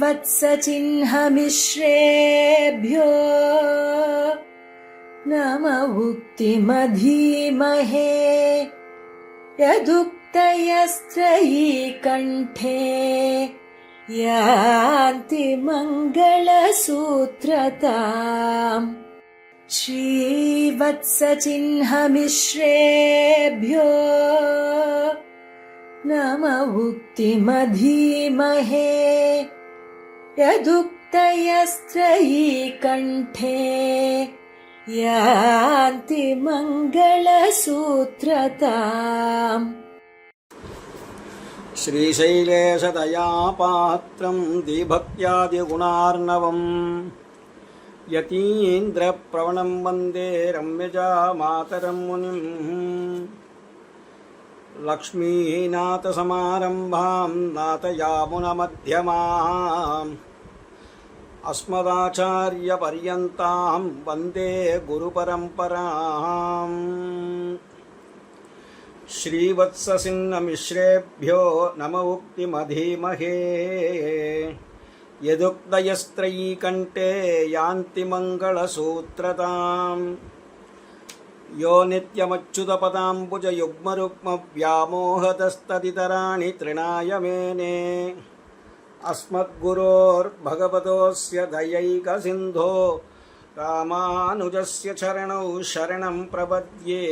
श्रीवत्सचिह्नमिश्रेभ्यो नम उक्तिमधीमहे यदुक्तयस्त्रयी कण्ठे यान्ति मङ्गलसूत्रताम् श्रीवत्सचिह्नमिश्रेभ्यो नम उक्तिमधीमहे यदुक्तयस्त्रयी कण्ठे यान्ति मङ्गलसूत्रताम् श्रीशैलेशदयापात्रं दिभक्त्यादिगुणार्णवम् यतीन्द्रप्रवणं वन्दे रम्यजामातरं मुनिम् लक्ष्मीनाथसमारम्भां नाथयामुनमध्यमाम् अस्मदाचार्यपर्यन्तां वन्दे गुरुपरम्पराम् श्रीवत्सचिह्नमिश्रेभ्यो नम उक्तिमधीमहे यदुक्तयस्त्रयी कण्ठे यान्ति मङ्गलसूत्रताम् यो नित्यमच्युतपदाम्बुजयुग्मरुक्मव्यामोहतस्तदितराणि तृणाय मेने अस्मद्गुरोर्भगवतोऽस्य दयैकसिन्धो रामानुजस्य चरणौ शरणं प्रपद्ये.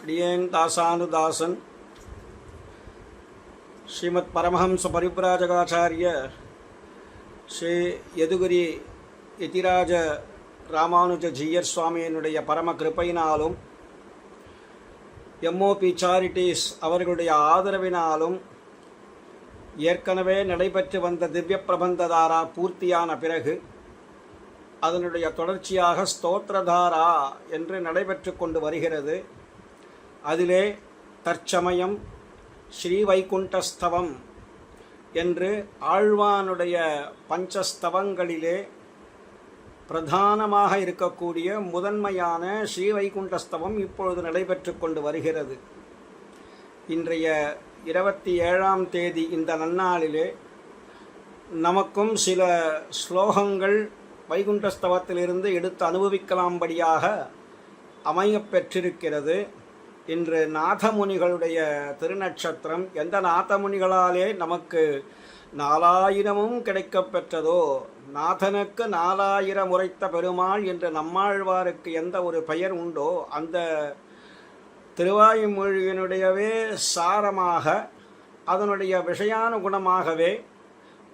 அடியேன் தாசானுதாசன் ஸ்ரீமத் பரமஹம்ச பரிப்ராஜகாச்சாரிய ஸ்ரீ யதுகிரி யதிராஜ ராமானுஜ ஜீயர் சுவாமியினுடைய பரம கிருபையினாலும் எம்ஓபி சாரிட்டிஸ் அவர்களுடைய ஆதரவினாலும் ஏற்கனவே நடைபெற்று வந்த திவ்ய பிரபந்ததாரா பூர்த்தியான பிறகு அதனுடைய தொடர்ச்சியாக ஸ்தோத்திரதாரா என்று நடைபெற்று கொண்டு வருகிறது. அதிலே தற்சமயம் ஸ்ரீவைகுண்டஸ்தவம் என்று ஆழ்வானுடைய பஞ்சஸ்தவங்களிலே பிரதானமாக இருக்கக்கூடிய முதன்மையான ஸ்ரீவைகுண்டஸ்தவம் இப்பொழுது நடைபெற்று கொண்டு வருகிறது. இன்றைய 27ஆம் தேதி இந்த நன்னாளிலே நமக்கும் சில ஸ்லோகங்கள் வைகுண்டஸ்தவத்திலிருந்து எடுத்து அனுபவிக்கலாம்படியாக அமையப்பெற்றிருக்கிறது. இன்று நாதமுனிகளுடைய திருநட்சத்திரம். எந்த நாதமுனிகளாலே நமக்கு 4000ம் கிடைக்கப் பெற்றதோ, நாதனுக்கு 4000 உரைத்த பெருமாள் என்று நம்மாழ்வாருக்கு எந்த ஒரு பெயர் உண்டோ அந்த திருவாய்மொழியினுடையவே சாரமாக அதனுடைய விஷயானுகுணமாகவே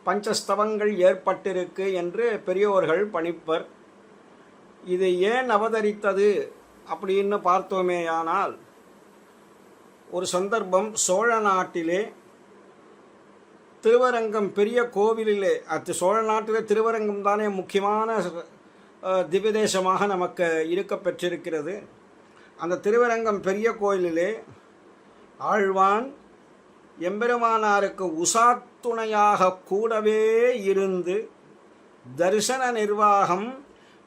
பஞ்சஸ்தவங்கள் ஏற்பட்டிருக்கு என்று பெரியோர்கள் பணிப்பர். இது ஏன் அவதரித்தது அப்படின்னு பார்த்தோமேயானால், ஒரு சந்தர்ப்பம் சோழ நாட்டிலே திருவரங்கம் பெரிய கோவிலிலே, அது சோழ நாட்டிலே திருவரங்கம் தானே முக்கியமான திவ்யதேசமாக நமக்கு இருக்க பெற்றிருக்கிறது. அந்த திருவரங்கம் பெரிய கோயிலிலே ஆழ்வான் எம்பெருமானாருக்கு உசாத்துணையாக கூடவே இருந்து தரிசன நிர்வாகம்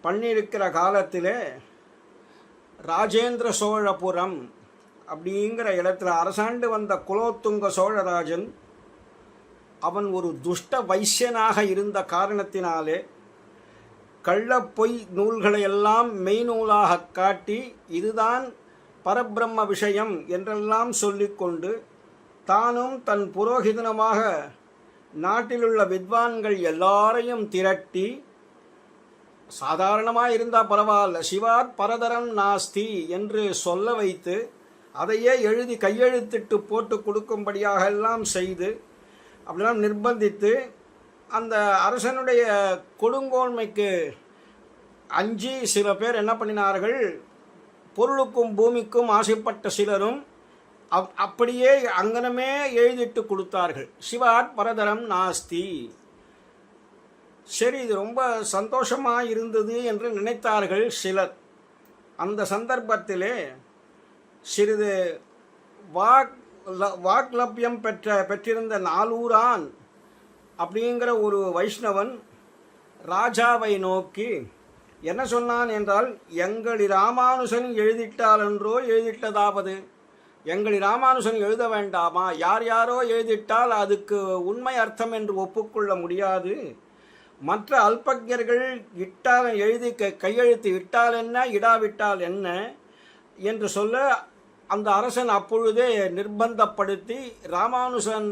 பண்ணியிருக்கிற காலத்திலே ராஜேந்திர சோழபுரம் அப்படிங்கிற இடத்துல அரசாண்டு வந்த குலோத்துங்க சோழராஜன் அவன் ஒரு துஷ்ட வைசியனாக இருந்த காரணத்தினாலே கள்ளப்பொய் நூல்களையெல்லாம் மெய்நூலாக காட்டி இதுதான் பரபிரம்ம விஷயம் என்றெல்லாம் சொல்லிக்கொண்டு தானும் தன் புரோகிதனமாக நாட்டிலுள்ள வித்வான்கள் எல்லாரையும் திரட்டி, சாதாரணமாக இருந்தால் பரவாயில்ல, சிவாத் பரதரம் நாஸ்தி என்று சொல்ல வைத்து அதையே எழுதி கையெழுத்திட்டு போட்டு கொடுக்கும்படியாக எல்லாம் செய்து அப்படிலாம் நிர்பந்தித்து அந்த அரசனுடைய கொடுங்கோன்மைக்கு அஞ்சி சில பேர் என்ன பண்ணினார்கள், பொருளுக்கும் பூமிக்கும் ஆசைப்பட்ட சிலரும் அப்படியே அங்கனமே எழுதிட்டு கொடுத்தார்கள். சிவாத் பரதரம் நாஸ்தி. சரி, இது ரொம்ப சந்தோஷமாக இருந்தது என்று நினைத்தார்கள் சிலர். அந்த சந்தர்ப்பத்திலே சிறிது வாக்லப்யம் பெற்றிருந்த நாலூரான் அப்படிங்கிற ஒரு வைஷ்ணவன் ராஜாவை நோக்கி என்ன சொன்னான் என்றால், எங்களி ராமானுஜன் எழுதிட்டால் என்றோ எழுதிட்டதாவது எங்கள் ராமானுஜன் எழுத வேண்டாமா? யார் யாரோ எழுதிட்டால் அதுக்கு உண்மை அர்த்தம் என்று ஒப்புக்கொள்ள முடியாது. மற்ற அல்பஜர்கள் இட்டால் எழுதி கையெழுத்து இட்டால் என்ன இடாவிட்டால் என்ன என்று சொல்ல அந்த அரசன் அப்பொழுதே நிர்பந்தப்படுத்தி ராமானுஜன்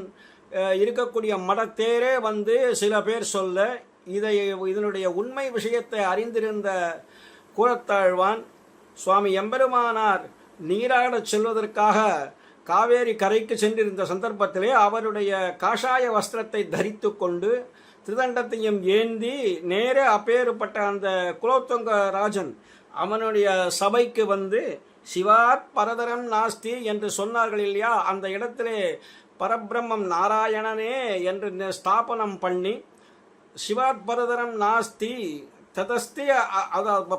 இருக்கக்கூடிய மடத்தேரே வந்து சில பேர் சொல்ல இதனுடைய உண்மை விஷயத்தை அறிந்திருந்த கூரத்தாழ்வான் சுவாமி எம்பெருமானார் நீராடச் செல்வதற்காக காவேரி கரைக்கு சென்றிருந்த சந்தர்ப்பத்திலே அவருடைய காஷாய வஸ்திரத்தை தரித்து கொண்டு திருதண்டத்தையும் ஏந்தி நேரே அப்பேற்பட்ட அந்த குலோத்துங்க ராஜன் அவனுடைய சபைக்கு வந்து சிவாத் பரதரம் நாஸ்தி என்று சொன்னார்கள் இல்லையா, அந்த இடத்திலே பரபிரம்மம் நாராயணனே என்று ஸ்தாபனம் பண்ணி சிவாத் பரதரம் நாஸ்தி ததஸ்தி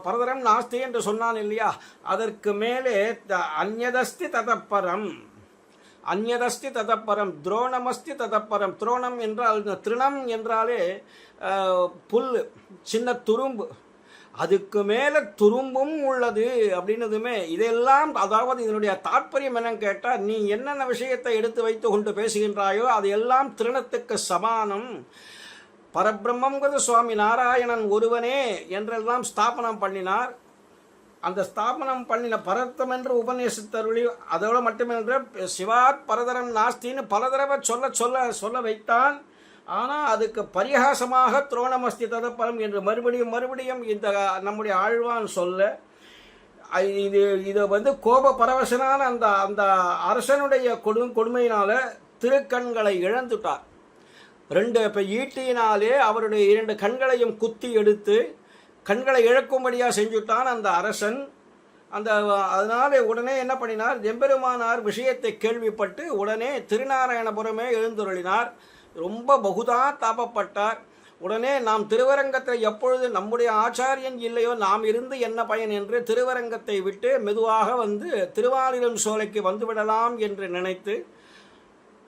பரதரம் நாஸ்தி என்று சொன்னான் இல்லையா, அதற்கு மேலே அந்யதஸ்தி ததப்பரம் அந்யதஸ்தி ததப்பரம் துரோணமஸ்தி ததப்பரம். துரோணம் என்றால் திருணம் என்றாலே புல், சின்ன துரும்பு, அதுக்கு மேலே துரும்பும் உள்ளது அப்படின்னதுமே இதெல்லாம், அதாவது இதனுடைய தாற்பயம் என்னன்னு கேட்டால், நீ என்னென்ன விஷயத்தை எடுத்து வைத்து கொண்டு பேசுகின்றாயோ அது எல்லாம் திருணத்துக்கு சமானம். பரபிரம்மங்கிறது சுவாமி நாராயணன் ஒருவனே என்றெல்லாம் ஸ்தாபனம் பண்ணினார். அந்த ஸ்தாபனம் பண்ணின பரத்தம் என்று உபநேசித்தருளி அதோடு மட்டுமின்றி சிவாத் பரதரம் நாஸ்தின்னு பல தடவை சொல்ல வைத்தான். ஆனால் அதுக்கு பரிகாசமாக துரோணமஸ்தி ததப்பரம் என்று மறுபடியும் இந்த நம்முடைய ஆழ்வான் சொல்ல, இது வந்து கோப பரவசனான அந்த அரசனுடைய கொடுமையினால திருக்கண்களை இழந்துட்டார். இப்போ ஈட்டியினாலே அவருடைய 2 கண்களையும் குத்தி எடுத்து கண்களை இழக்கும்படியாக செஞ்சுட்டான் அந்த அரசன். அதனாலே உடனே என்ன பண்ணினார், எம்பெருமானார் விஷயத்தை கேள்விப்பட்டு உடனே திருநாராயணபுரமே எழுந்துருளினார். ரொம்ப பகுதா தாபப்பட்டார். உடனே நாம் திருவரங்கத்தில் எப்பொழுது நம்முடைய ஆச்சாரியன் இல்லையோ நாம் இருந்து என்ன பயன் என்று திருவரங்கத்தை விட்டு மெதுவாக வந்து திருவாலிரம் சோலைக்கு வந்துவிடலாம் என்று நினைத்து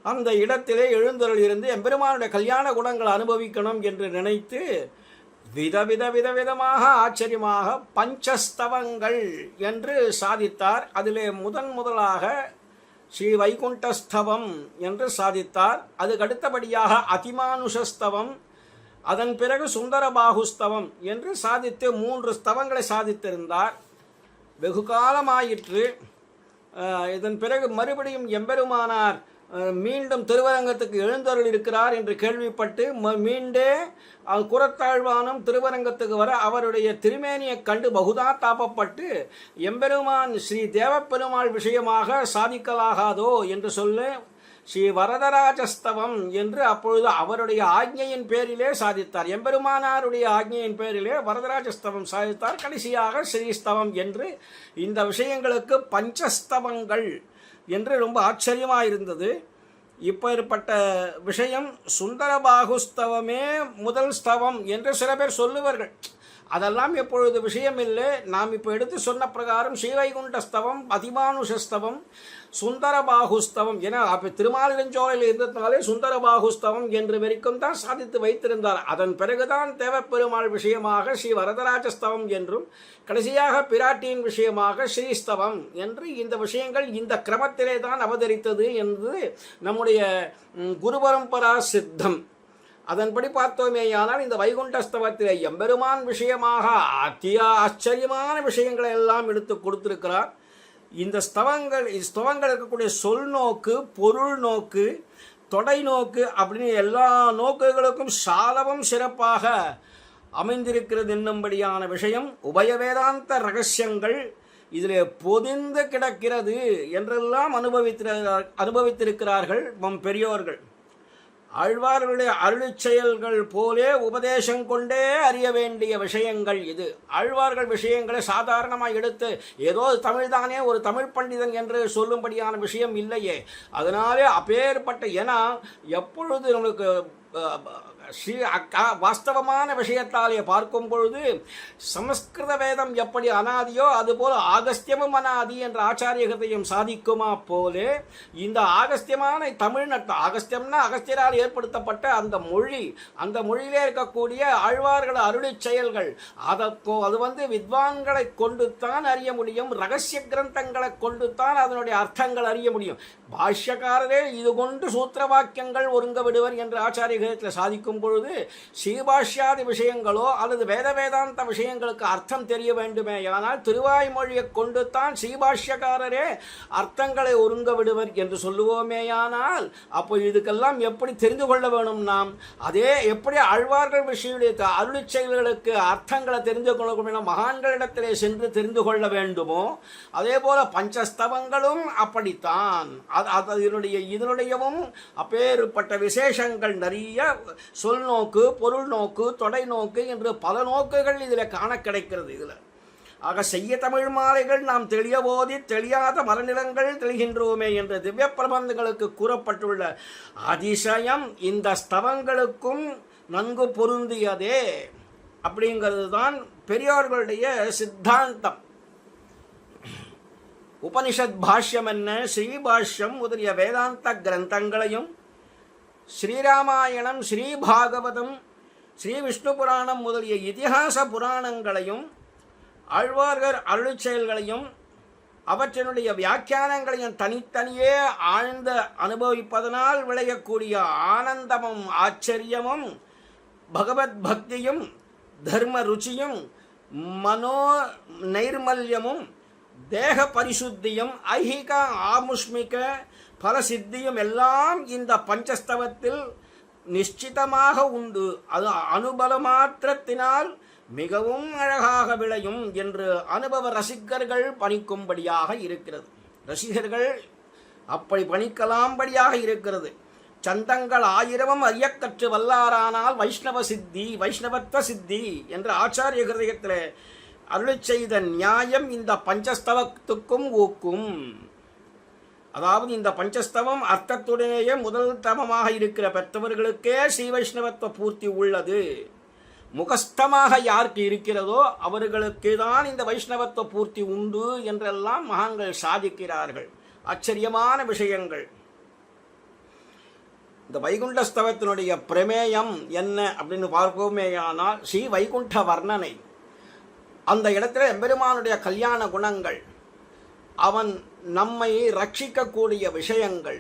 அந்த இடத்திலே எழுந்தருள் இருந்து எம்பெருமானுடைய கல்யாண குணங்களை அனுபவிக்கணும் என்று நினைத்து விதவிதமாக ஆச்சரியமாக பஞ்சஸ்தவங்கள் என்று சாதித்தார். அதிலே முதலாக ஸ்ரீ வைகுண்டஸ்தவம் என்று சாதித்தார். அதுக்கு அடுத்தபடியாக அதிமானுஷஸ்தவம், அதன் பிறகு சுந்தரபாகுஸ்தவம் என்று சாதித்து 3 ஸ்தவங்களை சாதித்திருந்தார். வெகு காலமாயிற்று. இதன் பிறகு மறுபடியும் எம்பெருமானார் மீண்டும் திருவரங்கத்துக்கு எழுந்தருள் இருக்கிறார் என்று கேள்விப்பட்டு மீண்டே குரத்தாழ்வானும் திருவரங்கத்துக்கு வர அவருடைய திருமேனியை கண்டு பகுதா தாபப்பட்டு எம்பெருமான் ஸ்ரீ தேவப்பெருமாள் விஷயமாக சாதிக்கலாகாதோ என்று சொல்ல ஸ்ரீ வரதராஜஸ்தவம் என்று அப்பொழுது அவருடைய ஆக்ஞையின் பேரிலே சாதித்தார். எம்பெருமானாருடைய ஆக்ஞையின் பேரிலே வரதராஜஸ்தவம் சாதித்தார். கடைசியாக ஸ்ரீஸ்தவம் என்று இந்த விஷயங்களுக்கு பஞ்சஸ்தவங்கள் என்று ரொம்ப ஆச்சரியமாக இருந்தது. இப்போ ஏற்பட்ட விஷயம் சுந்தரபாகுஸ்தவமே முதல் ஸ்தவம் என்று சில பேர் சொல்லுவார்கள். அதெல்லாம் எப்பொழுது விஷயம் இல்லை. நாம் இப்போ எடுத்து சொன்ன பிரகாரம் ஸ்ரீவைகுண்டஸ்தவம், அதிமானுஷஸ்தவம், சுந்தரபாகுஸ்தவம் என அப்போ திருமாலிரஞ்சோலையில் இருந்ததுனாலே சுந்தரபாகுஸ்தவம் என்று வரைக்கும் தான் சாதித்து வைத்திருந்தார். அதன் பிறகுதான் தேவப்பெருமாள் விஷயமாக ஸ்ரீ வரதராஜஸ்தவம் என்றும் கடைசியாக பிராட்டியின் விஷயமாக ஸ்ரீஸ்தவம் என்று இந்த விஷயங்கள் இந்த கிரமத்திலே தான் அவதரித்தது என்று நம்முடைய குரு பரம்பரா சித்தம். அதன்படி பார்த்தோமேயானால் இந்த வைகுண்டஸ்தவத்தில் எம்பெருமான் விஷயமாக ஆச்சரியமான விஷயங்களை எல்லாம் எடுத்து கொடுத்திருக்கிறார். இந்த ஸ்தவங்கள் இருக்கக்கூடிய சொல் நோக்கு, பொருள் நோக்கு, தொடை நோக்கு அப்படின்னு எல்லா நோக்குகளுக்கும் சாலவும் சிறப்பாக அமைந்திருக்கிறது என்னும்படியான விஷயம் உபயவேதாந்த ரகசியங்கள் இதில் பொதிந்து கிடக்கிறது என்றெல்லாம் அனுபவித்திருக்கிறார்கள் நம் பெரியோர்கள். ஆழ்வார்களுடைய அருளிச் செயல்கள் போலே உபதேசம் கொண்டே அறிய வேண்டிய விஷயங்கள் இது. ஆழ்வார்கள் விஷயங்களை சாதாரணமாக எடுத்து ஏதோ தமிழ்தானே ஒரு தமிழ் பண்டிதன் என்று சொல்லும்படியான விஷயம் இல்லையே. அதனாலே அப்பேற்பட்ட ஏன்னா எப்பொழுது நம்மளுக்கு வாஸ்தவமான விஷயத்தாலே பார்க்கும் பொழுது சமஸ்கிருத வேதம் எப்படி அனாதியோ அதுபோல ஆகஸ்தியமும் அனாதி என்ற ஆச்சாரியகத்தையும் சாதிக்குமா போலே இந்த ஆகஸ்தியமான தமிழ்நாட்டு ஆகஸ்தியம்னா அகஸ்தியரால் ஏற்படுத்தப்பட்ட அந்த மொழி, அந்த மொழியிலே இருக்கக்கூடிய ஆழ்வார்கள் அருளி செயல்கள் அது வித்வான்களை கொண்டுத்தான் அறிய முடியும், ரகசிய கிரந்தங்களை கொண்டுத்தான் அதனுடைய அர்த்தங்கள் அறிய முடியும். பாஷ்யக்காரரே இது கொண்டு சூத்திர வாக்கியங்கள் ஒருங்க விடுவர் என்று ஆச்சாரியத்தில் சாதிக்கும் பொழுது ஸ்ரீபாஷ்யாதி விஷயங்களோ அல்லது வேத வேதாந்த விஷயங்களுக்கு அர்த்தம் தெரிய வேண்டுமே, ஆனால் திருவாய்மொழியை கொண்டு தான் ஸ்ரீபாஷ்யக்காரரே அர்த்தங்களை ஒருங்க விடுவர் என்று சொல்லுவோமேயானால் அப்போ இதுக்கெல்லாம் எப்படி தெரிந்து கொள்ள வேணும் நாம்? அதே எப்படி ஆழ்வார்கள் விஷயங்களுடைய அருளி செயல்களுக்கு அர்த்தங்களை தெரிந்து கொள்ள வேண்டும், மகான்களிடத்திலே சென்று தெரிந்து கொள்ள வேண்டுமோ அதே போல பஞ்சஸ்தவங்களும் அப்படித்தான். இதனுடையவும் அப்பேற்பட்ட விசேஷங்கள் நிறைய சொல் நோக்கு, பொருள் நோக்கு, தொடை நோக்கு என்று பல நோக்குகள் இதில் காண கிடைக்கிறது. இதில் ஆக செய்ய தமிழ் மாலைகள் நாம் தெளிய போதி தெளியாத மரநிலங்கள் தெளிகின்றோமே என்ற திவ்ய பிரபந்தங்களுக்கு கூறப்பட்டுள்ள அதிசயம் இந்த ஸ்தவங்களுக்கும் நன்கு பொருந்தியதே அப்படிங்கிறது தான் பெரியோர்களுடைய சித்தாந்தம். உபனிஷத் பாஷ்யம் என்ன, ஸ்ரீபாஷ்யம் முதலிய வேதாந்த கிரந்தங்களையும் ஸ்ரீராமாயணம், ஸ்ரீபாகவதம், ஸ்ரீ விஷ்ணு புராணம் முதலிய இதிகாச புராணங்களையும் ஆழ்வார்கள் அருள் செயல்களையும் அவற்றினுடைய வியாக்கியானங்களையும் தனித்தனியே ஆழ்ந்த அனுபவிப்பதனால் விளையக்கூடிய ஆனந்தமும் ஆச்சரியமும் பகவத் பக்தியும் தர்ம ருச்சியும் மனோ நைர்மல்யமும் தேக பரிசுத்தியும் ஐஹிக ஆமுஷ்மிக பலசித்தியும் எல்லாம் இந்த பஞ்சஸ்தவத்தில் நிச்சிதமாக உண்டு. அது அனுபல மாத்திரத்தினால் மிகவும் அழகாக விளையும் என்று அனுபவ ரசிகர்கள் பணிக்கும்படியாக இருக்கிறது. ரசிகர்கள் அப்படி பணிக்கலாம்படியாக இருக்கிறது. சந்தங்கள் 1000 அறியக்கற்று வல்லாரானால் வைஷ்ணவ சித்தி, வைஷ்ணவத்துவ சித்தி என்ற ஆச்சாரிய ஹிருதயத்தில் அருளி செய்த நியாயம் இந்த பஞ்சஸ்தவத்துக்கும் ஊக்கும். அதாவது இந்த பஞ்சஸ்தவம் அர்த்தத்துடனேயே முதல் தமமாக இருக்கிற பெற்றவர்களுக்கே ஸ்ரீ வைஷ்ணவத்துவ பூர்த்தி உள்ளது. முகஸ்தமாக யாருக்கு இருக்கிறதோ அவர்களுக்கு தான் இந்த வைஷ்ணவத்துவ பூர்த்தி உண்டு என்றெல்லாம் மகான்கள் சாதிக்கிறார்கள். ஆச்சரியமான விஷயங்கள். இந்த வைகுண்டஸ்தவத்தினுடைய பிரமேயம் என்ன அப்படின்னு பார்ப்போமேயானால் ஸ்ரீ வைகுண்ட வர்ணனை, அந்த இடத்துல எம்பெருமானுடைய கல்யாண குணங்கள், அவன் நம்மை ரட்சிக்கக்கூடிய விஷயங்கள்,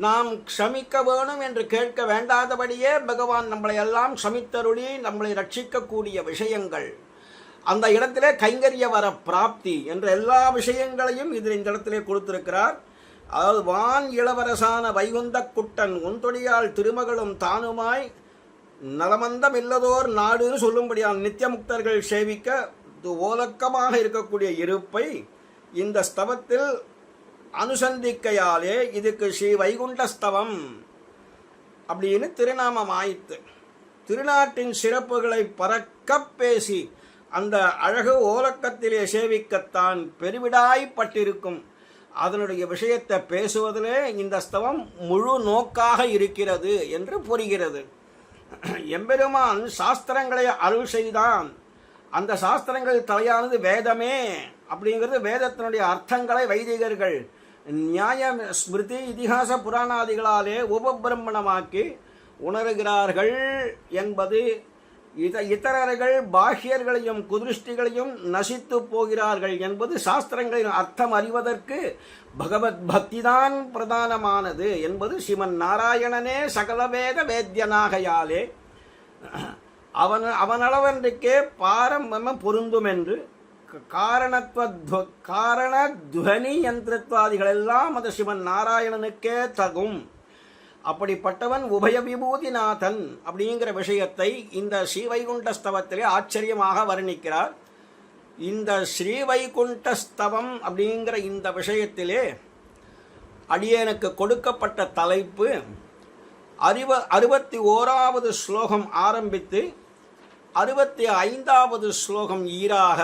நாம் க்ஷமிக்க வேணும் என்று கேட்க வேண்டாதபடியே பகவான் நம்மளை எல்லாம் க்ஷமித்தருளி நம்மளை ரட்சிக்கக்கூடிய விஷயங்கள், அந்த இடத்திலே கைங்கரிய வர பிராப்தி என்ற எல்லா விஷயங்களையும் இதில் இந்த இடத்திலே கொடுத்திருக்கிறார். அதாவது வான் இளவரசான வைகுந்த குட்டன் உன்தொடியால் திருமகளும் தானுமாய் நலமந்தம் இல்லதோர் நாடுன்னு சொல்லும்படியான நித்தியமுக்தர்கள் சேவிக்க ஓலக்கமாக இருக்கக்கூடிய இருப்பை இந்த ஸ்தவத்தில் அனுசந்திக்கையாலே இதுக்கு ஸ்ரீ வைகுண்ட ஸ்தவம் அப்படின்னு திருநாமம் ஆயிற்று. திருநாட்டின் சிறப்புகளை பறக்க பேசி அந்த அழகு ஓலக்கத்திலே சேவிக்கத்தான் பெருவிடாய்ப்பட்டிருக்கும். அதனுடைய விஷயத்தை பேசுவதிலே இந்த ஸ்தவம் முழு நோக்காக இருக்கிறது என்று புரிகிறது. எம்பெருமான் சாஸ்திரங்களை அருள் செய்தான். அந்த சாஸ்திரங்கள் தலையானது வேதமே அப்படிங்கிறது வேதத்தினுடைய அர்த்தங்களை வைதிகர்கள் நியாய ஸ்மிருதி இதிகாச புராணாதிகளாலே உபபிரமணமாக்கி உணர்கிறார்கள் என்பது. இதரர்கள் பாஹ்யர்களையும் குதிருஷ்டிகளையும் நசித்து போகிறார்கள் என்பது சாஸ்திரங்களின் அர்த்தம் அறிவதற்கு பகவத் பக்திதான் பிரதானமானது என்பது ஸ்ரீமன் நாராயணனே சகலவேத வேத்யனாகையாலே அவனளவன்றைக்கே பாரம்பம் பொருந்தும் என்று காரணத்வனி யந்திரத்வாதிகளெல்லாம் அது ஸ்ரீமன் நாராயணனுக்கே தகும். அப்படிப்பட்டவன் உபய விபூதிநாதன் அப்படிங்கிற விஷயத்தை இந்த ஸ்ரீவைகுண்டஸ்தவத்திலே ஆச்சரியமாக வர்ணிக்கிறார். இந்த ஸ்ரீவைகுண்டஸ்தவம் அப்படிங்கிற இந்த விஷயத்திலே அடியேனுக்கு கொடுக்கப்பட்ட தலைப்பு 61வது ஸ்லோகம் ஆரம்பித்து 65வது ஸ்லோகம் ஈராக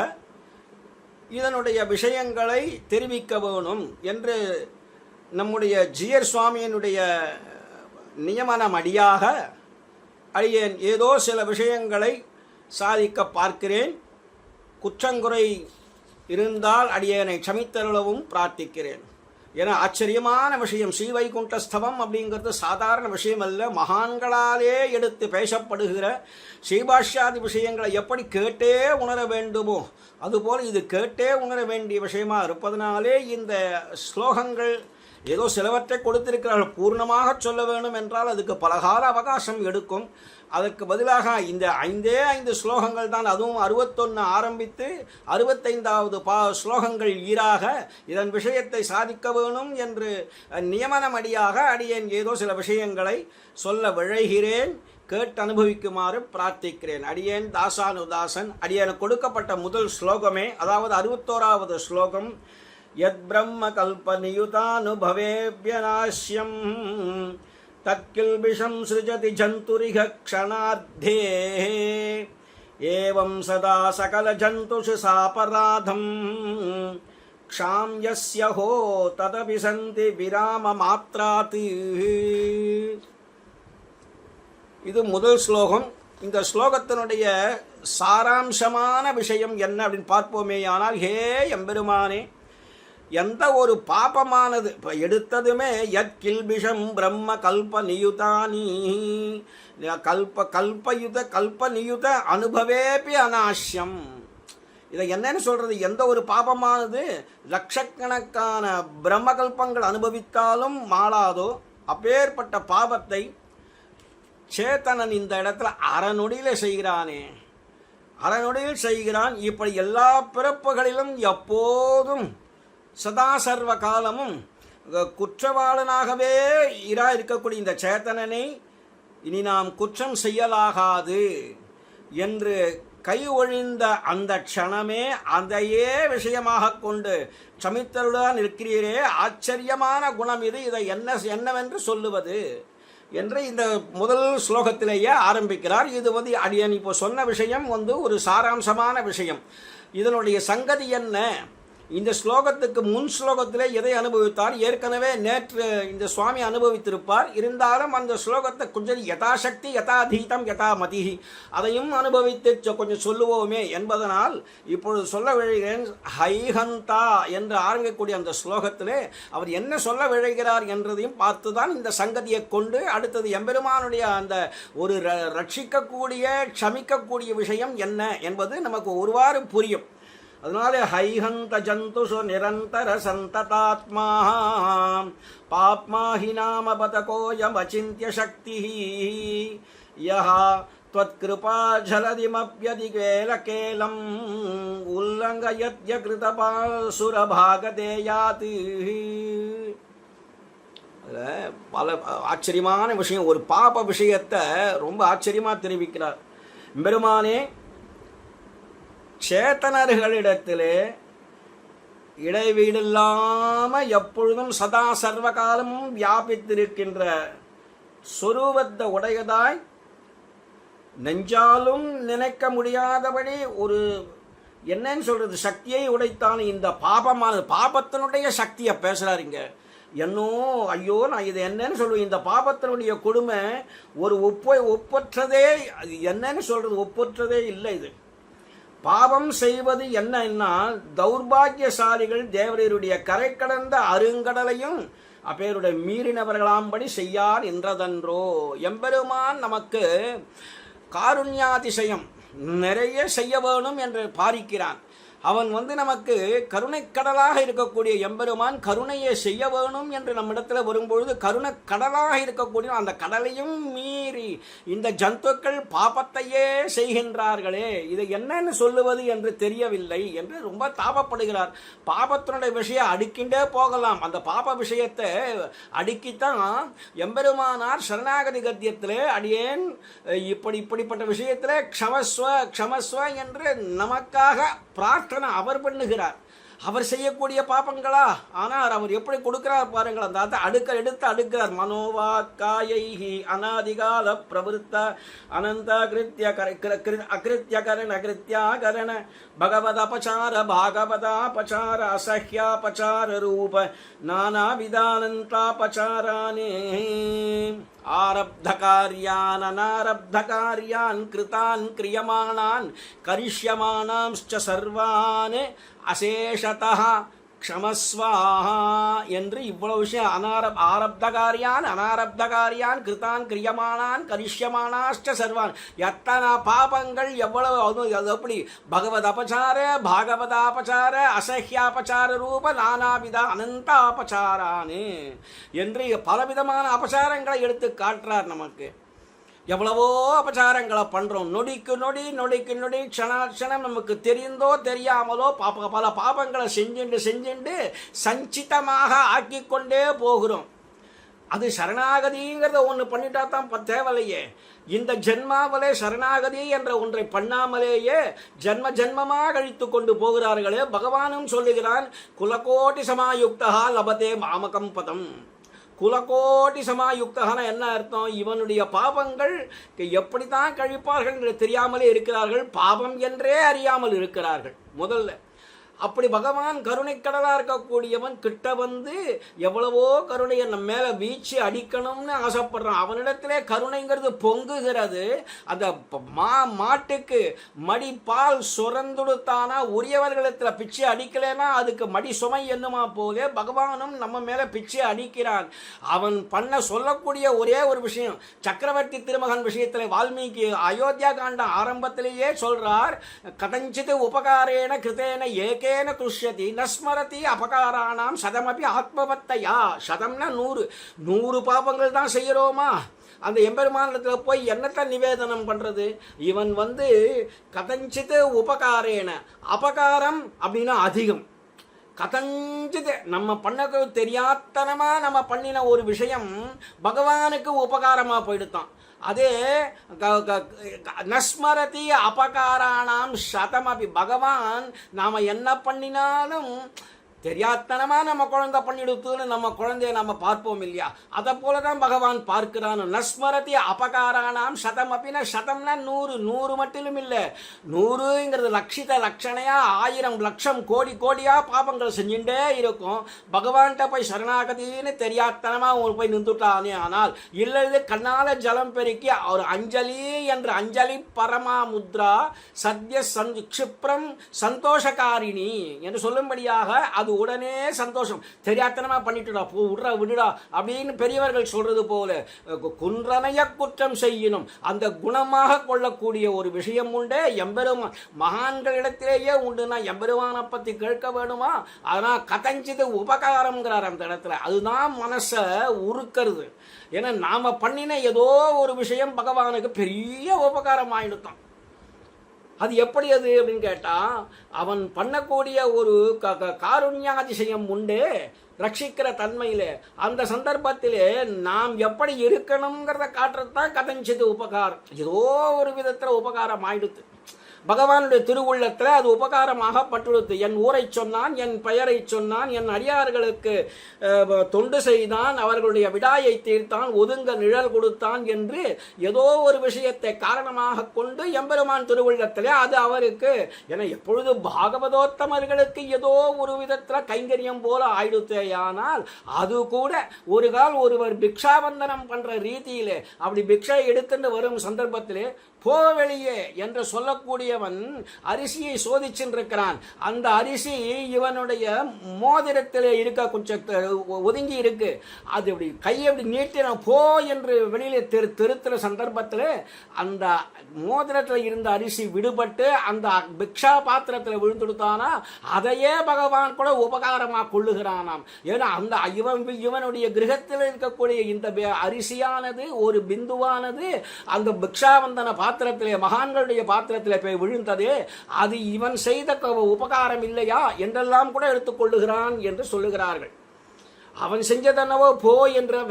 இதனுடைய விஷயங்களை தெரிவிக்க வேணும் என்று நம்முடைய ஜியர் சுவாமியினுடைய நியமனமடியாக அடியேன் ஏதோ சில விஷயங்களை சாதிக்க பார்க்கிறேன். குற்றங்குறை இருந்தால் அடியேனை க்ஷமித்தருளவும் பிரார்த்திக்கிறேன். ஏன்னா ஆச்சரியமான விஷயம். ஸ்ரீவைகுண்டஸ்தவம் அப்படிங்கிறது சாதாரண விஷயம் அல்ல. மகான்களாலே எடுத்து பேசப்படுகிற ஸ்ரீபாஷ்யாதி விஷயங்களை எப்படி கேட்டே உணர வேண்டுமோ அதுபோல் இது கேட்டே உணர வேண்டிய விஷயமா இருப்பதனாலே இந்த ஸ்லோகங்கள் ஏதோ சிலவற்றை கொடுத்திருக்கிறார்கள். பூர்ணமாக சொல்ல வேண்டும் என்றால் அதுக்கு பலகால அவகாசம் எடுக்கும். அதற்கு பதிலாக இந்த 5 ஸ்லோகங்கள் தான், அதுவும் 61 ஆரம்பித்து 65வது ஸ்லோகங்கள் ஈராக இதன் விஷயத்தை சாதிக்க வேணும் என்று நியமனமடியாக அடியேன் ஏதோ சில விஷயங்களை சொல்ல விழைகிறேன். கேட்டு அனுபவிக்குமாறு பிரார்த்திக்கிறேன். அடியேன் தாசானுதாசன். அடியேனுக்கு கொடுக்கப்பட்ட முதல் ஸ்லோகமே, அதாவது 61வது ஸ்லோகம். யத் பிரம்ம கல்பநியுதானுபவேவ்யநாஸ்யம் தத்கில்பிஷம் ஸ்ருஜதி ஜந்துரிஹ க்ஷணார்த்தே ஏவம் சதா சகல ஜந்துஷு சாபராதம் க்ஷாம் யஸ்ய ஹோ ததபி சந்தி விராம மாத்ராத். இது முதல் ஸ்லோகம். இந்த ஸ்லோகத்தினுடைய சாராம்சமான விஷயம் என்ன அப்படின்னு பார்ப்போமே. ஆனால் ஹே எம்பெருமானே, எந்த ஒரு பாபமானது இப்போ எடுத்ததுமே யத் கில்பிஷம் பிரம்ம கல்ப நியுதானி கல்ப நியுத அனுபவேபி அநாஷ்யம். இதை என்னன்னு சொல்றது? எந்த ஒரு பாபமானது லட்சக்கணக்கான பிரம்மகல்பங்கள் அனுபவித்தாலும் மாளாதோ அப்பேற்பட்ட பாபத்தை சேத்தனன் இந்த இடத்துல அறநொடியில் செய்கிறானே, அறநொடியில் செய்கிறான். இப்படி எல்லா பிறப்புகளிலும் எப்போதும் சதா சர்வ காலமும் குற்றவாளனாகவே இருக்கக்கூடிய இந்த சேத்தனனை இனி நாம் குற்றம் செய்யலாகாது என்று கை ஒழிந்த அந்த க்ஷணமே அதையே விஷயமாக கொண்டு க்ஷமித்தருடன் இருக்கிறீரே, ஆச்சரியமான குணம் இது. இதை என்னவென்று சொல்லுவது என்று இந்த முதல் ஸ்லோகத்திலேயே ஆரம்பிக்கிறார். இது அடியன் இப்போ சொன்ன விஷயம் ஒரு சாராம்சமான விஷயம். இதனுடைய சங்கதி என்ன? இந்த ஸ்லோகத்துக்கு முன் ஸ்லோகத்திலே எதை அனுபவித்தார்? ஏற்கனவே நேற்று இந்த சுவாமி அனுபவித்திருப்பார். இருந்தாலும் அந்த ஸ்லோகத்தை கொஞ்சம் யதாசக்தி யதாதீதம் யதாமதி அதையும் அனுபவித்து கொஞ்சம் சொல்லுவோமே என்பதனால் இப்பொழுது சொல்ல விழைகிறேன். ஹைஹந்தா என்று ஆரம்பிக்கக்கூடிய அந்த ஸ்லோகத்திலே அவர் என்ன சொல்ல விழைகிறார் என்றதையும் பார்த்துதான் இந்த சங்கதியை கொண்டு அடுத்தது எம்பெருமானுடைய அந்த ஒரு ரட்சிக்கக்கூடிய க்ஷமிக்கக்கூடிய விஷயம் என்ன என்பது நமக்கு ஒருவாறு புரியும். அதனால ஹைஹந்த ஜந்துஷு நிரந்தர சந்ததாத்மா பாப்மா ஹி நாம பதகோயம் அச்சிந்திய சக்தி யஹா த்வத்கிருபா ஜலதிமப்யதிகேலகேலம் உல்லங்கயத்ய கிருதபாசுரபாகதேயாத். அதில் பல ஆச்சரியமான விஷயம், ஒரு பாப விஷயத்தை ரொம்ப ஆச்சரியமாக தெரிவிக்கிறார் பெருமானே. சேத்தனர்களிடத்திலே இடைவீடில்லாமல் எப்பொழுதும் சதா சர்வகாலமும் வியாபித்திருக்கின்ற சொரூபத்தை உடையதாய் நெஞ்சாலும் நினைக்க முடியாதபடி ஒரு என்னன்னு சொல்றது சக்தியை உடைத்தான். இந்த பாபமானது பாபத்தினுடைய சக்தியை பேசுறாருங்க. ஐயோ நான் இது என்னன்னு சொல்லுவேன். இந்த பாபத்தினுடைய கொடுமை ஒரு ஒப்பற்றதே, அது என்னன்னு சொல்றது, ஒப்பற்றதே இல்லை. இது பாவம் செய்வது என்னன்னா தௌர்பாகியசாலிகள் தேவரருடைய கரை கடந்த அருங்கடலையும் அப்பேருடைய மீறினவர்களாம்படி செய்யார் என்றதன்றோ. எம்பெருமான் நமக்கு காருண்யாதிசயம் நிறைய செய்ய வேணும் என்று பாரிக்கிறான். அவன் நமக்கு கருணைக்கடலாக இருக்கக்கூடிய எம்பெருமான் கருணையை செய்ய வேணும் என்று நம்மிடத்தில் வரும்பொழுது கருணைக்கடலாக இருக்கக்கூடிய அந்த கடலையும் மீறி இந்த ஜந்துக்கள் பாபத்தையே செய்கின்றார்களே, இதை என்னன்னு சொல்லுவது என்று தெரியவில்லை என்று ரொம்ப தாபப்படுகிறார். பாபத்தினுடைய விஷயம் அடுக்கின்றே போகலாம். அந்த பாப விஷயத்தை அடுக்கித்தான் எம்பெருமானார் சரணாகதி கத்தியத்திலே அடியேன் இப்படிப்பட்ட விஷயத்திலே க்ஷமஸ்வ என்று நமக்காக பிரார்த்தனை அவர் பண்ணுகிறார். அவர் செய்யக்கூடிய பாப்பங்களா, ஆனால் அவர் எப்படி கொடுக்கிறார் பாருங்கள். அந்த எடுத்து அடுக்கிறார். மனோவாக்காயைஹி அநாதிகால பிரவருத்த அனந்த அகிருத்தியகரண அகிருத்தியாகரண பகவத அபசார பாகவதாபசார அசஹ்யாபசார ரூப நானாவிதானந்தாபசாரானே. ஆரப்தகாரியான் அனாரப்தகாரியான் கிருதான் கிரியமானான் கரிஷ்யமானாம்ச்ச சர்வான் அசேஷதா க்ஷமஸ்வாஹா என்று இவ்வளவு விஷயம் ஆரப்தகாரியான் அனாரப்தகாரியான் கிருதான் கிரியமானான் கரிஷ்யமானாஷ்ட சர்வான் எத்தனை பாபங்கள் எவ்வளவு அது எப்படி பகவத் அபசார பாகவதாபசார அசஹ்யாபசார ரூப நானாவித அனந்தாபசாரானு என்று பலவிதமான அபசாரங்களை எடுத்து காட்டுறார் நமக்கு. எவ்வளவோ அபசாரங்களை பண்ணுறோம். நொடிக்கு நொடி க்ஷணம் நமக்கு தெரிந்தோ தெரியாமலோ பல பாபங்களை செஞ்சுண்டு சஞ்சிதமாக ஆக்கிக்கொண்டே போகிறோம். அது சரணாகதிங்கிறத ஒன்று பண்ணிட்டா தான் தேவையில்லையே. இந்த ஜென்மாவிலே சரணாகதி என்ற ஒன்றை பண்ணாமலேயே ஜன்மமாக கழித்து கொண்டு போகிறார்களே. பகவானும் சொல்லுகிறான், குலகோட்டி சமாயுக்தா லபதே மாமகம் பதம். குலகோட்டி சமாயுக்தகன என்ன அர்த்தம்? இவனுடைய பாபங்கள் எப்படித்தான் கழிப்பார்கள் என்று தெரியாமலே இருக்கிறார்கள், பாபம் என்றே அறியாமல் இருக்கிறார்கள். முதல்ல அப்படி பகவான் கருணைக்கடலா இருக்கக்கூடியவன் கிட்ட வந்து எவ்வளவோ கருணையை நம்ம மேல வீச்சு அடிக்கணும்னு ஆசைப்படுறான். அவனிடத்திலே கருணைங்கிறது பொங்குகிறது. அந்த மாட்டுக்கு மடி பால் சுரந்துடுத்தானா உரியவர்களிடத்துல பிச்சை அடிக்கலைன்னா அதுக்கு மடி சுமை என்னமா போலே பகவானும் நம்ம மேல பிச்சை அடிக்கிறான். அவன் பண்ண சொல்லக்கூடிய ஒரே ஒரு விஷயம், சக்கரவர்த்தி திருமகன் விஷயத்துல வால்மீகி அயோத்தியா காண்ட ஆரம்பத்திலேயே சொல்றார், கதஞ்சித் உபகாரேன கிருதேன ஏக துஷ்யதி நஸ்மரதி அபகாரானாம் சதமபி ஆத்மவத்தையா. சதம்னா 100 பாபங்கள் தான் செய்யறோமா? அந்த எம்பெருமானத்தில் போய் என்னத்தான் நிவேதனம் பண்றது? இவன் வந்து கதஞ்சித் உபகாரேன, அபகாரம் அப்படின்னா அதிகம், கதஞ்சித் நம்ம பண்ண தெரியாதனமா நம்ம பண்ணின ஒரு விஷயம் பகவானுக்கு உபகாரமா போயிடுத்தான். அதே நஸ்மரதி அபகாரானாம் சதமபி, பகவான் நாம என்ன பண்ணினாலும் தெரியாதனமா நம்ம குழந்தை பண்ணிடுத்துன்னு நம்ம குழந்தைய நம்ம பார்ப்போம் இல்லையா? அதை போலதான் பகவான் பார்க்கிறான். நஸ்மரதி அபகாரானாம் சதம் அப்படின்னா சதம்னா 100 மட்டிலும் இல்லை, 100ங்கிறது லட்சித லட்சணையா 1000 லட்சம் கோடியா பாபங்கள் செஞ்சுட்டே இருக்கும். பகவான்கிட்ட போய் சரணாகதின்னு தெரியாதனமா அவங்க போய் நின்றுட்டானே. ஆனால் இல்லது கண்ணால ஜலம் பெருக்கி ஒரு அஞ்சலி என்ற அஞ்சலி பரமா முத்ரா சத்ய க்ஷிப்ரம் சந்தோஷகாரிணி என்று சொல்லும்படியாக அது உடனே சந்தோஷம். தெரியாத்தனமா பண்ணிட்டுடா விடுடா அப்படின்னு பெரியவர்கள் சொல்றது போல குன்றனைய குற்றம் செய்யணும் அந்த குணமாக கொள்ளக்கூடிய ஒரு விஷயம் உண்டு. எம்பெருமான் மகான்களிடத்திலேயே உண்டுனா எம்பெருமானை பத்தி கேட்க வேணுமா? அதனால் கதஞ்சிது உபகாரம்ங்கிறார் அந்த இடத்துல. அதுதான் மனசை உருக்கிறது. ஏன்னா நாம பண்ணின ஏதோ ஒரு விஷயம் பகவானுக்கு பெரிய உபகாரம் ஆயிடுத்தான். அது எப்படி அது அப்படின்னு கேட்டா, அவன் பண்ணக்கூடிய ஒரு காருண்யாதிசயம் உண்டு ரட்சிக்கிற தன்மையில. அந்த சந்தர்ப்பத்திலே நாம் எப்படி இருக்கணுங்கிறத காட்டுறது தான் கதஞ்சிது உபகாரம். ஏதோ ஒரு விதத்துல உபகாரம் ஆயிடுத்து. பகவானுடைய திருவுள்ளத்தில் அது உபகாரமாக பட்டுடுத்து. என் ஊரை சொன்னான், என் பெயரை சொன்னான், என் அடியார்களுக்கு தொண்டு செய்தான், அவர்களுடைய விடாயை தீர்த்தான், ஒதுங்க நிழல் கொடுத்தான் என்று ஏதோ ஒரு விஷயத்தை காரணமாக கொண்டு எம்பெருமான் திருவுள்ளத்திலே அது அவருக்கு என எப்பொழுது பாகவதோத்தமர்களுக்கு ஏதோ ஒரு விதத்தில் கைங்கரியம் போல ஆயிடுத்தேயானால் அது கூட ஒரு கால் ஒருவர் பிக்ஷாபந்தனம் பண்ற ரீதியிலே அப்படி பிக்ஷை எடுத்துட்டு வரும் சந்தர்ப்பத்திலே போ வெளியே என்று சொல்லக்கூடியவன் அரிசியை சோதிச்சுருக்கிறான். அந்த அரிசி இவனுடைய மோதிரத்தில் இருக்க கொஞ்சம் ஒதுங்கி இருக்கு. அது அப்படி கையை அப்படி நீட்டின போ என்று வெளியில திருத்துற சந்தர்ப்பத்தில் அந்த மோதிரத்தில் இருந்த அரிசி விடுபட்டு அந்த பிக்ஷா பாத்திரத்தில் விழுந்துடுத்தானா அதையே பகவான் கூட உபகாரமாக கொள்ளுகிறானாம். ஏன்னா அந்த இவனுடைய கிரகத்தில் இருக்கக்கூடிய இந்த அரிசியானது ஒரு பிந்துவானது அந்த பிக்ஷாவந்தன பாத்திரத்திலே மகான்களுடைய பாத்திரத்திலே போய் விழுந்ததே, அது இவன் செய்த உபகாரம் இல்லையா என்றெல்லாம் கூட எடுத்துக்கொள்ளுகிறான் என்று சொல்லுகிறார்கள். அவன் செஞ்சதென்னவோ போ என்ற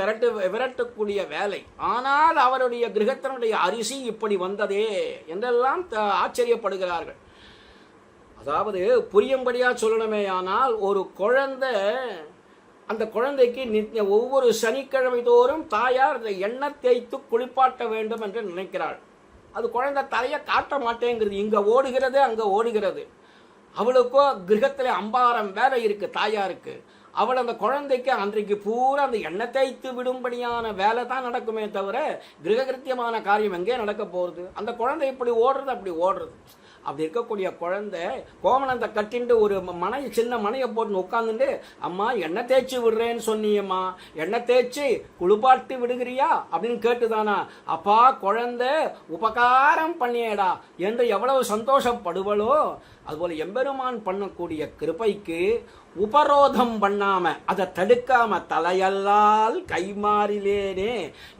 விரட்டக்கூடிய வேலை. ஆனால் அவருடைய கிரகத்தினுடைய அரிசி இப்படி வந்ததே என்றெல்லாம் ஆச்சரியப்படுகிறார்கள். அதாவது புரியும்படியா சொல்லணுமே, ஆனால் ஒரு குழந்தை, அந்த குழந்தைக்கு ஒவ்வொரு சனிக்கிழமை தோறும் தாயார் எண்ணெய் தேய்த்து குளிப்பாட்ட வேண்டும் என்று நினைக்கிறாள். அது குழந்தை தலையை காட்ட மாட்டேங்கிறது, இங்க ஓடுகிறது அங்க ஓடுகிறது. அவளுக்கோ கிரகத்தில் அம்பாரம் வேலை இருக்கு தாயாருக்கு. அவள் அந்த குழந்தைக்கு அன்றைக்கு பூரா அந்த எண்ணெய் தேய்த்து விடும்படியான வேலை தான் நடக்குமே தவிர கிரககிருத்தியமான காரியம் எங்கே நடக்க போகிறது? அந்த குழந்தை இப்படி ஓடுறது, அப்படி ஓடுறது. அப்படி இருக்கக்கூடிய குழந்தை கோமணத்தை கட்டின்ட்டு ஒரு மனை, சின்ன மனையை போட்டு உட்காந்துட்டு, அம்மா எண்ணெய் தேய்ச்சி விடுறேன்னு சொன்னியம்மா, எண்ணெய் தேய்ச்சி குளிப்பாட்டி விடுகிறியா அப்படின்னு கேட்டுதானா, அப்பா குழந்தை உபகாரம் பண்ணியடா என்று எவ்வளவு சந்தோஷப்படுவளோ, அதுபோல எம்பெருமான் பண்ணக்கூடிய கிருபைக்கு உபரோதம் பண்ணாம, அதை தடுக்காம தலையல்லால் கைமாறிலேனே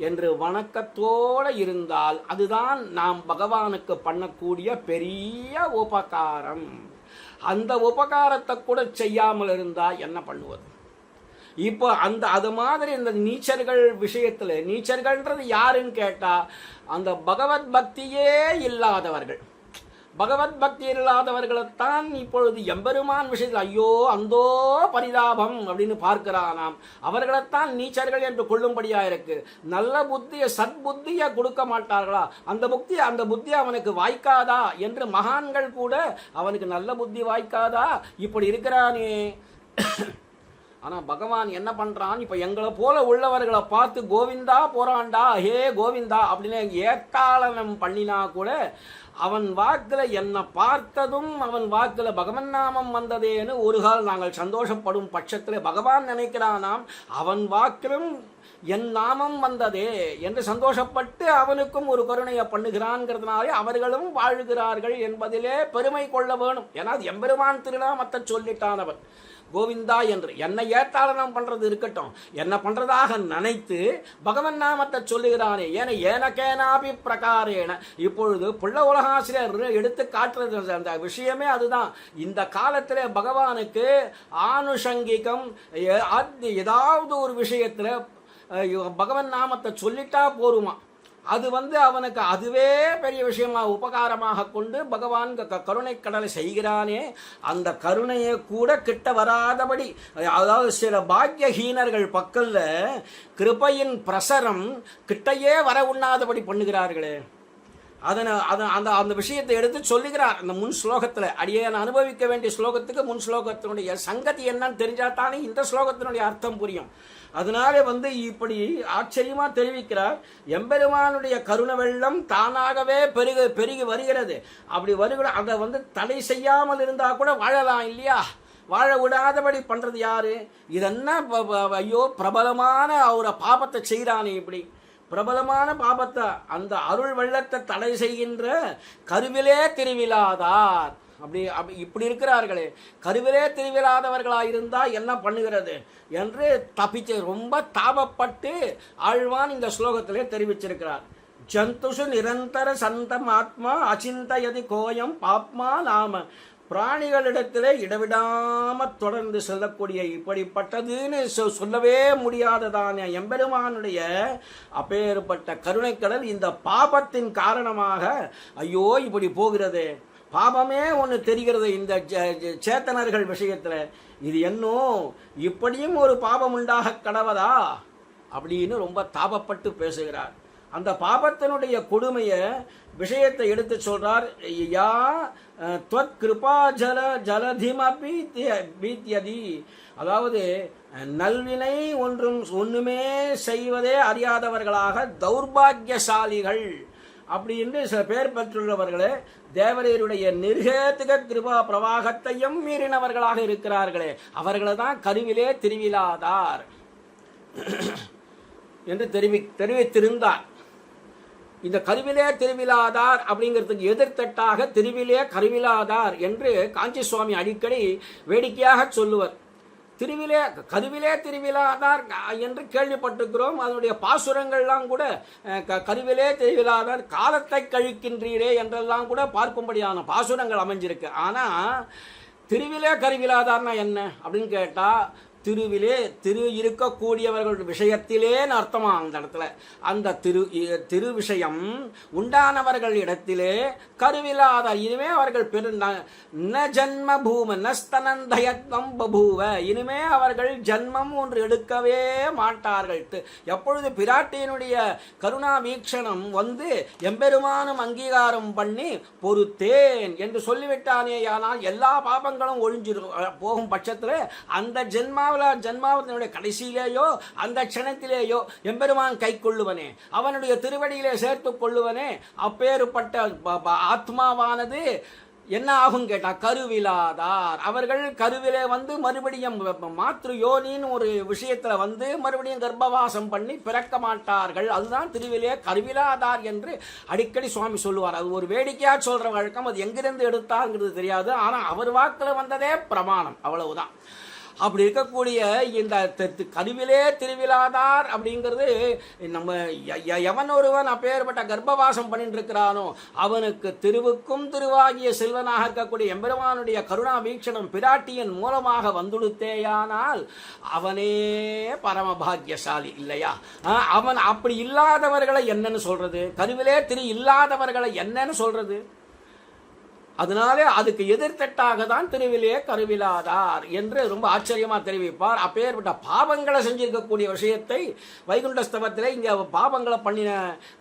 என்று வணக்கத்தோடு இருந்தால் அதுதான் நாம் பகவானுக்கு பண்ணக்கூடிய பெரிய உபகாரம். அந்த உபகாரத்தை கூட செய்யாமல் இருந்தா என்ன பண்ணுவது? இப்போ அது மாதிரி இந்த நீச்சர்கள் விஷயத்துல, நீச்சர்கள்ன்றது யாருன்னு கேட்டா அந்த பகவத் பக்தியே இல்லாதவர்கள். பகவத் பக்தி இல்லாதவர்களைத்தான் இப்பொழுது எம்பெருமான் விஷயத்தில் ஐயோ அந்தோ பரிதாபம் அப்படின்னு பார்க்கிறானாம். அவர்களைத்தான் நீச்சர்கள் என்று கொள்ளும்படியா இருக்கு. நல்ல புத்தியை, சத்புத்தியை கொடுக்க மாட்டார்களா? அந்த புத்தி அவனுக்கு வாய்க்காதா என்று மகான்கள் கூட அவனுக்கு நல்ல புத்தி வாய்க்காதா இப்படி இருக்கிறானே. ஆனால் பகவான் என்ன பண்ணுறான், இப்போ எங்களை போல உள்ளவர்களை பார்த்து கோவிந்தா போறான்டா, ஹே கோவிந்தா அப்படின்னு ஏத்தாளனம் பண்ணினா கூட அவன் வாக்கில் என்னை பார்த்ததும் அவன் வாக்கில் பகவன் நாமம் வந்ததேன்னு ஒரு கால் நாங்கள் சந்தோஷப்படும் பட்சத்தில் பகவான் நினைக்கிறானாம் அவன் வாக்கிலும் என் நாமம் வந்ததே என்று சந்தோஷப்பட்டு அவனுக்கும் ஒரு கருணையை பண்ணுகிறான்ங்கிறதுனாலே அவர்களும் வாழ்கிறார்கள் என்பதிலே பெருமை கொள்ள வேணும். ஏன்னா எம்பெருமான் திருநாமத்தை சொல்லிட்டானவன் கோவிந்தா என்று. என்னை ஏத்தாளனம் பண்றது இருக்கட்டும், என்ன பண்றதாக நினைத்து பகவன் நாமத்தை சொல்லுகிறானே. ஏனகேனாபி பிரகாரேன இப்பொழுது புள்ள உலகாசிரியர் எடுத்து காட்டுறது அந்த விஷயமே அதுதான். இந்த காலத்தில் பகவானுக்கு ஆனுஷங்கிகம் ஏதாவது ஒரு விஷயத்தில் பகவன் நாமத்தை சொல்லிட்டா போருமா, அது அவனுக்கு அதுவே பெரிய விஷயமா உபகாரமாக கொண்டு பகவான் கருணை கடலை செய்கிறானே. அந்த கருணையை கூட கிட்ட வராதபடி, அதாவது சில பாக்கியஹீனர்கள் பக்கல்ல கிருபையின் பிரசரம் கிட்டையே வர உண்ணாதபடி பண்ணுகிறார்களே. அந்த விஷயத்தை எடுத்து சொல்லுகிறார் அந்த முன் ஸ்லோகத்தில். அடியேன் அனுபவிக்க வேண்டிய ஸ்லோகத்துக்கு முன் ஸ்லோகத்தினுடைய சங்கதி என்னன்னு தெரிஞ்சாத்தானே இந்த ஸ்லோகத்தினுடைய அர்த்தம் புரியும். அதனால இப்படி ஆச்சரியமா தெரிவிக்கிறார். எம்பெருமானுடைய கருண வெள்ளம் தானாகவே பெருகி வருகிறது. அப்படி வருகிற அதை தடை செய்யாமல் இருந்தா கூட வாழலாம் இல்லையா? வாழ விடாதபடி பண்றது யாரு? இதென்ன ஐயோ பிரபலமான ஒரு பாபத்தை செய்கிறானே, இப்படி பிரபலமான பாபத்தை அந்த அருள் வெள்ளத்தை தடை செய்கின்ற கருவிலே திருவிழாதார் இப்படி இருக்கிறார்களே. கருவிலே திருவிழாதவர்களாக இருந்தால் என்ன பண்ணுகிறது என்று தப்பிச்சு ரொம்ப தாபப்பட்டு ஆழ்வான் இந்த ஸ்லோகத்திலே தெரிவிச்சிருக்கிறார். ஜந்துஷு நிரந்தர சந்தம் ஆத்மா அச்சிந்தயதி கோயம் பாப்மா நாம. பிராணிகளிடத்திலே இடவிடாம தொடர்ந்து செல்லக்கூடிய இப்படிப்பட்டதுன்னு சொல்லவே முடியாததான எம்பெருமானுடைய அப்பேற்பட்ட கருணைக்கடல் இந்த பாபத்தின் காரணமாக ஐயோ இப்படி போகிறது. பாபமே ஒன்று தெரிகிறது இந்த சேத்தனர்கள் விஷயத்தில். இது என்னோ இப்படியும் ஒரு பாபம் உண்டாக கடவதா அப்படின்னு ரொம்ப தாபப்பட்டு பேசுகிறார். அந்த பாபத்தினுடைய கொடுமையை விஷயத்தை எடுத்து சொல்றார். யா துவத் கிருபா ஜலதிமபி பீத்யதி. அதாவது நல்வினை ஒன்றுமே செய்வதே அறியாதவர்களாக தௌர்பாகியசாலிகள் அப்படின்னு சில பேர் பெற்றுள்ளவர்களே தேவரையருடைய நிர்ஹேத்துக கிருபா பிரவாகத்தையும் மீறினவர்களாக இருக்கிறார்களே, அவர்களை தான் கருவிலே திருவிழாதார் என்று தெரிவித்திருந்தார். இந்த கருவிலே திருவிழாதார் அப்படிங்கிறதுக்கு எதிர்த்தட்டாக திருவிலே கருவிழாதார் என்று காஞ்சி சுவாமி அடிக்கடி வேடிக்கையாக சொல்லுவர். கருவிலே திருவிழாதார் என்று கேள்விப்பட்டிருக்கிறோம். அதனுடைய பாசுரங்கள்லாம் கூட கருவிலே திருவிழாதார் காலத்தை கழிக்கின்றீரே என்றெல்லாம் கூட பார்க்கும்படியான பாசுரங்கள் அமைஞ்சிருக்கு. ஆனால் திருவிலே கருவிழாதார்னா என்ன அப்படின்னு கேட்டால் திரு இருக்கக்கூடியவர்கள் விஷயத்திலேன்னு அர்த்தமா அந்த இடத்துல. அந்த திரு விஷயம் உண்டானவர்கள் இடத்திலே கருவிலாதார். இனிமே அவர்கள் ந ஜன்ம பூம நஸ்தனந்தயத்வம் பபூவ. இனிமே அவர்கள் ஜன்மம் ஒன்று எடுக்கவே மாட்டார்கள். எப்பொழுது பிராட்டியினுடைய கருணா வீக்ஷணம் எம்பெருமானும் அங்கீகாரம் பண்ணி பொறுத்தேன் என்று சொல்லிவிட்டானேயானால் எல்லா பாபங்களும் ஒழிஞ்சு போகும் பட்சத்தில் அந்த ஜென்மாவை ஜன்மாவதனுடைய கடைசியிலேயோ அந்த க்ஷணத்திலேயோ எம்பெருமான் கை கொள்ளுவனே, அவனுடைய திருவடியிலே சேர்த்து கொள்ளுவனே, அப்பேறுபட்ட ஆத்மாவானது என்ன ஆகும் கேட்டா கருவிலாதார். அவர்கள் கருவிலே வந்து மறுபடியும் மாத்ரு யோனின்னு ஒரு விஷயத்துல வந்து மறுபடியும் கர்ப்பவாசம் பண்ணி பிறக்க மாட்டார்கள். அதுதான் திருவிலே கருவிலாதார் என்று அடிக்கடி சுவாமி சொல்லுவார். அது ஒரு வேடிக்கையா சொல்ற வழக்கம். அது எங்கிருந்து எடுத்தாங்கிறது தெரியாது. ஆனா அவர் வாக்குல வந்ததே பிரமாணம், அவ்வளவுதான். அப்படி இருக்கக்கூடிய இந்த கருவிலே திருவிழாதார் அப்படிங்கிறது நம்ம எவன் ஒருவன் அப்பேற்பட்ட கர்ப்பவாசம் பண்ணிட்டு இருக்கிறானோ அவனுக்கு திருவுக்கும் திருவாகிய செல்வனாக இருக்கக்கூடிய எம்பெருமானுடைய கருணா வீக்ஷணம் பிராட்டியின் மூலமாக வந்துடுத்தேயானால் அவனே பரமபாகியசாலி இல்லையா? அவன் அப்படி இல்லாதவர்களை என்னன்னு சொல்றது? கருவிலே திரு இல்லாதவர்களை என்னன்னு சொல்றது? அதனாலே அதுக்கு எதிர்த்தட்டாக தான் திருவிலே கருவிலாதார் என்று ரொம்ப ஆச்சரியமா தெரிவிப்பார். அப்பேற்பட்ட பாவங்களை செஞ்சிருக்கக்கூடிய விஷயத்தை வைகுண்டஸ்தவத்திலே இங்க பாவங்களை பண்ணின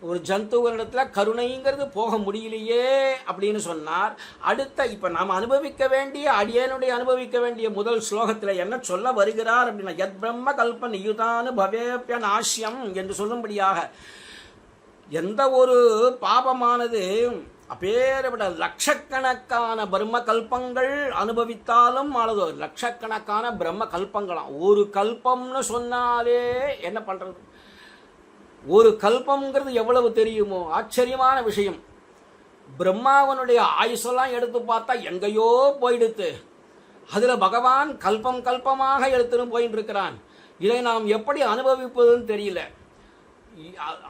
ஒரு ஜந்துவனிடத்துல கருணைங்கிறது போக முடியலையே அப்படின்னு சொன்னார். அடுத்த இப்ப நாம் அனுபவிக்க வேண்டிய அடியனுடைய அனுபவிக்க வேண்டிய முதல் ஸ்லோகத்தில் என்ன சொல்ல வருகிறார் அப்படின்னா, யத் பிரம்ம கல்ப நியுதானு பவேப்ய நாஷ்யம் என்று சொல்லும்படியாக எந்த ஒரு பாபமானது அப்பேற்பட்ட லட்சக்கணக்கான பிரம்ம கல்பங்கள் அனுபவித்தாலும் ஆனது லட்சக்கணக்கான பிரம்ம கல்பங்களாம். ஒரு கல்பம்னு சொன்னாலே என்ன பண்றது? ஒரு கல்பம்ங்கிறது எவ்வளவு தெரியுமோ? ஆச்சரியமான விஷயம். பிரம்மாவனுடைய ஆயுசெல்லாம் எடுத்து பார்த்தா எங்கேயோ போயிடுத்து. அதுல பகவான் கல்பம் கல்பமாக எடுத்துன்னு போயிட்டு இருக்கிறான். இதை நாம் எப்படி அனுபவிப்பதுன்னு தெரியல.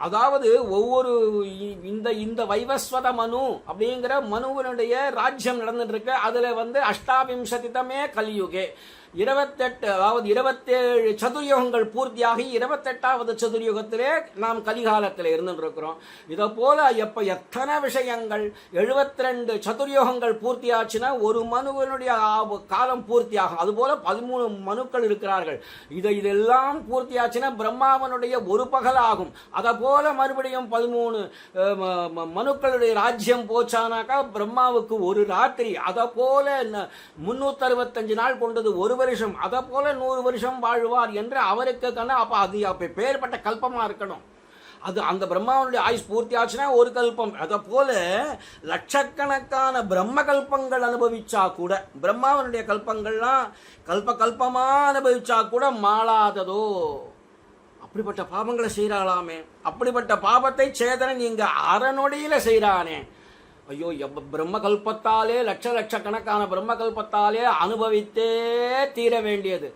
அதாவது ஒவ்வொரு இந்த வைவஸ்வத மனு அப்படிங்கிற மனுவனுடைய ராஜ்யம் நடந்துட்டு இருக்கு. அதுல வந்து அஷ்டாவிம்சதிதமே கலியுகே 28, அதாவது 27 சதுர்யுகங்கள் பூர்த்தியாகி 28வது சதுர்யுகத்திலே நாம் கலிகாலத்தில் இருந்துட்டு இருக்கிறோம். இதை போல எப்ப எத்தனை விஷயங்கள் 72 சதுர்யுகங்கள் பூர்த்தியாச்சுன்னா ஒரு மனுவனுடைய காலம் பூர்த்தியாகும். அதுபோல 13 மனுக்கள் இருக்கிறார்கள். இதெல்லாம் பூர்த்தியாச்சுன்னா பிரம்மாவனுடைய ஒரு பகல் ஆகும். அதை போல மறுபடியும் 13 மனுக்களுடைய ராஜ்யம் போச்சானாக்கா பிரம்மாவுக்கு ஒரு ராத்திரி. அதை போல 365 நாள் கொண்டது ஒரு வருஷம். அதை போல 100 வருஷம் வாழ்வார் என்று அவருக்கு அப்ப அது பேர்பட்ட கல்பமா இருக்கணும். அது அந்த பிரம்மாவனுடைய ஆயுஷ் பூர்த்தி ஆச்சுன்னா ஒரு கல்பம். அதை போல லட்சக்கணக்கான பிரம்ம கல்பங்கள் அனுபவிச்சா கூட, பிரம்மாவனுடைய கல்பங்கள்லாம் கல்பமா அனுபவிச்சா கூட மாளாததோ. அப்படிப்பட்ட பாவங்களை செய்யறாளாமே. அப்படிப்பட்ட பாவத்தை சேதனன் இங்க அறநொடியில செய்யறானே. ஐயோ, பிரம்ம கல்பத்தாலே லட்சக்கணக்கான பிரம்ம கல்பத்தாலே அனுபவித்தே தீர வேண்டியது.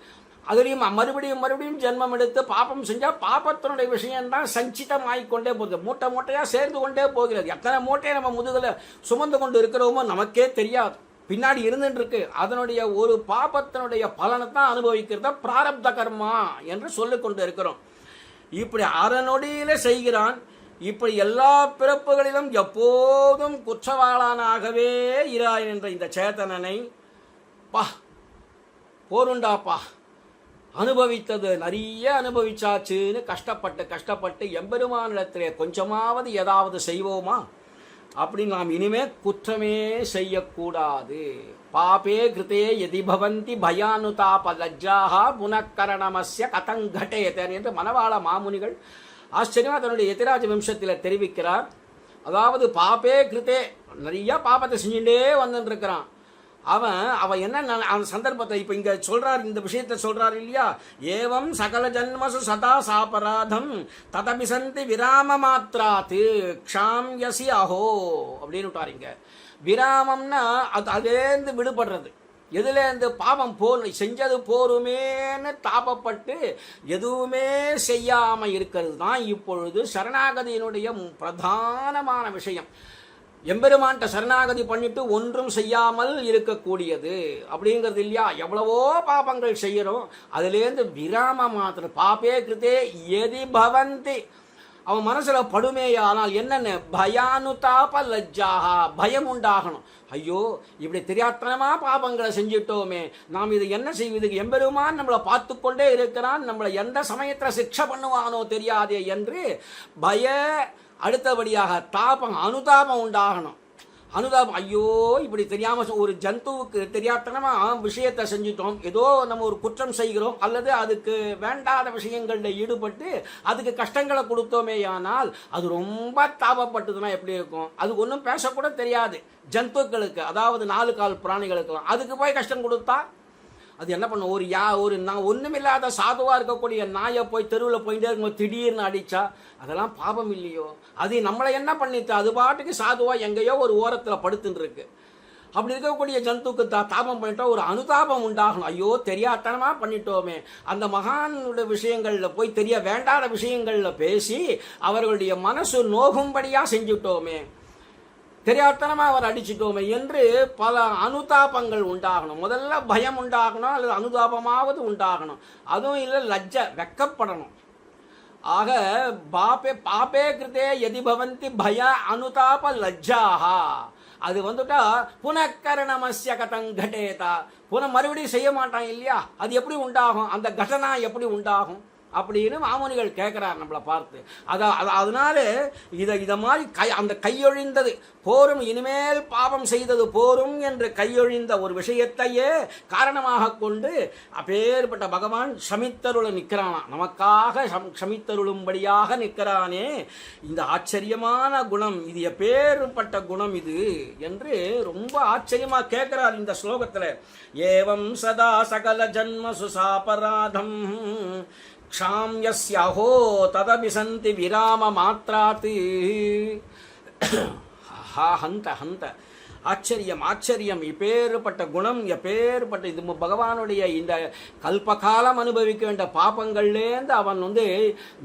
அதுலேயும் மறுபடியும் ஜென்மம் எடுத்து பாப்பம் செஞ்சா பாப்பத்தினுடைய விஷயம்தான் சஞ்சிதமாகிக்கொண்டே போகுது. மூட்டையா சேர்ந்து கொண்டே போகிறது. எத்தனை மூட்டையை நம்ம முதுகில் சுமந்து கொண்டு இருக்கிறோமோ நமக்கே தெரியாது, பின்னாடி இருந்துட்டு இருக்கு. அதனுடைய ஒரு பாபத்தினுடைய பலனை தான் அனுபவிக்கிறத பிராரப்த கர்மா என்று சொல்லிக் கொண்டு இருக்கிறோம். இப்படி அறநொடியில செய்கிறான். இப்படி எல்லா பிறப்புகளிலும் எப்போதும் குற்றவாளனாகவே இராய் என்ற இந்த சேத்தனனை போருண்டாப்பா, அனுபவித்தது நிறைய அனுபவிச்சாச்சுன்னு கஷ்டப்பட்டு எம்பெருமானிடத்திலே கொஞ்சமாவது ஏதாவது செய்வோமா? அப்படின்னு நாம் இனிமே குற்றமே செய்யக்கூடாது. பாபே கிருத்தே யதி பவந்தி பயானுதாப லஜ்ஜாஹா புனக்கரணமஸ்ய கதங்கட்டேதன் என்று மணவாள மாமுனிகள் ஆச்சரியமாக தன்னுடைய எதிராஜ வம்சத்தில் தெரிவிக்கிறார். அதாவது பாபே கிருத்தே, நிறைய பாபத்தை செஞ்சுட்டே வந்துட்டு இருக்கிறான் அவன் என்ன அந்த சந்தர்ப்பத்தை இப்ப இங்க சொல்றார், இந்த விஷயத்தை சொல்றாரு இல்லையா? ஏவம் சகல ஜன்மசு சதா சாபராதம் ததபிசந்தி விராம மாத்ராத்து க்ஷாம் யசி அஹோ அப்படின்னு விட்டாருங்க. விராமம்னா அதேந்து விடுபடுறது. எதுல இந்த பாவம் செஞ்சது போருமேன்னு தாபப்பட்டு எதுவுமே செய்யாம இருக்கிறது தான் இப்பொழுது சரணாகதியினுடைய பிரதானமான விஷயம். எம்பெருமான்ட்ட சரணாகதி பண்ணிட்டு ஒன்றும் செய்யாமல் இருக்கக்கூடியது அப்படிங்கிறது இல்லையா? எவ்வளவோ பாபங்கள் செய்யறோம், அதுலேருந்து விராம மாத்திரம் பாபே கிருத்தே எதி பவந்தி அவன் மனசுல படுமேயானால் என்னென்ன பயானுதாப லஜ்ஜாகா, பயம் உண்டாகணும். ஐயோ, இப்படி தெரியாத்தனமா பாபங்களை செஞ்சிட்டோமே, நாம் இது என்ன செய்வதுக்கு? எம்பெருமான் நம்மளை பார்த்து கொண்டே இருக்கிறான், நம்மளை எந்த சமயத்துல சிக்ஷை பண்ணுவானோ தெரியாதே என்று அடுத்தபடியாக தாபம் அனுதாபம் உண்டாகணும். அனுதாபம். ஐயோ இப்படி தெரியாம ஒரு ஜந்துவுக்கு தெரியாதனமா விஷயத்தை செஞ்சிட்டோம், ஏதோ நம்ம ஒரு குற்றம் செய்கிறோம் அல்லது அதுக்கு வேண்டாத விஷயங்கள்ல ஈடுபட்டு அதுக்கு கஷ்டங்களை கொடுத்தோமேயானால் அது ரொம்ப தாபப்பட்டதுன்னா எப்படி இருக்கும்? அது ஒன்றும் பேசக்கூட தெரியாது ஜந்துக்களுக்கு, அதாவது 4 கால் பிராணிகளுக்கெல்லாம். அதுக்கு போய் கஷ்டம் கொடுத்தா அது என்ன பண்ணும்? ஒரு நான் ஒன்றுமில்லாத சாதுவாக இருக்கக்கூடிய நாயை போய் தெருவில் போயிட்டே இருக்கும்போது திடீர்னு அடித்தா அதெல்லாம் பாபம் இல்லையோ? அது நம்மளை என்ன பண்ணிட்டு அது பாட்டுக்கு சாதுவாக எங்கேயோ ஒரு ஓரத்தில் படுத்துட்டு இருக்கு. அப்படி இருக்கக்கூடிய ஜந்துக்கு தாபம் பண்ணிட்டா ஒரு அனுதாபம் உண்டாகணும். ஐயோ தெரியாதனமாக பண்ணிட்டோமே, அந்த மகானுடைய விஷயங்களில் போய் தெரிய வேண்டாத விஷயங்களில் பேசி அவர்களுடைய மனசு நோகும்படியாக செஞ்சுட்டோமே, தெரியாதனமாக அவர் அடிச்சிட்டோமே என்று பல அனுதாபங்கள் உண்டாகணும். முதல்ல பயம் உண்டாகணும் அல்லது அனுதாபமாவது உண்டாகணும். அதுவும் இல்லை லஜ்ஜை, வெக்கப்படணும். ஆக பாப்பே கிருத்தே எதி பவந்தி பய அனுதாப லஜ்ஜாஹா. அது வந்துட்டா புனக்கரணமஸ்ய கதங்கடேதா, மறுபடியும் செய்ய மாட்டான் இல்லையா? அது எப்படி உண்டாகும்? அந்த கடனா எப்படி உண்டாகும் அப்படின்னு மாமுனிகள் கேட்குறார் நம்மளை பார்த்து. அதனால இதை மாதிரி அந்த கையொழிந்தது போரும், இனிமேல் பாவம் செய்தது போரும் என்று கையொழிந்த ஒரு விஷயத்தையே காரணமாக கொண்டு அப்பேற்பட்ட பகவான் சமித்தருள நிற்கிறானா, நமக்காக சமித்தருளும்படியாக நிற்கிறானே. இந்த ஆச்சரியமான குணம் இது எப்பேற்பட்ட குணம் இது என்று ரொம்ப ஆச்சரியமாக கேட்கிறார் இந்த ஸ்லோகத்தில். ஏவம் சதா சகல ஜன்ம சுசாபராதம் க்ஷாம்யஸ்யஹோ ததபிசந்தி விராம மாத்ராத். ஹந்த ஹந்த ஆச்சரியம் ஆச்சரியம். இப்பேற்பட்ட குணம், எப்பேற்பட்ட இது பகவானுடைய இந்த கல்பகாலம் அனுபவிக்க வேண்டிய பாப்பங்கள்லேருந்து அவன்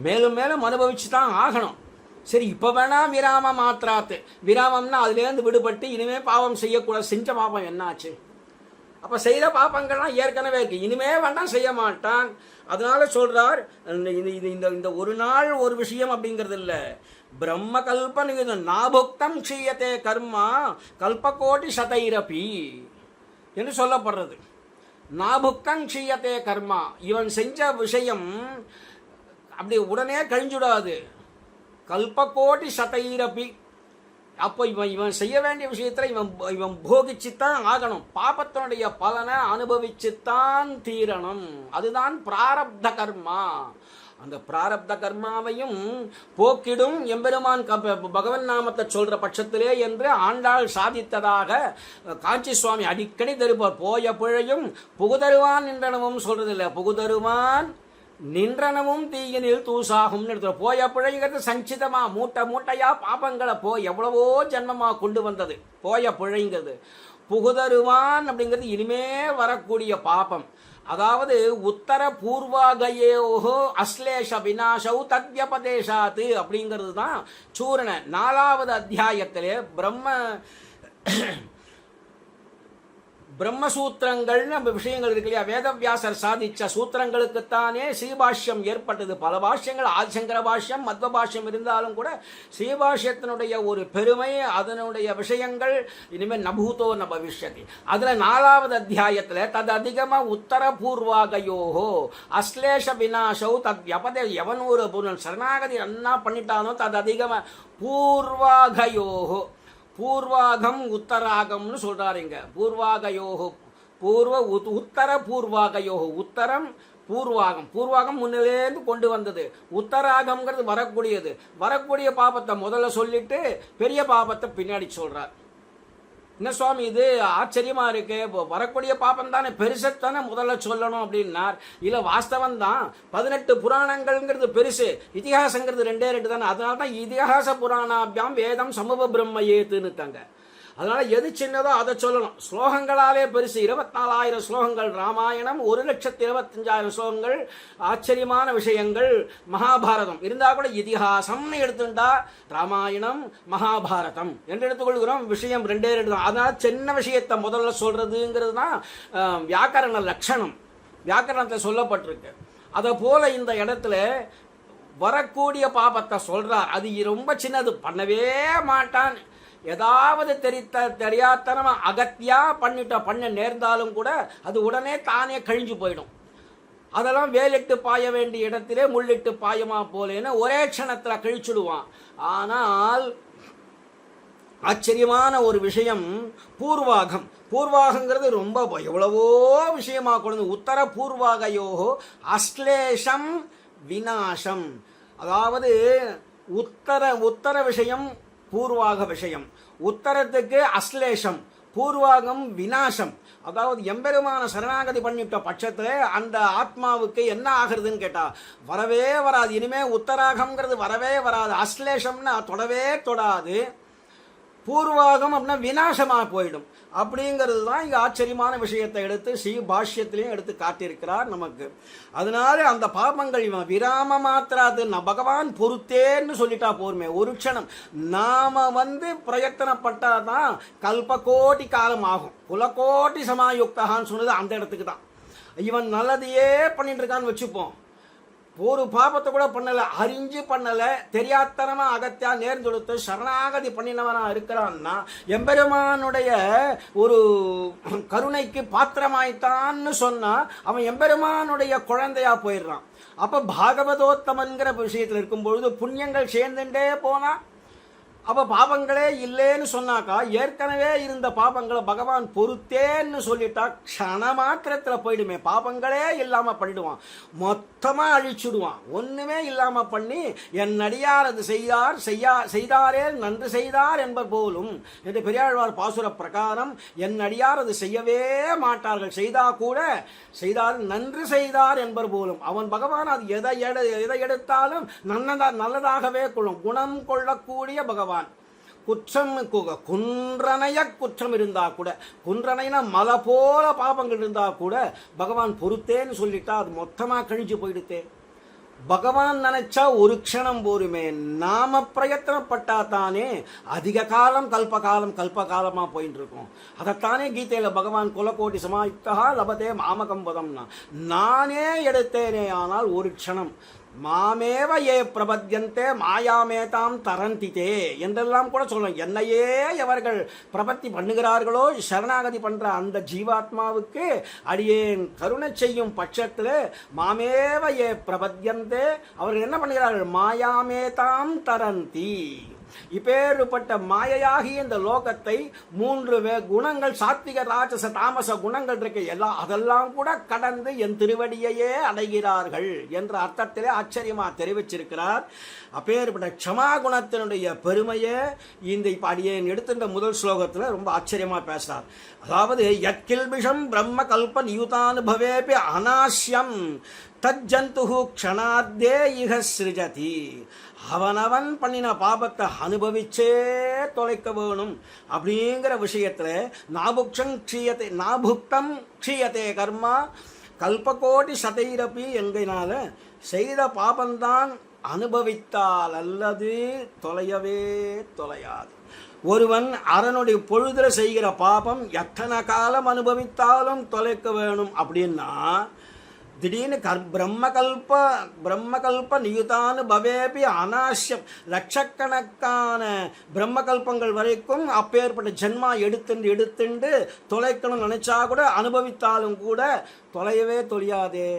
மேலும் மேலும் அனுபவிச்சு தான் ஆகணும். சரி, இப்போ வேணா விராம மாத்ராத்து, விராமம்னா அதுலேருந்து விடுபட்டு இனிமே பாவம் செய்யக்கூடாது. செஞ்ச பாவம் என்னாச்சு? அப்போ செய்த பாப்பங்கள்லாம் ஏற்கனவே இருக்கு, இனிமே வேண்டாம் செய்ய மாட்டான். அதனால சொல்றார், இந்த ஒரு நாள் ஒரு விஷயம் அப்படிங்கிறது இல்லை. பிரம்ம கல்ப நாபுக்தம் க்ஷீயத்தே கர்மா கல்பகோட்டி சதைரபி என்று சொல்லப்படுறது. நாபுக்தம் க்ஷீயத்தே கர்மா, இவன் செஞ்ச விஷயம் அப்படி உடனே கழிஞ்சுடாது. கல்பகோட்டி சதைரபி, அப்போ இவன் செய்ய வேண்டிய விஷயத்தில் இவன் போகிச்சுத்தான் ஆகணும். பாபத்தினுடைய பலனை அனுபவிச்சுத்தான் தீரணும். அதுதான் பிராரப்த கர்மா. அந்த பிராரப்த கர்மாவையும் போக்கிடும் எம்பெருமான் பகவன் நாமத்தை சொல்ற பட்சத்திலே என்று ஆண்டாள் சாதித்ததாக காஞ்சி சுவாமி அடிக்கடி தருப்பார். போய பிழையும் புகுதருவான் என்றனவும் சொல்றதில்லை, புகுதருவான் நின்றனவும் தீயினில் தூசாகும். போய பிழைங்கிறது சஞ்சிதமா மூட்டையா பாபங்களை எவ்வளவோ ஜென்மமா கொண்டு வந்தது போய பிழைங்கிறது. புகுதருவான் அப்படிங்கிறது இனிமே வரக்கூடிய பாபம். அதாவது உத்தர பூர்வாகயோஹோ அஸ்லேஷ விநாசௌ தத்யபதேசாத்து அப்படிங்கிறது தான் சூரண 4வது அத்தியாயத்திலே பிரம்மசூத்திரங்கள் நம்ம விஷயங்கள் இருக்கு இல்லையா? வேதவியாசர் சாதிச்ச சூத்திரங்களுக்குத்தானே ஸ்ரீபாஷ்யம் ஏற்பட்டது. பல பாஷ்யங்கள், ஆதிசங்கர பாஷ்யம், மத்வ பாஷ்யம் இருந்தாலும் கூட ஸ்ரீபாஷ்யத்தினுடைய ஒரு பெருமை, அதனுடைய விஷயங்கள் இனிமேல் நபூதோ ந பவிஷ்யதி. அதில் 4வது அத்தியாயத்தில் தது அதிகமாக உத்தர பூர்வாகயோஹோ அஸ்லேஷ விநாசௌ தத் யபதே, எவன் ஒரு சரணாகதி என்ன பண்ணிட்டானோ தது அதிகமாக பூர்வாகயோஹோ, பூர்வாகம் உத்தராகம்னு சொல்றாருங்க. பூர்வாகயோஹோ உத்தர பூர்வாகயோஹோ, உத்தரம் பூர்வாகம், பூர்வாகம் முன்னிலேருந்து கொண்டு வந்தது. உத்தராகம்ங்கிறது வரக்கூடிய பாபத்தை முதல்ல சொல்லிட்டு பெரிய பாபத்தை பின்னாடி சொல்றார். என்ன சுவாமி இது ஆச்சரியமா இருக்கு, வரக்கூடிய பாப்பம் தானே பெருசத்தானே முதல்ல சொல்லணும் அப்படின்னார். இல்லை, வாஸ்தவம் தான். 18 புராணங்கள்ங்கிறது பெருசு, இதிகாசங்கிறது 2 தானே. அதனால தான் இதிகாச புராணாபியாம் வேதம் சமூக பிரம்ம ஏத்துன்னு தாங்க. அதனால எது சின்னதோ அதை சொல்லணும். ஸ்லோகங்களாலே பெருசு, 24,000 ஸ்லோகங்கள் ராமாயணம், 1,25,000 ஸ்லோகங்கள், ஆச்சரியமான விஷயங்கள் மகாபாரதம் இருந்தா கூட இதிகாசம்னு எடுத்துட்டா ராமாயணம் மகாபாரதம் என்று எடுத்துக்கொள்கிறோம். விஷயம் 2 தான். அதனால சின்ன விஷயத்தை முதல்ல சொல்றதுங்கிறது தான் வியாக்கரண லட்சணம், வியாக்கரணத்தில் சொல்லப்பட்டிருக்கு. அதை போல இந்த இடத்துல வரக்கூடிய பாபத்தை சொல்றார். அது ரொம்ப சின்னது, பண்ணவே மாட்டான். ஏதாவது தெரியாதனமா அகத்தியா பண்ண நேர்ந்தாலும் கூட அது உடனே தானே கழிஞ்சு போயிடும். அதெல்லாம் வேலிட்டு பாய வேண்டிய இடத்திலே முள்ளிட்டு பாயமா போலேன்னு ஒரே க்ஷணத்தில் கழிச்சுடுவான். ஆனால் ஆச்சரியமான ஒரு விஷயம் பூர்வாகம். பூர்வாகங்கிறது ரொம்ப எவ்வளவோ விஷயமாக கொண்டு உத்தர பூர்வாகயோகோ அஸ்லேஷம் விநாசம். அதாவது உத்தர விஷயம் பூர்வாக விஷயம், உத்தரத்துக்கு அஸ்லேஷம், பூர்வாகம் விநாசம். அதாவது எம்பெருமான சரணாகதி பண்ணிட்ட பட்சத்தில் அந்த ஆத்மாவுக்கு என்ன ஆகுறதுன்னு கேட்டா வரவே வராது. இனிமே உத்தராகம்ங்கிறது வரவே வராது. அஸ்லேஷம்னா தொடவே தொடாது. பூர்வாகம் அப்படின்னா விநாசமாக போயிடும். அப்படிங்கிறது தான் இங்கே ஆச்சரியமான விஷயத்தை எடுத்து பாஷ்யத்திலையும் எடுத்து காட்டியிருக்கிறார் நமக்கு. அதனால அந்த பாபங்கள் விராம மாத்திராது பகவான் பொறுத்தேன்னு சொல்லிட்டா போருமே. ஒரு க்ஷணம் நாம பிரயத்தனப்பட்டாதான் கல்பகோட்டி காலம் ஆகும். குலகோட்டி சமாயுக்தகான்னு சொன்னது அந்த இடத்துக்கு தான். இவன் நல்லதையே பண்ணிட்டு இருக்கான்னு வச்சுப்போம், ஒரு பாபத்தை கூட பண்ணலை, அறிஞ்சு பண்ணலை, தெரியாத்தனமா அகத்தியா நேர்ந்தெடுத்து சரணாகதி பண்ணினவனா இருக்கிறான்னா எம்பெருமானுடைய ஒரு கருணைக்கு பாத்திரமாயிட்டான்னு சொன்னா அவன் எம்பெருமானுடைய குழந்தையா போயிடுறான். அப்ப பாகவதோத்தமன்கிற விஷயத்தில் இருக்கும் பொழுது புண்ணியங்கள் சேர்ந்துட்டே போனா அப்போ பாபங்களே இல்லைன்னு சொன்னாக்கா ஏற்கனவே இருந்த பாபங்களை பகவான் பொறுத்தேன்னு சொல்லிட்டா க்ஷண மாத்திரத்தில் போயிடுமே, பாபங்களே இல்லாமல் பண்ணிடுவான், மொத்தமாக அழிச்சுடுவான், ஒன்றுமே இல்லாமல் பண்ணி என் அடியார் அது செய்தாரே நன்று செய்தார் என்பர் போலும் என்று பெரியாழ்வார் பாசுர பிரகாரம் என் அடியார் அது செய்யவே மாட்டார்கள், செய்தார் நன்று செய்தார் என்பர் போலும். அவன் பகவான் அது எதை எடுத்தாலும் நல்லதாகவே கொள்ளும், குணம் கொள்ளக்கூடிய பகவான். குற்றம் குன்றனைய குற்றம் இருந்தா கூட, குன்றனைனா மலை போல பாபங்கள் இருந்தா கூட பகவான் பொறுத்தேன்னு சொல்லிட்டா அது மொத்தமா கழிஞ்சு போயிடுத்தே. பகவான் நினைச்சா ஒரு க்ஷணம் போருமே, நாம பிரயத்தனப்பட்டா தானே அதிக காலம் கல்பகாலமா போயிட்டு இருக்கோம். அதைத்தானே கீதையில பகவான் குலகோட்டி சமாயுக்தா லபதே மாமகம் பதம்னா, நானே எடுத்தேனே ஆனால் ஒரு க்ஷணம் மாமேவ ஏ பிரபத்யந்தே மாயாமேதாம் தரந்திதே என்றெல்லாம் கூட சொல்லணும். என்னையே எவர்கள் பிரபத்தி பண்ணுகிறார்களோ சரணாகதி பண்ற அந்த ஜீவாத்மாவுக்கு அடியேன் கருணை செய்யும் பட்சத்தில் மாமேவ ஏ பிரபத்யந்தே அவர்கள் என்ன பண்ணுகிறார்கள், மாயாமேதாம் தரந்தி. இப்பேற்பட்ட மாயையாகிய இந்த லோகத்தை 3 குணங்கள் சாத்விக ராஜச தாமச குணங்கள் இருக்கு, அதெல்லாம் கூட கடந்து என் திருவடியையே அடைகிறார்கள் என்ற அர்த்தத்திலே ஆச்சரியமா தெரிவிச்சிருக்கிறார். அப்பேற்பட்ட க்ஷமா குணத்தினுடைய பெருமையை இந்த இப்ப அடியேன் எடுத்துட்ட முதல் ஸ்லோகத்தில் ரொம்ப ஆச்சரியமா பேசுறார். அதாவது யத்கில்பிஷம் பிரம்ம கல்ப நியுதானுபவேபி அநாஸ்யம் தஜ்ஜந்துஹு க்ஷணாத்தே இஹ ஸ்ருஜதி. அவனவன் பண்ணின பாபத்தை அனுபவிச்சே தொலைக்க வேணும் அப்படிங்கிற விஷயத்தில் நாபுக்தம் க்ஷீயத்தே கர்மா கல்பகோட்டி சதைரப்பி என்கினால செய்த பாபந்தான் அனுபவித்தால் அல்லது தொலையவே தொலையாது. ஒருவன் அரனுடைய பொழுதுல செய்கிற பாபம் எத்தனை காலம் அனுபவித்தாலும் தொலைக்க வேணும் அப்படின்னா திடீர்னு பிரம்மகல்ப நியுதானு பவேபி அநாசியம் லட்சக்கணக்கான பிரம்மகல்பங்கள் வரைக்கும் அப்பேற்பட்ட ஜென்மா எடுத்துண்டு தொலைக்கணும்னு நினைச்சா கூட அனுபவித்தாலும் கூட தொலையவே தொலையாதே.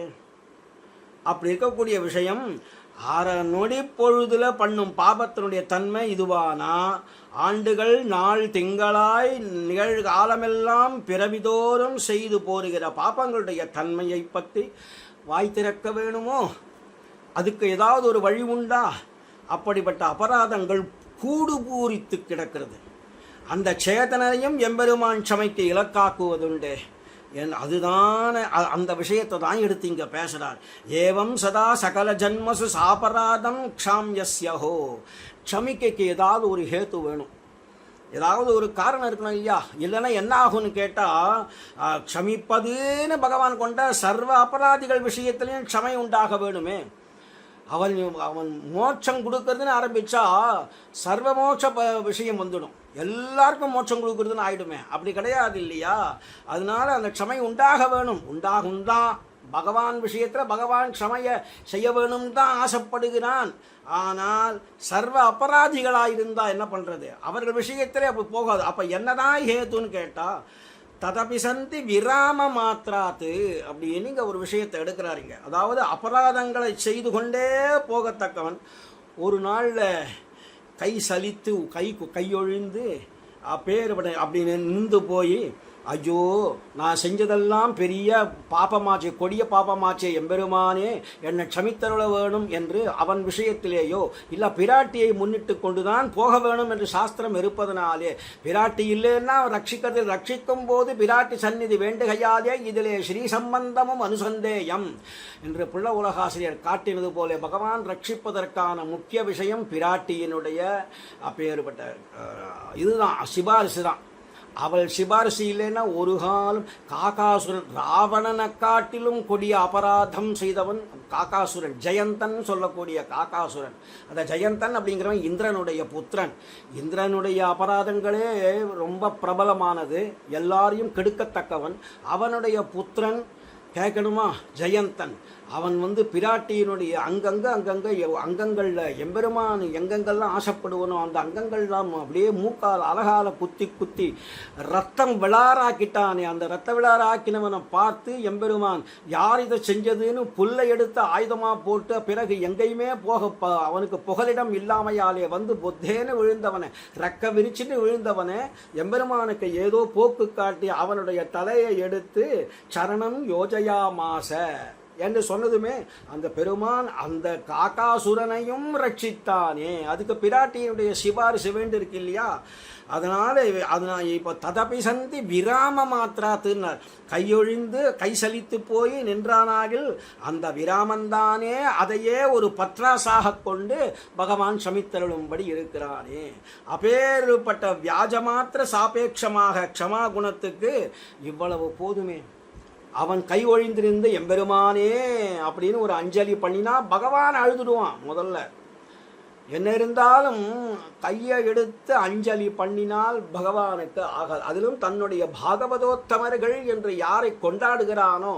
அப்படி இருக்கக்கூடிய விஷயம் அரை நொடி பொழுதுல பண்ணும் பாபத்தினுடைய தன்மை இதுவானா ஆண்டுகள் நாள் திங்களாய் நிகழ்காலமெல்லாம் பிறவிதோறும் செய்து போருகிற பாபங்களுடைய தன்மையை பற்றி வாய் திறக்க வேணுமோ? அதுக்கு ஏதாவது ஒரு வழி உண்டா? அப்படிப்பட்ட அபராதங்கள் கூடு பூரித்து கிடக்கிறது. அந்த சேதனையும் எம்பெருமான் சமைக்கு இலக்காக்குவதுண்டே. அதுதான் அந்த விஷயத்தை தான் எடுத்து இங்க பேசுறார். ஏவம் சதா சகல ஜன்மசு சாபராதம் க்ஷாம்யஸ்யஹோ. க்ஷமிக்கைக்கு ஏதாவது ஒரு ஹேத்து வேணும், ஏதாவது ஒரு காரணம் இருக்கணும் ஐயா. இல்லைன்னா என்ன ஆகும்னு கேட்டால் க்ஷமிப்பதுன்னு பகவான் கொண்ட சர்வ அபராதிகள் விஷயத்திலையும் க்ஷமை உண்டாக வேணுமே. அவன் மோட்சம் கொடுக்கறதுன்னு ஆரம்பிச்சா சர்வ மோட்ச விஷயம் வந்துடும், எல்லாருக்கும் மோட்சம் கொடுக்கறதுன்னு ஆயிடுமே. அப்படி கிடையாது இல்லையா? அதனால அந்த க்ஷமை உண்டாக வேணும். உண்டாகும்தான் பகவான் விஷயத்தில் பகவான் க்ஷமையை செய்ய வேணும் தான் ஆசைப்படுகிறான். ஆனால் சர்வ அபராதிகளாக இருந்தால் என்ன பண்ணுறது? அவர்கள் விஷயத்திலே அப்படி போகாது. அப்போ என்னதான் ஹேத்துன்னு கேட்டால் ததபி சந்தி விராம மாத்திராத்து அப்படின்னு இங்கே ஒரு விஷயத்தை எடுக்கிறாருங்க. அதாவது அபராதங்களை செய்து கொண்டே போகத்தக்கவன் ஒரு நாளில் கை சலித்து கையொழிந்து அப்பேற்பட்ட அப்படின்னு நின்று போய், ஐயோ நான் செஞ்சதெல்லாம் பெரிய பாபமாச்சே, கொடிய பாபமாச்சே, எம்பெருமானே என்னை க்ஷமித்தருள வேணும் என்று அவன் விஷயத்திலேயோ இல்லை பிராட்டியை முன்னிட்டு கொண்டுதான் போக வேணும் என்று சாஸ்திரம் இருப்பதனாலே, பிராட்டி இல்லைன்னா ரட்சிக்கிறதில் ரட்சிக்கும் போது பிராட்டி சந்நிதி வேண்டுகையாலே இதிலே ஸ்ரீ சம்பந்தமும் அனுசந்தேயம் என்று புள்ள உலகாசிரியர் காட்டினது போல பகவான் ரட்சிப்பதற்கான முக்கிய விஷயம் பிராட்டியினுடைய அப்பேற்பட்ட இதுதான் சிபாரிசு தான். அவள் சிபாரிசு இல்லைன்னா ஒரு காலம் காகாசுரன், ராவணனை காட்டிலும் கொடிய அபராதம் செய்தவன் காகாசுரன், ஜெயந்தன் சொல்லக்கூடிய காகாசுரன். அந்த ஜெயந்தன் அப்படிங்கிறவன் இந்திரனுடைய புத்திரன். இந்திரனுடைய அபராதங்களே ரொம்ப பிரபலமானது, எல்லாரையும் கெடுக்கத்தக்கவன். அவனுடைய புத்திரன் கேட்கணுமா, ஜெயந்தன். அவன் பிராட்டியினுடைய அங்கங்களில் எம்பெருமான் எங்கெங்கெல்லாம் ஆசைப்படுவனோ அந்த அங்கங்கள்லாம் அப்படியே மூக்கால் அழகால குத்தி குத்தி ரத்தம் விளாராக்கிட்டானே. அந்த ரத்த விளாராக்கினவனை பார்த்து எம்பெருமான் யார் இதை செஞ்சதுன்னு புல்லை எடுத்து ஆயுதமாக போட்டு பிறகு எங்கேயுமே அவனுக்கு புகலிடம் இல்லாமையாலே பொத்தேன்னு விழுந்தவனை, ரெக்க விரிச்சுட்டு விழுந்தவனை எம்பெருமானுக்கு ஏதோ போக்கு காட்டி அவனுடைய தலையை எடுத்து சரணம் யோஜயா மாச என்று சொன்னதுமே அந்த பெருமான் அந்த காகாசுரனையும் ரட்சித்தானே. அதுக்கு பிராட்டியினுடைய சிபாரிசு வேண்டியிருக்கு இல்லையா? அதனால் இப்போ ததபி சந்தி விராம மாத்திராத்துன்னார். கையொழிந்து கை சலித்து போய் நின்றானாகில் அந்த விராமந்தானே அதையே ஒரு பற்றாசாக கொண்டு பகவான் சமித்தருளும்படி இருக்கிறானே. அப்பேற்பட்ட வியாஜமாத்திர சாபேட்சமாக க்ஷமா குணத்துக்கு இவ்வளவு போதுமே. அவன் கை ஒழிந்திருந்து எம்பெருமானே அப்படின்னு ஒரு அஞ்சலி பண்ணினா பகவான் அழுதுடுவான். முதல்ல என்ன இருந்தாலும் கையை எடுத்து அஞ்சலி பண்ணினால் பகவானுக்கு ஆகாது. அதிலும் தன்னுடைய பாகவதோத்தமர்கள் என்று யாரை கொண்டாடுகிறானோ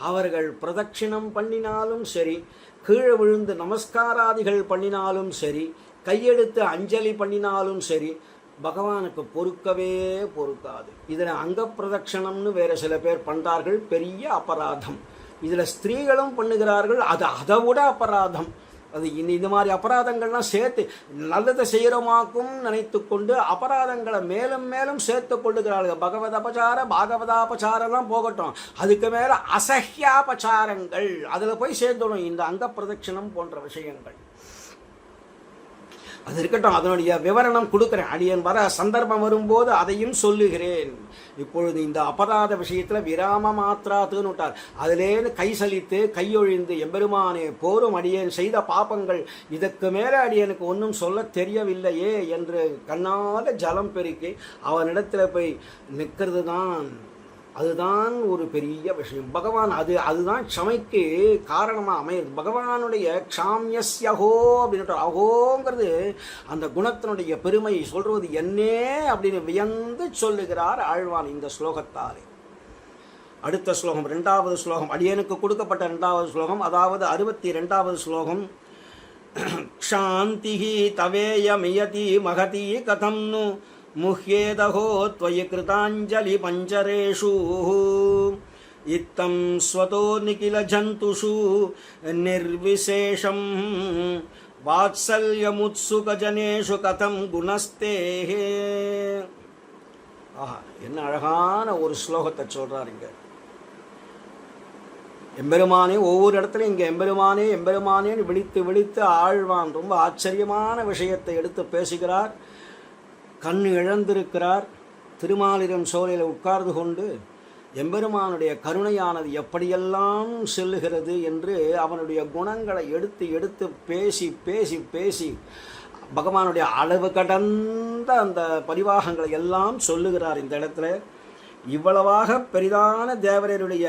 அவர்கள் பிரதட்சிணம் பண்ணினாலும் சரி, கீழே விழுந்து நமஸ்காராதிகள் பண்ணினாலும் சரி, கையெடுத்து அஞ்சலி பண்ணினாலும் சரி, பகவானுக்கு பொறுக்காது. இதில் அங்க பிரதட்சணம்னு வேறு சில பேர் பண்ணுறார்கள், பெரிய அபராதம். இதில் ஸ்திரீகளும் பண்ணுகிறார்கள், அது அதை விட அபராதம். அது இந்த மாதிரி அபராதங்கள்லாம் சேர்த்து நல்லதை செய்கிறோமாக்கும் நினைத்து கொண்டு அபராதங்களை மேலும் மேலும் சேர்த்து கொள்ளுகிறார்கள். பாகவதாபச்சாரம்லாம் போகட்டும், அதுக்கு மேலே அசஹ்யாபச்சாரங்கள் அதில் போய் சேர்ந்துடும் இந்த அங்க பிரதட்சணம் போன்ற விஷயங்கள். அது இருக்கட்டும், அதனுடைய விவரணம் கொடுக்குறேன். அடியன் வர சந்தர்ப்பம் வரும்போது அதையும் சொல்லுகிறேன். இப்பொழுது இந்த அபராத விஷயத்தில் விராம மாத்திராத்துன்னு விட்டார். அதிலேன்னு கை சலித்து கையொழிந்து எம்பெருமானே போரும் அடியேன் செய்த பாப்பங்கள், இதற்கு மேலே அடியனுக்கு ஒன்றும் சொல்ல தெரியவில்லையே என்று கண்ணால ஜலம் பெருக்கி அவனிடத்தில் போய் நிற்கிறது தான். அதுதான் ஒரு பெரிய விஷயம். பகவான் அதுதான் க்ஷமைக்கு காரணமாக அமையுது. பகவானுடைய க்ஷாமியஸ்யஹோ அப்படின்ற அஹோங்கிறது அந்த குணத்தினுடைய பெருமை சொல்றது என்னே அப்படின்னு வியந்து சொல்லுகிறார் ஆழ்வான் இந்த ஸ்லோகத்தாலே. அடுத்த ஸ்லோகம், 2வது ஸ்லோகம், அடியனுக்கு கொடுக்கப்பட்ட 2வது ஸ்லோகம், அதாவது 62வது ஸ்லோகம். க்ஷாந்திஹி தவேயமியதி மகதி கதம் நு முஹ்யேதஹோ த்வயி கிருதாஞ்சலி பஞ்சரேஷு இத்தம் ஸ்வதோ நிகில ஜந்துஷு நிர்விசேஷம் வாத்சல்யமுத்சுகஜனேஷு கதம் குணஸ்தேஹே. ஆஹா, என்ன அழகான ஒரு ஸ்லோகத்தை சொல்றார் இங்க. எம்பெருமானே ஒவ்வொரு இடத்துலையும் இங்கே எம்பெருமானே எம்பெருமானேன்னு விழித்து ஆழ்வான் ரொம்ப ஆச்சரியமான விஷயத்தை எடுத்து பேசுகிறார். கண் இழந்திருக்கிறார். திருமாலிரம் சோலையில் உட்கார்ந்து கொண்டு எம்பெருமானுடைய கருணையானது எப்படியெல்லாம் செல்லுகிறது என்று அவனுடைய குணங்களை எடுத்து பேசி பகவானுடைய அளவு கடந்த அந்த பரிவாகங்களை எல்லாம் சொல்லுகிறார் இந்த இடத்துல. இவ்வளவாக பெரிதான தேவரருடைய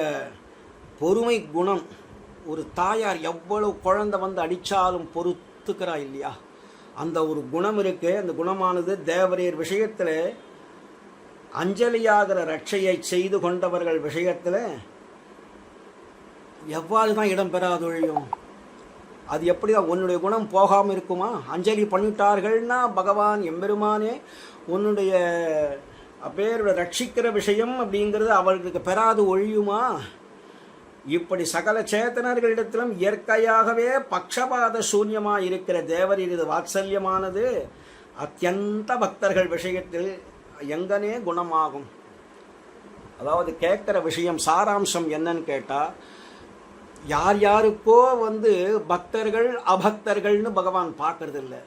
பொறுமை குணம். ஒரு தாயார் எவ்வளவு குழந்தை அடித்தாலும் பொறுத்துக்கிறா இல்லையா, அந்த ஒரு குணம் இருக்கு. அந்த குணமானது தேவரீர் விஷயத்தில் அஞ்சலியாகிற ரட்சையை செய்து கொண்டவர்கள் விஷயத்தில் எவ்வாறு தான் இடம் பெறாதொழியும்? அது எப்படி தான் உன்னுடைய குணம் போகாமல் இருக்குமா? அஞ்சலி பண்ணிட்டார்கள்னா பகவான் எம்பெருமானே உன்னுடைய பேரோட ரட்சிக்கிற விஷயம் அப்படிங்கிறது அவர்களுக்கு பெறாது ஒழியுமா? இப்படி சகல சேத்தனர்களிடத்திலும் இயற்கையாகவே பக்ஷபாத சூன்யமாக இருக்கிற தேவர் இது வாத்சல்யமானது அத்தியந்த பக்தர்கள் விஷயத்தில் எங்கனே குணமாகும். அதாவது கேட்குற விஷயம் சாராம்சம் என்னன்னு கேட்டால், யார் யாருக்கோ பக்தர்கள் அபக்தர்கள்னு பகவான் பார்க்கறது இல்லை.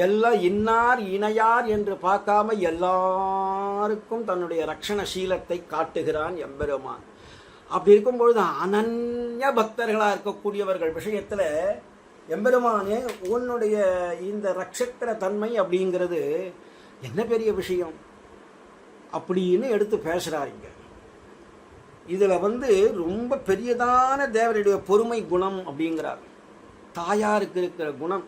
எல்லாம் இன்னார் இணையார் என்று பார்க்காம எல்லாருக்கும் தன்னுடைய ரக்ஷணசீலத்தை காட்டுகிறான் எம்பெருமான். அப்படி இருக்கும்பொழுது அனன்ய பக்தர்களாக இருக்கக்கூடியவர்கள் விஷயத்தில் எம்பெருமானே உன்னுடைய இந்த ரட்சக்கிற தன்மை அப்படிங்கிறது என்ன பெரிய விஷயம் அப்படின்னு எடுத்து பேசுகிறாருங்க. இதில் ரொம்ப பெரியதான தேவருடைய பொறுமை குணம் அப்படிங்கிறார். தாயாருக்கு இருக்கிற குணம்,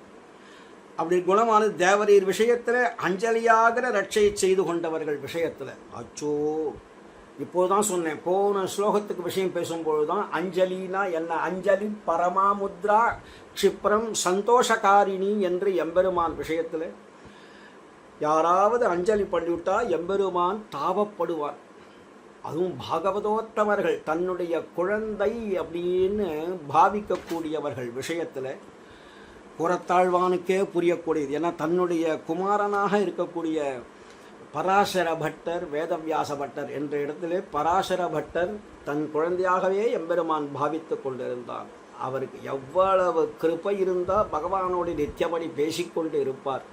அப்படி குணமானது தேவரீர் விஷயத்தில் அஞ்சலியாகிற ரட்சையை செய்து கொண்டவர்கள் விஷயத்தில். அச்சோ, இப்போதான் சொன்னேன், போன ஸ்லோகத்துக்கு விஷயம் பேசும்பொழுது தான் அஞ்சலினா என்ன, அஞ்சலி பரமாமுத்ரா க்ஷிப்ரம் சந்தோஷகாரிணி என்று எம்பெருமான் விஷயத்தில் யாராவது அஞ்சலி பண்ணிவிட்டா எம்பெருமான் தாபப்படுவார். அதுவும் பாகவதோத்தமர்கள் தன்னுடைய குழந்தை அப்படின்னு பாவிக்கக்கூடியவர்கள் விஷயத்தில் புறத்தாழ்வானுக்கே புரியக்கூடியது. ஏன்னா தன்னுடைய குமாரனாக இருக்கக்கூடிய பராசர பட்டர், வேதவியாச பட்டர் என்ற இடத்திலே பராசர பட்டர் தன் குழந்தையாகவே எம்பெருமான் பாவித்து கொண்டிருந்தார். அவருக்கு எவ்வளவு கிருபை இருந்தால் பகவானோடு நித்தியபடி பேசிக்கொண்டு இருப்பார்.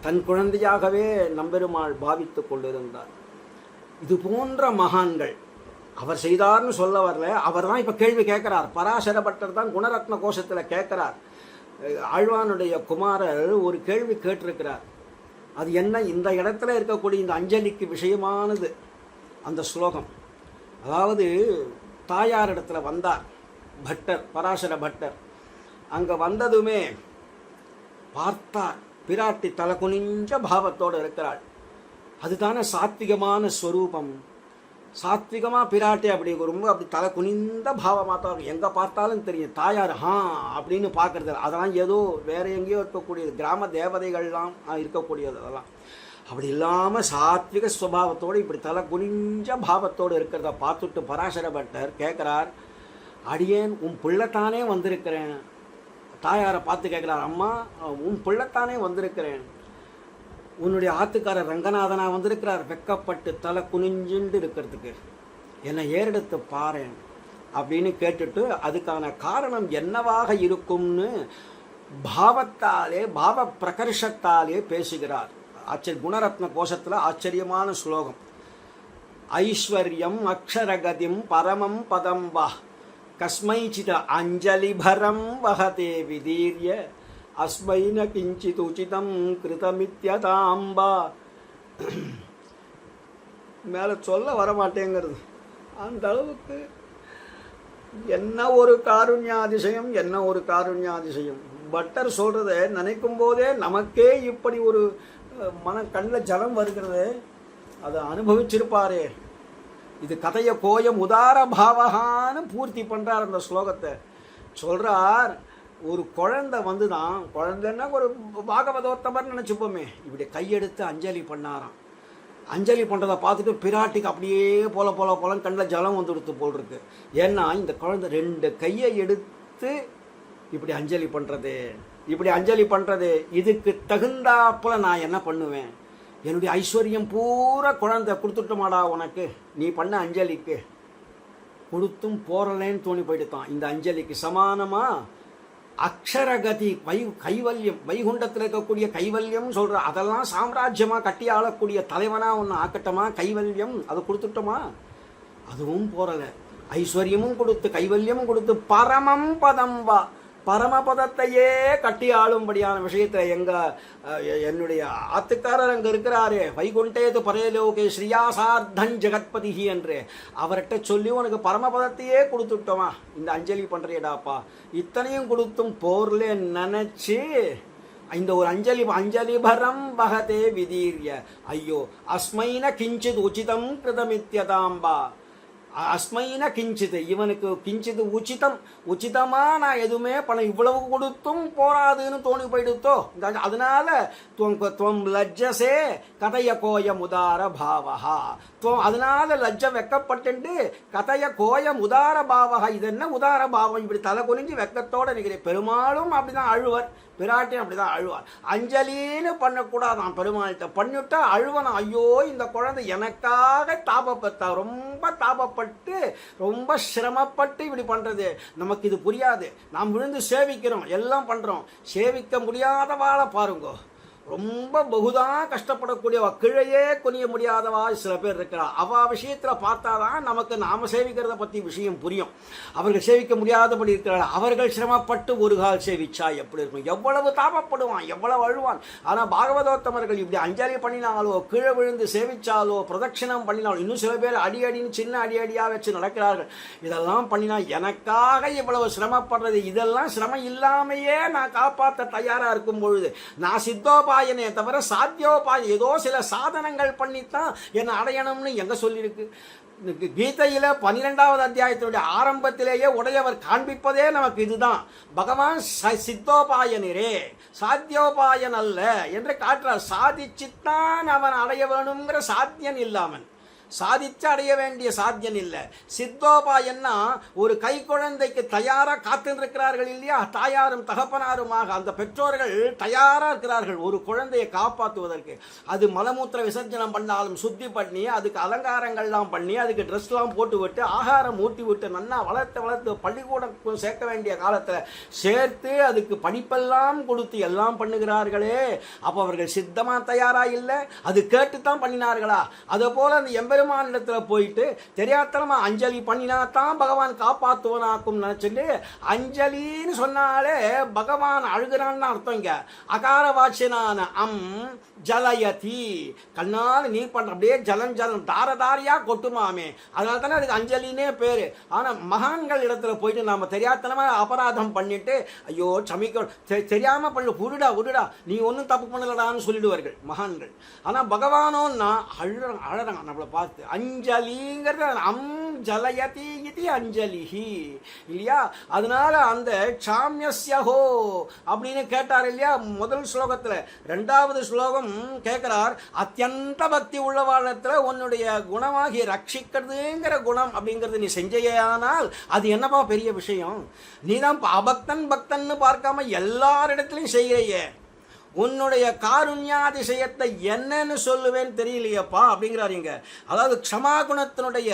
தன் குழந்தையாகவே நம்பெருமாள் பாவித்து கொண்டிருந்தார். இது போன்ற மகான்கள் அவர் செய்தார்னு சொல்ல வரல, அவர் தான் இப்போ கேள்வி கேட்குறார். பராசர பட்டர் தான் குணரத்ன கோஷத்தில் கேட்குறார். ஆழ்வானுடைய குமாரர் ஒரு கேள்வி கேட்டிருக்கிறார். அது என்ன, இந்த இடத்துல இருக்கக்கூடிய இந்த அஞ்சலிக்கு விஷயமானது அந்த ஸ்லோகம். அதாவது தாயார் இடத்துல வந்தார் பட்டர், பராசர பட்டர். அங்கே வந்ததுமே பார்த்தார், பிராட்டி தலை குனிஞ்ச பாவத்தோடு இருக்கிறாள். அதுதானே சாத்விகமான ஸ்வரூபம். சாத்விகமாக பிராட்டி அப்படி ரொம்ப அப்படி தலை குனிந்த பாவமாக தான் இருக்கும். எங்கே பார்த்தாலும் தெரியும் தாயார் அப்படின்னு பார்க்குறது. அதெல்லாம் ஏதோ வேறு எங்கேயோ இருக்கக்கூடியது, கிராம தேவதைகள்லாம் இருக்கக்கூடியது. அதெல்லாம் அப்படி இல்லாமல் சாத்விக ஸ்வபாவத்தோடு இப்படி தலை குனிஞ்ச பாவத்தோடு இருக்கிறத பார்த்துட்டு பராசர பட்டர் கேட்குறார், அடியேன் உன் பிள்ளைத்தானே வந்திருக்கிறேன். தாயாரை பார்த்து கேட்குறார், அம்மா உன் பிள்ளைத்தானே வந்திருக்கிறேன், உன்னுடைய ஆத்துக்காரர் ரங்கநாதனா வந்திருக்கிறார், வெக்கப்பட்டு தலை குனிஞ்சுண்டு இருக்கிறதுக்கு என்னை ஏறெடுத்து பாரு அப்படின்னு கேட்டுட்டு அதுக்கான காரணம் என்னவாக இருக்கும்னு பாவத்தாலே பாவ பிரகர்ஷத்தாலே பேசுகிறார். குணரத்ன கோஷத்தில் ஆச்சரியமான ஸ்லோகம். ஐஸ்வர்யம் அக்ஷரகதிம் பரமம் பதம் வா கஸ்மைச்சித அஞ்சலிபரம் வஹதே விதீர்ய அஸ்மைன கிஞ்சித் உச்சிதம் கிருதமித்யதாம்பா. மேலே சொல்ல வரமாட்டேங்கிறது. அந்த அளவுக்கு என்ன ஒரு காருண்யாதிசயம், என்ன ஒரு காருண்யாதிசயம். பட்டர் சொல்கிறத நினைக்கும் போதே நமக்கே இப்படி ஒரு கண்ணில் ஜலம் வருகிறது. அதை அனுபவிச்சிருப்பாரே. இது கதைய கோயம் உதார பாவகான்னு பூர்த்தி பண்ணுறார். அந்த ஸ்லோகத்தை சொல்கிறார். ஒரு குழந்தை தான், குழந்தைன்னா ஒரு பாகவதோத்தமர்னு நினச்சிப்போமே, இப்படி கையெடுத்து அஞ்சலி பண்ணாராம். அஞ்சலி பண்ணுறதை பார்த்துட்டு பிராட்டிக்கு அப்படியே போல கண்ணில் ஜலம் எடுத்து போட்டிருக்கு. ஏன்னா இந்த குழந்தை 2 கையை எடுத்து இப்படி அஞ்சலி பண்ணுறது, இதுக்கு தகுந்தாப்புல நான் என்ன பண்ணுவேன்? என்னுடைய ஐஸ்வர்யம் பூரா குழந்தை கொடுத்துட்டோமாடா உனக்கு, நீ பண்ண அஞ்சலிக்கு கொடுத்தும் போறலேன்னு தோணி போயிட்டுதான். இந்த அஞ்சலிக்கு சமானமா அக்ஷரகதி கைவல்யம், வைகுண்டத்தில் இருக்கக்கூடிய கைவல்யம் சொல்ற, அதெல்லாம் சாம்ராஜ்யமாக கட்டி ஆளக்கூடிய தலைவனா ஒன்று ஆக்கட்டமா கைவல்யம், அதை கொடுத்துட்டோமா? அதுவும் போறலை. ஐஸ்வர்யமும் கொடுத்து கைவல்யமும் கொடுத்து பரமம் பதம் வா, பரமபதத்தையே கட்டி ஆளும்படியான விஷயத்தில் என்னுடைய ஆத்துக்காரர் அங்கே இருக்கிறாரே, வைகுண்டேது பரேலோகே ஸ்ரீயாசார்த்தன் ஜெகத்பதிஹி என்று அவர்கிட்ட சொல்லி உனக்கு பரமபதத்தையே கொடுத்துட்டோமா, இந்த அஞ்சலி பண்ணுறியடாப்பா, இத்தனையும் கொடுத்தும் போர்லே நினச்சி இந்த ஒரு அஞ்சலி பரம் பகதே விதீர்ய, ஐயோ அஸ்மைன கிஞ்சித் உச்சிதம் கிருதமித்யதாம்பா, அஸ்மைன கிஞ்சித், இவனுக்கு கிஞ்சித் உச்சிதமாக நான் எதுவுமே பண்ண, இவ்வளவு கொடுத்தும் போராதுன்னு தோணி போயிடுத்தோ. அதனால துவம் லஜ்ஜசே கதைய கோயம் உதார பாவகா, அதனால லஜ்ஜ வெக்கப்பட்டு கதைய கோயம் உதார பாவகா. இது என்ன உதார பாவம்? இப்படி தலை குனிஞ்சு வெக்கத்தோடு நிற்கிறேன். பெருமாளும் அப்படிதான் அழுவர். பிராட்டி அப்படிதான் அழுவார். அஞ்சலின்னு பண்ணக்கூடாதான் பெருமாள்கிட்ட. பண்ணிவிட்டா அழுவணும். ஐயோ இந்த குழந்தை எனக்காக தாபப்பட்டா, ரொம்ப தாபப்பட்டு ரொம்ப சிரமப்பட்டு இப்படி பண்றது, நமக்கு இது புரியாது. நாம் விழுந்து சேவிக்கிறோம், எல்லாம் பண்றோம், சேவிக்க முடியாதவாளை பாருங்க, ரொம்ப பகுதான் கஷ்டப்படக்கூடியவா, கீழையே குனிய முடியாதவா சில பேர் இருக்கிறா. அவ விஷயத்துல பார்த்தாதான் நமக்கு நாம சேவிக்கிறத பத்தி விஷயம் புரியும். அவர்கள் சேவிக்க முடியாதபடி இருக்கிறார்கள். அவர்கள் சிரமப்பட்டு ஒரு கால் சேவிச்சா எப்படி இருக்கும், எவ்வளவு தாபப்படுவான், எவ்வளவு அழுவான். ஆனா பாகவதோத்தமர்கள் இப்படி அஞ்சலி பண்ணினாலோ, கீழே விழுந்து சேவிச்சாலோ, பிரதட்சிணம் பண்ணினாலோ, இன்னும் சில பேர் அடின்னு சின்ன அடியா வச்சு நடக்கிறார்கள். இதெல்லாம் பண்ணினா எனக்காக இவ்வளவு சிரமப்படுறது, இதெல்லாம் சிரமம் இல்லாமையே நான் காப்பாற்ற தயாரா இருக்கும் பொழுது நான் சித்தோபாயனே தவிர சாத்தியோபாயம் ஏதோ சில சாதனங்கள் பண்ணித்தான் என்னை அடையணும்னு எங்க சொல்லியிருக்கு? கீதையில 12வது அத்தியாயத்தினுடைய ஆரம்பத்திலேயே உடையவர் காண்பிப்பதே நமக்கு இதுதான். பகவான் சித்தோபாயனரே, சாத்தியோபாயன் அல்ல என்று காட்டுறார். சாதிச்சுத்தான் அவன் அடைய வேணுங்கிற சாத்தியன் இல்லாமன், சாதிச்சு அடைய வேண்டிய சாத்தியன் இல்லை. சித்தோபாயன்னா ஒரு கை குழந்தைக்கு தயாராக காத்துன்னு இருக்கிறார்கள் இல்லையா, தாயாரும் தகப்பனாருமாக அந்த பெற்றோர்கள் தயாராக இருக்கிறார்கள் ஒரு குழந்தையை காப்பாற்றுவதற்கு. அது மலமூத்திர விசர்ஜனம் பண்ணாலும் சுத்தி பண்ணி, அதுக்கு அலங்காரங்கள்லாம் பண்ணி, அதுக்கு ட்ரெஸ்லாம் போட்டு விட்டு, ஆகாரம் ஊட்டி விட்டு, நல்லா வளர்த்து பள்ளிக்கூடம் சேர்க்க வேண்டிய காலத்தில் சேர்த்து, அதுக்கு படிப்பெல்லாம் கொடுத்து எல்லாம் பண்ணுகிறார்களே, அப்போ அவர்கள் சித்தமாக தயாராக இல்லை, அது கேட்டுத்தான் பண்ணினார்களா? அதை போல அந்த பெருமானிடத்துல போயிட்டு தெரியாதனமா அஞ்சலி பண்ணினா தான் பகவான் காப்பாற்றுவனாக்கும் நினைச்சுட்டு அஞ்சலின்னு சொன்னாலே பகவான் அழுகிறான்னு அர்த்தம். இங்க அகார வாட்சியனான ஜலயதி, கண்ணால் நீர் பண்ற அப்படியே ஜலம் தாரதாரியா கொட்டுமாமே, அதனால தானே அதுக்கு அஞ்சலினே பேரு. ஆனா மகான்கள் இடத்துல போயிட்டு நாம தெரியாதனமா அபராதம் பண்ணிட்டு, ஐயோ சமிக்க தெரியாம பண்ணு, விடுடா நீ ஒன்னும் தப்பு பண்ணலடான்னு சொல்லிடுவார்கள் மகான்கள். ஆனா பகவானோன்னா அழறாங்க நம்மளை பார்த்து. அஞ்சலிங்கிறது ஜலயதி இது அஞ்சலிஹி இல்லையா? அதனால அந்த சாமியஸ்யஹோ அப்படின்னு கேட்டார் இல்லையா முதல் ஸ்லோகத்துல. 2வது ஸ்லோகம் கேட்கிறார், அத்தியந்த பக்தி உள்ளவாழத்துல உன்னுடைய குணமாகி ரட்சிக்கிறதுங்கிற குணம் அப்படிங்கிறது நீ செஞ்சேயானால் அது என்னப்பா பெரிய விஷயம்? நீ தான் அபக்தன் பக்தன்னு பார்க்காம எல்லாரிடத்திலையும் செய்கிறையே, உன்னுடைய காருண்யாதிசயத்தை என்னன்னு சொல்லுவேன்னு தெரியலையப்பா அப்படிங்கிறாருங்க. அதாவது க்ஷமா குணத்தினுடைய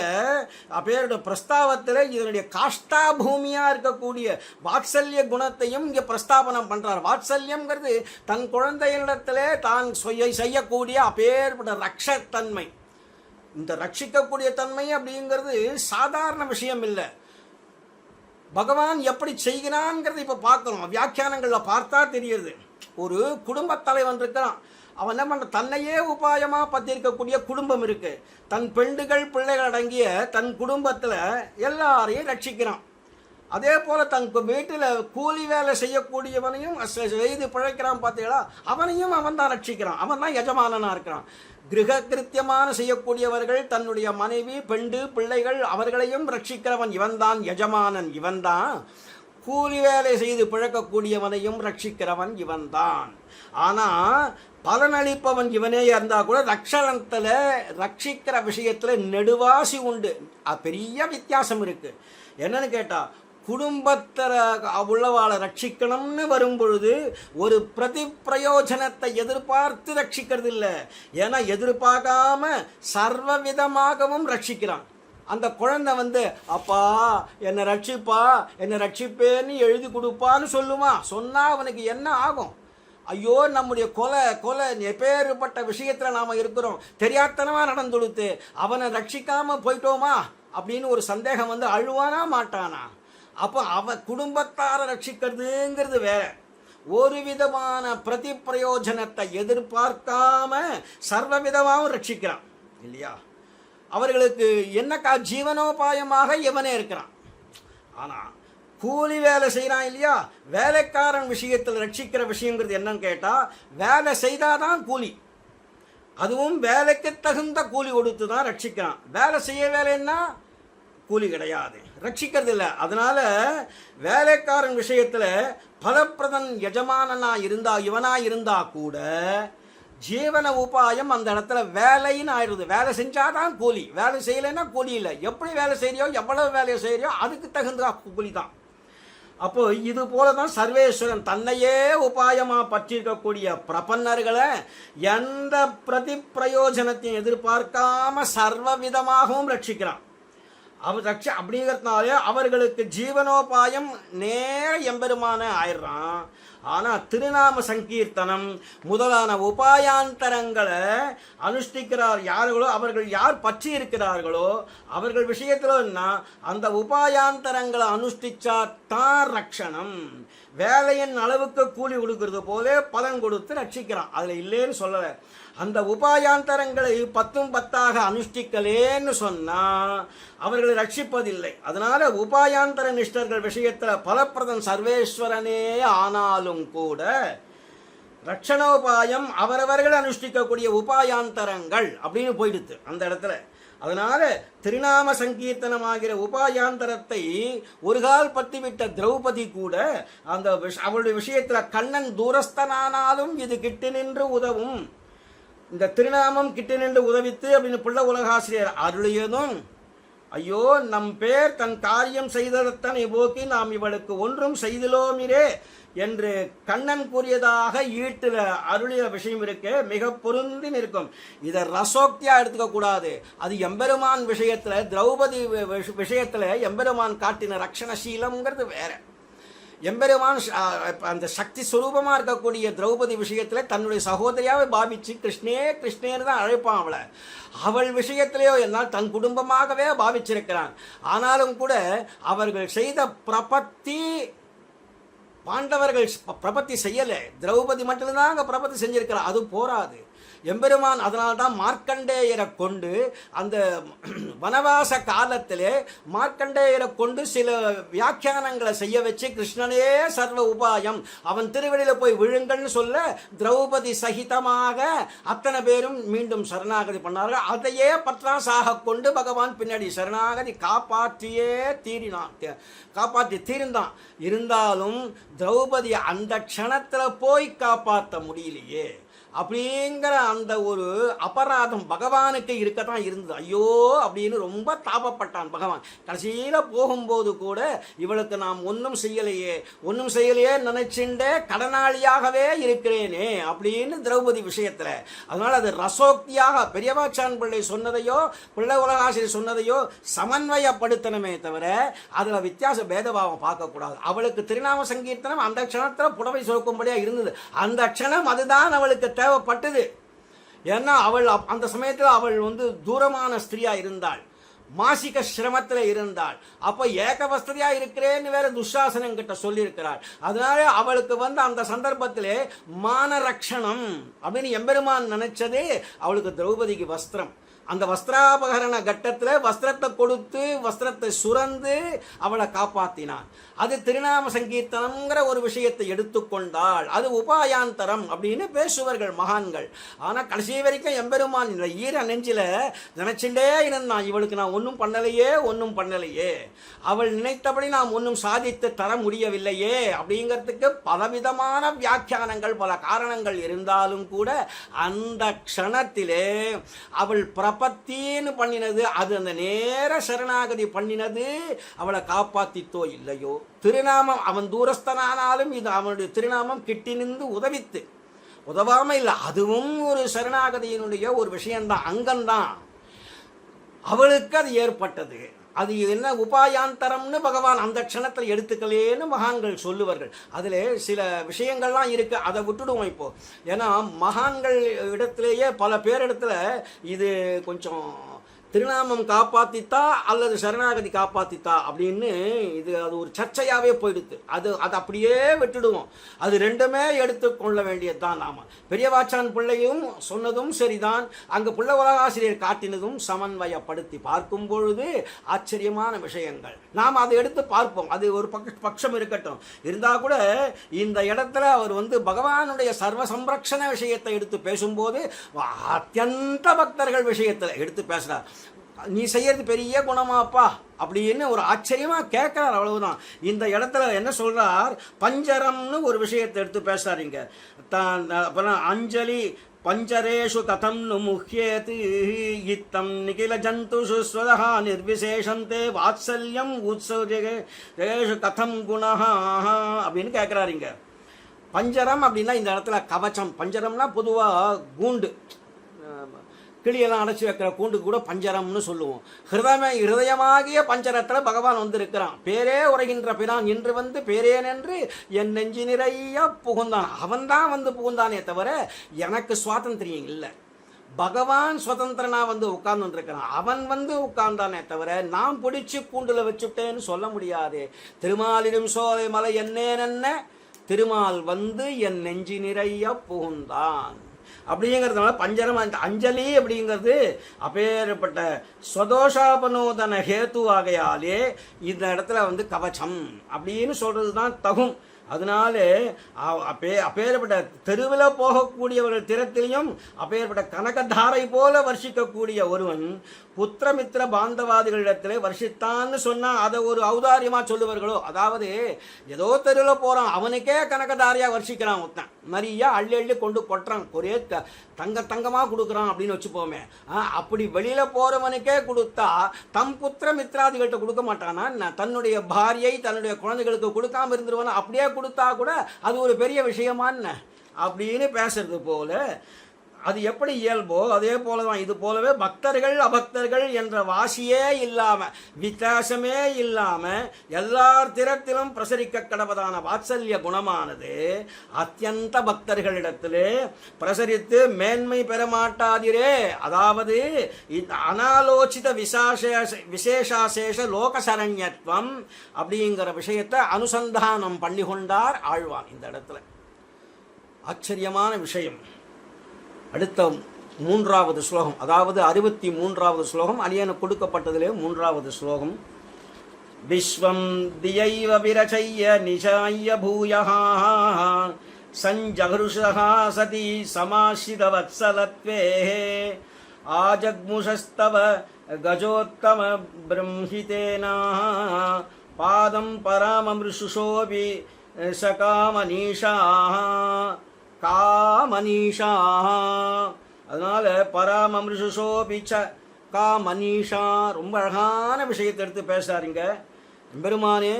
பேருடைய பிரஸ்தாவத்தில் இதனுடைய காஷ்டா பூமியா இருக்கக்கூடிய வாத்சல்ய குணத்தையும் இங்கே பிரஸ்தாபனம் பண்றார். வாத்சல்யம்ங்கிறது தன் குழந்தைகளிடத்திலே தான் செய்யக்கூடிய அப்பேற்பட்ட ரக்ஷத்தன்மை. இந்த ரட்சிக்கக்கூடிய தன்மை அப்படிங்கிறது சாதாரண விஷயம் இல்லை. பகவான் எப்படி செய்கிறான்ங்கிறது இப்ப பார்க்கணும். வியாக்கியானங்கள்ல பார்த்தா தெரியுது. ஒரு குடும்ப தலைவன் இருக்கிறான், அவன் என்ன பண்ண, தன்னையே உபாயமா பத்திருக்கக்கூடிய குடும்பம் இருக்கு, தன் பெண்டுகள் பிள்ளைகள் அடங்கிய தன் குடும்பத்துல எல்லாரையும் ரட்சிக்கிறான். அதே போல தன் வீட்டில் கூலி வேலை செய்யக்கூடியவனையும் செய்து பிழைக்கிறான் பார்த்தீங்களா, அவனையும் அவன் தான் ரட்சிக்கிறான், அவன் தான் எஜமானனா இருக்கிறான். கிரக கிருத்தியமான செய்யக்கூடியவர்கள் தன்னுடைய மனைவி பெண்டு பிள்ளைகள் அவர்களையும் ரட்சிக்கிறவன் இவன்தான் எஜமானன், இவன்தான். கூலி வேலை செய்து பிழைக்கக்கூடியவனையும் ரட்சிக்கிறவன் இவன்தான். ஆனா பலனளிப்பவன் இவனே இருந்தா கூட ரட்சணத்துல ரட்சிக்கிற விஷயத்துல நெடுவாசி உண்டு. பெரிய வித்தியாசம் இருக்கு. என்னன்னு கேட்டா, குடும்பத்தில் உள்ளவாளை ரட்சிக்கணும்னு வரும் பொழுது ஒரு பிரதி பிரயோஜனத்தை எதிர்பார்த்து ரட்சிக்கிறது இல்லை. ஏன்னா எதிர்பார்க்காம சர்வவிதமாகவும் ரட்சிக்கிறான். அந்த குழந்தை அப்பா என்னை ரட்சிப்பா, என்னை ரட்சிப்பேன்னு எழுதி கொடுப்பான்னு சொல்லுமா? சொன்னா அவனுக்கு என்ன ஆகும்? ஐயோ நம்முடைய கொலை எப்பேற்பட்ட விஷயத்துல நாம இருக்கிறோம், தெரியாதனமா நடந்துடுத்து, அவனை ரட்சிக்காம போயிட்டோமா அப்படின்னு ஒரு சந்தேகம் அழுவானா மாட்டானா? அப்போ அவன் குடும்பத்தார ரட்சிக்கிறதுங்கிறது வேற. ஒரு விதமான பிரதி பிரயோஜனத்தை எதிர்பார்க்காம சர்வவிதமாகவும் ரட்சிக்கிறான் இல்லையா? அவர்களுக்கு என்ன ஜீவனோபாயமாக இவனே இருக்கிறான். ஆனா கூலி வேலை செய்யறான் இல்லையா, வேலைக்காரன் விஷயத்தில் ரட்சிக்கிற விஷயங்கிறது என்னன்னு கேட்டா, வேலை செய்தாதான் கூலி, அதுவும் வேலைக்கு தகுந்த கூலி கொடுத்து தான் ரட்சிக்கிறான். வேலை செய்ய வேலைன்னா கூலி கிடையாது, ரட்சிக்கிறது இல்லை. அதனால வேலைக்காரன் விஷயத்துல பலப்பிரதன் எஜமானனா இருந்தா இவனா இருந்தா கூட ஜீவன உபாயம் அந்த இடத்துல வேலைன்னு ஆயிடுது. வேலை செஞ்சாதான் கூலி, வேலை செய்யலைன்னா கூலி இல்லை. எப்படி வேலை செய்யறியோ எவ்வளவு வேலையை செய்யறியோ அதுக்கு தகுந்த கூலி தான். அப்போ இது போலதான் சர்வேஸ்வரன் தன்னையே உபாயமா பற்றிருக்கக்கூடிய பிரபன்னர்களை எந்த பிரதி பிரயோஜனத்தையும் எதிர்பார்க்காம சர்வ விதமாகவும் ரட்சிக்கிறான். அவர் அப்படிங்கிறதுனாலே அவர்களுக்கு ஜீவனோபாயம் நேர எம்பெருமான ஆயிடுறான். ஆனால் திருநாம சங்கீர்த்தனம் முதலான உபாயாந்தரங்களை அனுஷ்டிக்கிறார் யார்களோ, அவர்கள் யார் பற்றி இருக்கிறார்களோ அவர்கள் விஷயத்தில் அந்த உபாயாந்தரங்களை அனுஷ்டிச்சா தான் ரட்சணம். வேலையின் அளவுக்கு கூலி கொடுக்கறது போல பலன் கொடுத்து ரட்சிக்கிறான். அதில் இல்லைன்னு சொல்லலை. அந்த உபாயாந்தரங்களை 10 அனுஷ்டிக்கலேன்னு சொன்னால் அவர்களை ரட்சிப்பதில்லை. அதனால உபாயாந்தர நிஷ்டர்கள் விஷயத்தில் பலப்பிரதன் சர்வேஸ்வரனே ஆனாலும் கூட ரட்சணோபாயம் அவரவர்கள் அனுஷ்டிக்கக்கூடிய உபாயாந்தரங்கள் அப்படின்னு போயிடுது அந்த இடத்துல. அதனால திருநாம சங்கீர்த்தனமாகிற உபாயாந்தரத்தை ஒரு கால் பற்றிவிட்ட திரௌபதி கூட அந்த அவளுடைய விஷயத்தில் கண்ணன் தூரஸ்தனானாலும் இது கிட்டு நின்று உதவும், இந்த திருநாமம் கிட்ட நின்று உதவித்து அப்படின்னு புள்ள உலகாசிரியர் அருளியதும், ஐயோ நம் பேர் தன் காரியம் செய்ததத்தனை போக்கி நாம் இவளுக்கு ஒன்றும் செய்திலோமிரே என்று கண்ணன் கூறியதாக ஈட்டுல அருளிய விஷயம் இருக்கு, மிக பொருந்தி நிற்கும். இதை ரசோக்தியா எடுத்துக்க கூடாது. அது எம்பெருமான் விஷயத்துல, திரௌபதி விஷயத்துல எம்பெருமான் காட்டின ரக்ஷணசீலம்ங்கிறது வேற. எம்பெருமான் அந்த சக்தி சுரூபமாக இருக்கக்கூடிய திரௌபதி விஷயத்தில் தன்னுடைய சகோதரியாவை பாவிச்சு கிருஷ்ணே கிருஷ்ணேன்னு தான் அழைப்பான் அவளை. அவள் விஷயத்திலேயோ என்னால் தன் குடும்பமாகவே பாவிச்சிருக்கிறான். ஆனாலும் கூட அவர்கள் செய்த பிரபத்தி பாண்டவர்கள் பிரபத்தி செய்யலை, திரௌபதி மட்டும்தான் அங்கே பிரபத்தி செஞ்சிருக்கிறார். அது போராது. எம்பெருமான் அதனால்தான் மார்க்கண்டேயரை கொண்டு அந்த வனவாச காலத்திலே மார்க்கண்டேயரை கொண்டு சில வியாக்கியானங்களை செய்ய வச்சு கிருஷ்ணனே சர்வ உபாயம் அவன் திருவடியில் போய் விழுங்கள்னு சொல்ல திரௌபதி சகிதமாக அத்தனை பேரும் மீண்டும் சரணாகதி பண்ணார்கள். அதையே பற்றாசாக கொண்டு பகவான் பின்னாடி சரணாகதி காப்பாற்றியே காப்பாற்றி தீர்ந்தான். இருந்தாலும் திரௌபதி அந்த க்ஷணத்தில் போய் காப்பாற்ற முடியலையே அப்படிங்கிற அந்த ஒரு அபராதம் பகவானுக்கு இருக்கத்தான் இருந்தது. ஐயோ அப்படின்னு ரொம்ப தாபப்பட்டான் பகவான். கடைசியில் போகும்போது கூட இவளுக்கு நாம் ஒன்றும் செய்யலையே நினைச்சுட்டே கடனாளியாகவே இருக்கிறேனே அப்படின்னு திரௌபதி விஷயத்தில். அதனால் அது ரசோக்தியாக பெரியவாச்சான் பிள்ளை சொன்னதையோ பிள்ளை உலகாசிரியர் சொன்னதையோ சமன்வயப்படுத்தணுமே தவிர அதில் வித்தியாச பேதபாவம் பார்க்கக்கூடாது. அவளுக்கு திருநாம சங்கீர்த்தனம் அந்த க்ஷணத்தில் புடவை சுரக்கும்படியாக இருந்தது. அந்த க்ஷணம் அதுதான் அவளுக்கு தேவைப்பட்டது. ஏன்னா அவள் அந்த சமயத்தில் அவள் தூரமான ஸ்திரியா இருந்தாள், மாசிக சிரமத்தில் இருந்தாள். அப்போ ஏகவஸ்திரியா இருக்கிறேன்னு வேற துஷாசனம் கிட்ட சொல்லியிருக்கிறாள். அதனால அவளுக்கு அந்த சந்தர்ப்பத்திலே மானரக்ஷணம் அப்படின்னு எம்பெருமான் நினைச்சதே அவளுக்கு திரௌபதிக்கு வஸ்திரம். அந்த வஸ்திராபகரண கட்டத்தில் வஸ்திரத்தை கொடுத்து வஸ்திரத்தை சுரந்து அவளை காப்பாற்றினான். அது திருநாம சங்கீர்த்தனம்ங்கிற ஒரு விஷயத்தை எடுத்துக்கொண்டாள். அது உபாயாந்தரம் அப்படின்னு பேசுவார்கள் மகான்கள். ஆனால் கடைசி வரைக்கும் எம்பெருமான் இந்த ஈர நெஞ்சில் நினைச்சுட்டே இருந்தான், இவளுக்கு நான் ஒன்றும் பண்ணலையே, அவள் நினைத்தபடி நாம் ஒன்றும் சாதித்து தர முடியவில்லையே அப்படிங்கிறதுக்கு பலவிதமான வியாக்கியானங்கள் பல காரணங்கள் இருந்தாலும் கூட அந்த க்ஷணத்திலே அவள் பிரபத்தின்னு பண்ணினது, அது அந்த நேர சரணாகதி பண்ணினது அவளை காப்பாத்தித்தோ இல்லையோ. திருநாமம் அவன் தூரஸ்தனானாலும் இது அவனுடைய திருநாமம் கிட்டி நின்று உதவாம இல்லை. அதுவும் ஒரு சரணாகதியினுடைய ஒரு விஷயம்தான், அங்கம்தான். அவளுக்கு அது ஏற்பட்டது. அது என்ன உபாயாந்தரம்னு பகவான் அந்த க்ஷணத்தில் எடுத்துக்கலேன்னு மகான்கள் சொல்லுவார்கள். அதில் சில விஷயங்கள்லாம் இருக்கு, அதை விட்டுடுவோம் இப்போ. ஏன்னா மகான்கள் இடத்திலேயே பல பேரிடத்துல இது கொஞ்சம் திருநாமம் காப்பாத்தித்தா அல்லது சரணாகதி காப்பாத்தித்தா அப்படின்னு அது ஒரு சர்ச்சையாகவே போயிடுது. அது அப்படியே விட்டுடுவோம். அது ரெண்டுமே எடுத்துக்கொள்ள வேண்டியதுதான். நாம பெரியவாச்சான் பிள்ளையும் சொன்னதும் சரிதான், அங்கே பிள்ளை உலகாசிரியர் காட்டினதும் சமன்வயப்படுத்தி பார்க்கும் பொழுது ஆச்சரியமான விஷயங்கள் நாம் அதை எடுத்து பார்ப்போம். அது ஒரு பட்சம் இருக்கட்டும். இருந்தால் கூட இந்த இடத்துல அவர் பகவானுடைய சர்வ சம்ரக்ஷண விஷயத்தை எடுத்து பேசும்போது அத்தியந்த பக்தர்கள் விஷயத்தில் எடுத்து பேசுகிறார். நீ செய்யறது பெரிய குணமாப்பா அப்படின்னு ஒரு ஆச்சரியமா கேட்கிறார், அவ்வளவுதான். இந்த இடத்துல என்ன சொல்றார், பஞ்சரம்னு ஒரு விஷயத்தை எடுத்து பேசுறாருங்க. அப்புறம் அஞ்சலி பஞ்சரேஷு கதம் நு முஹ்யேத் இத்தம் நிகில ஜந்துஷு ஸ்வதஹ நிர்விசேஷந்தே வாத்சல்யம் உத்சேஷு கதம் குணஹ அப்படின்னு கேட்குறாருங்க. பஞ்சரம் அப்படின்னா இந்த இடத்துல கவச்சம். பஞ்சரம்னா பொதுவாக கூண்டு, கிளியெல்லாம் அடைச்சி வைக்கிற கூண்டுக்கு கூட பஞ்சரம்னு சொல்லுவோம். ஹிருதயமாகிய பஞ்சரத்தில் பகவான் வந்திருக்கிறான். பேரே உரைகின்ற பிரான் இன்று வந்து பேரேனென்று என் நெஞ்சு நிறைய புகுந்தான். அவன் தான் வந்து புகுந்தானே தவிர எனக்கு சுவாதந்திரியம் இல்லை. பகவான் சுதந்திரனா வந்து உட்கார்ந்துருக்கிறான். அவன் வந்து உட்கார்ந்தானே தவிர நான் பிடிச்சி கூண்டில் வச்சுட்டேன்னு சொல்ல முடியாது. திருமாலிடும் சோலை மலை என்னேனென்ன திருமால் வந்து என் நெஞ்சு நிறைய புகுந்தான் அப்படிங்கிறதுனால பஞ்சரம். அஞ்சலி அப்படிங்கிறது அப்பேற்பட்ட ஸ்வதோஷாபனோதன ஹேத்து ஆகையாலே இந்த இடத்துல வந்து கவச்சம் அப்படின்னு சொல்றது தான் தகும். அதனால அப்பேற்பட்ட தெருவில் போகக்கூடியவர்கள் திறத்திலையும் அப்பேற்பட்ட கனகதாரை போல வர்ஷிக்கக்கூடிய ஒருவன் புத்திரமித்திர பாந்தவாதிகளிடத்திலே வர்ஷித்தான்னு சொன்னால் அதை ஒரு ஔதாரியமாக சொல்லுவார்களோ. அதாவது ஏதோ தெருவில் போகிறான், அவனுக்கே கனகதாரியாக வர்ஷிக்கிறான் ஒருத்தன், நிறையா அள்ளி அள்ளி கொண்டு கொட்டுறான், ஒரே தங்கமாக கொடுக்குறான் அப்படின்னு வச்சுப்போமே. அப்படி வெளியில் போகிறவனுக்கே கொடுத்தா தம் புத்திர மித்ராதிகள்கிட்ட கொடுக்க மாட்டானா? தன்னுடைய பாரியை தன்னுடைய குழந்தைகளுக்கு கொடுக்காம இருந்துருவானா? அப்படியே கொடுத்தா கூட அது ஒரு பெரிய விஷயமான்னு அப்படின்னு பேசுறது போல அது எப்படி இயல்போ அதே போலதான். இது போலவே பக்தர்கள் அபக்தர்கள் என்ற வாசியே இல்லாம வித்தியாசமே இல்லாம எல்லார் திறத்திலும் பிரசரிக்க கடவதான வாத்சல்ய குணமானது அத்தியந்த பக்தர்களிடத்திலே பிரசரித்து மேன்மை பெறமாட்டாதிரே. அதாவது அனாலோசித விசேஷாசேஷ லோகசரண்யத்துவம் அப்படிங்கிற விஷயத்தை அனுசந்தானம் பண்ணி கொண்டார் ஆழ்வான் இந்த இடத்துல. ஆச்சரியமான விஷயம். அடுத்த 3வது ஸ்லோகம், அதாவது 63வது ஸ்லோகம், அடியனுக்கு கொடுக்கப்பட்டதிலே 3வது ஸ்லோகம். விஸ்வம் தியைவ விரச்சய்ய நிஷாய பூயஹ சஞ்சஹருஷஹ சதி சமாசித வத்சலத்வே ஆஜக்முஷஸ்தவ கஜோத்தம பிரம்ஹிதேனா பாதம் பராமமிருஷுஷோபி சகாமனீஷா காமனீஷா. அதனால பராமமிருஷோபிச்ச காமனீஷா ரொம்ப அழகான விஷயத்தை எடுத்து பேசுறாருங்க. எம்பெருமானே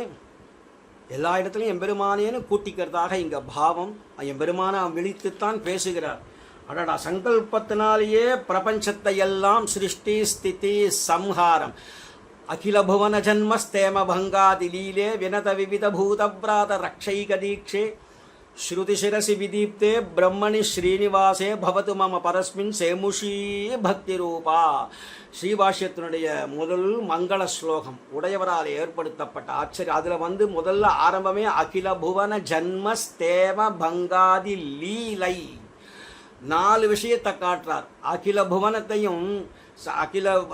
எல்லா இடத்துலையும் எம்பெருமானேன்னு கூட்டிக்கிறதாக இங்கே பாவம். எம்பெருமானை விழித்துத்தான் பேசுகிறார். அடடா, சங்கல்பத்தினாலேயே பிரபஞ்சத்தை எல்லாம் சிருஷ்டி ஸ்திதி சம்ஹாரம் அகில புவன ஜன்மஸ்தேம பங்காதி லீலே வினத விவித பூதப்ராத ரக்ஷைக தீட்சே ஸ்ருதி சிரசி விதீப்தே பிரம்மணி ஸ்ரீனிவாசே பவத்து மம பரஸ்மின் சேமுஷி பக்தி ரூபா. ஸ்ரீபாஷ்யத்தினுடைய முதல் மங்கள ஸ்லோகம் உடையவரால் ஏற்படுத்தப்பட்ட ஆச்சரியம். அதில் முதல்ல ஆரம்பமே அகில புவன ஜன்மஸ்தேம பங்காதி லீலை 4 விஷயத்தை காட்டுறார். அகில புவனத்தையும்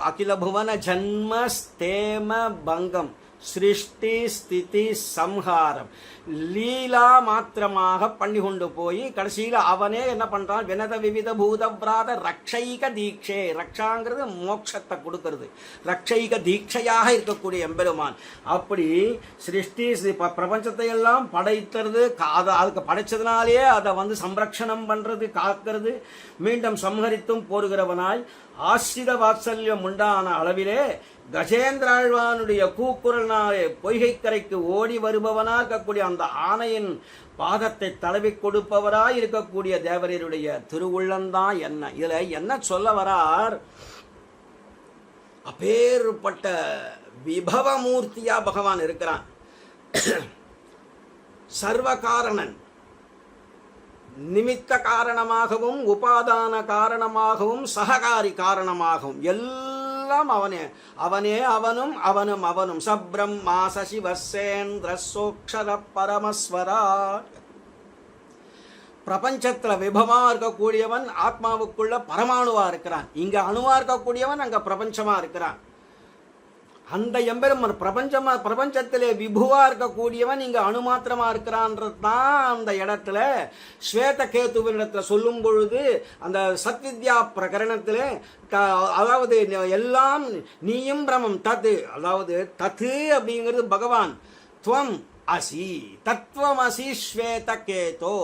அகில புவன ஜன்மஸ்தேம பங்கம் சிருஷ்டி ஸ்திதி சம்ஹாரம் லீலா மாத்திரமாக பண்ணி கொண்டு போய் கடைசியில் அவனே என்ன பண்றான்? வினத விவித பூதப்ராத ரக்ஷைக தீட்சே. ரக்ஷாங்கிறது மோட்சத்தை கொடுக்கறது, ரக்ஷைக தீட்சையாக இருக்கக்கூடிய எம்பெருமான். அப்படி சிருஷ்டி பிரபஞ்சத்தை எல்லாம் படைக்கிறது, அதுக்கு படைச்சதுனாலே அதை சம்ரக்ஷணம் பண்றது, காக்கிறது, மீண்டும் சம்ஹரித்தும் போருகிறவனாய் ஆசிரித வாத்சல்யம் உண்டான அளவிலே கஜேந்திராழ்வானுடைய கூக்குரல்னாலே பொய்கைக்கரைக்கு ஓடி வருபவனாக இருக்கக்கூடிய அந்த ஆணையின் பாதத்தை தடவி கொடுப்பவராய் இருக்கக்கூடிய தேவரருடைய திருவுள்ளந்தான் என்ன. இதுல என்ன சொல்ல வரார்? அப்பேற்பட்ட விபவமூர்த்தியா பகவான் இருக்கிறான். சர்வகாரணன், நிமித்த காரணமாகவும் உபாதான காரணமாகவும் சககாரி காரணமாகவும் எல்லாம் அவனே. அவனே அவனும் அவனும் அவனும். சப்ரம்மா சசிவசேந்திர சோக்ஷர பரமஸ்வரா. பிரபஞ்சத்துல விபவமா இருக்கக்கூடியவன் ஆத்மாவுக்குள்ள பரமாணுவா இருக்கிறான். இங்க அணுவா இருக்கக்கூடியவன் அங்க பிரபஞ்சமா இருக்கிறான். அந்த எம்பெருமான் பிரபஞ்சத்திலே விபுவா இருக்கக்கூடியவன் இங்க அணுமாத்திரமா இருக்கிறான்றது தான் அந்த இடத்துல ஸ்வேத கேத்துவின் இடத்துல சொல்லும் பொழுது அந்த சத்வித்யா பிரகரணத்திலே அதாவது எல்லாம் நீயும் பிரமம் தத்து, அதாவது தத்து அப்படிங்கிறது பகவான். துவம் அசி தத்துவம் அசி ஸ்வேத கேதோ.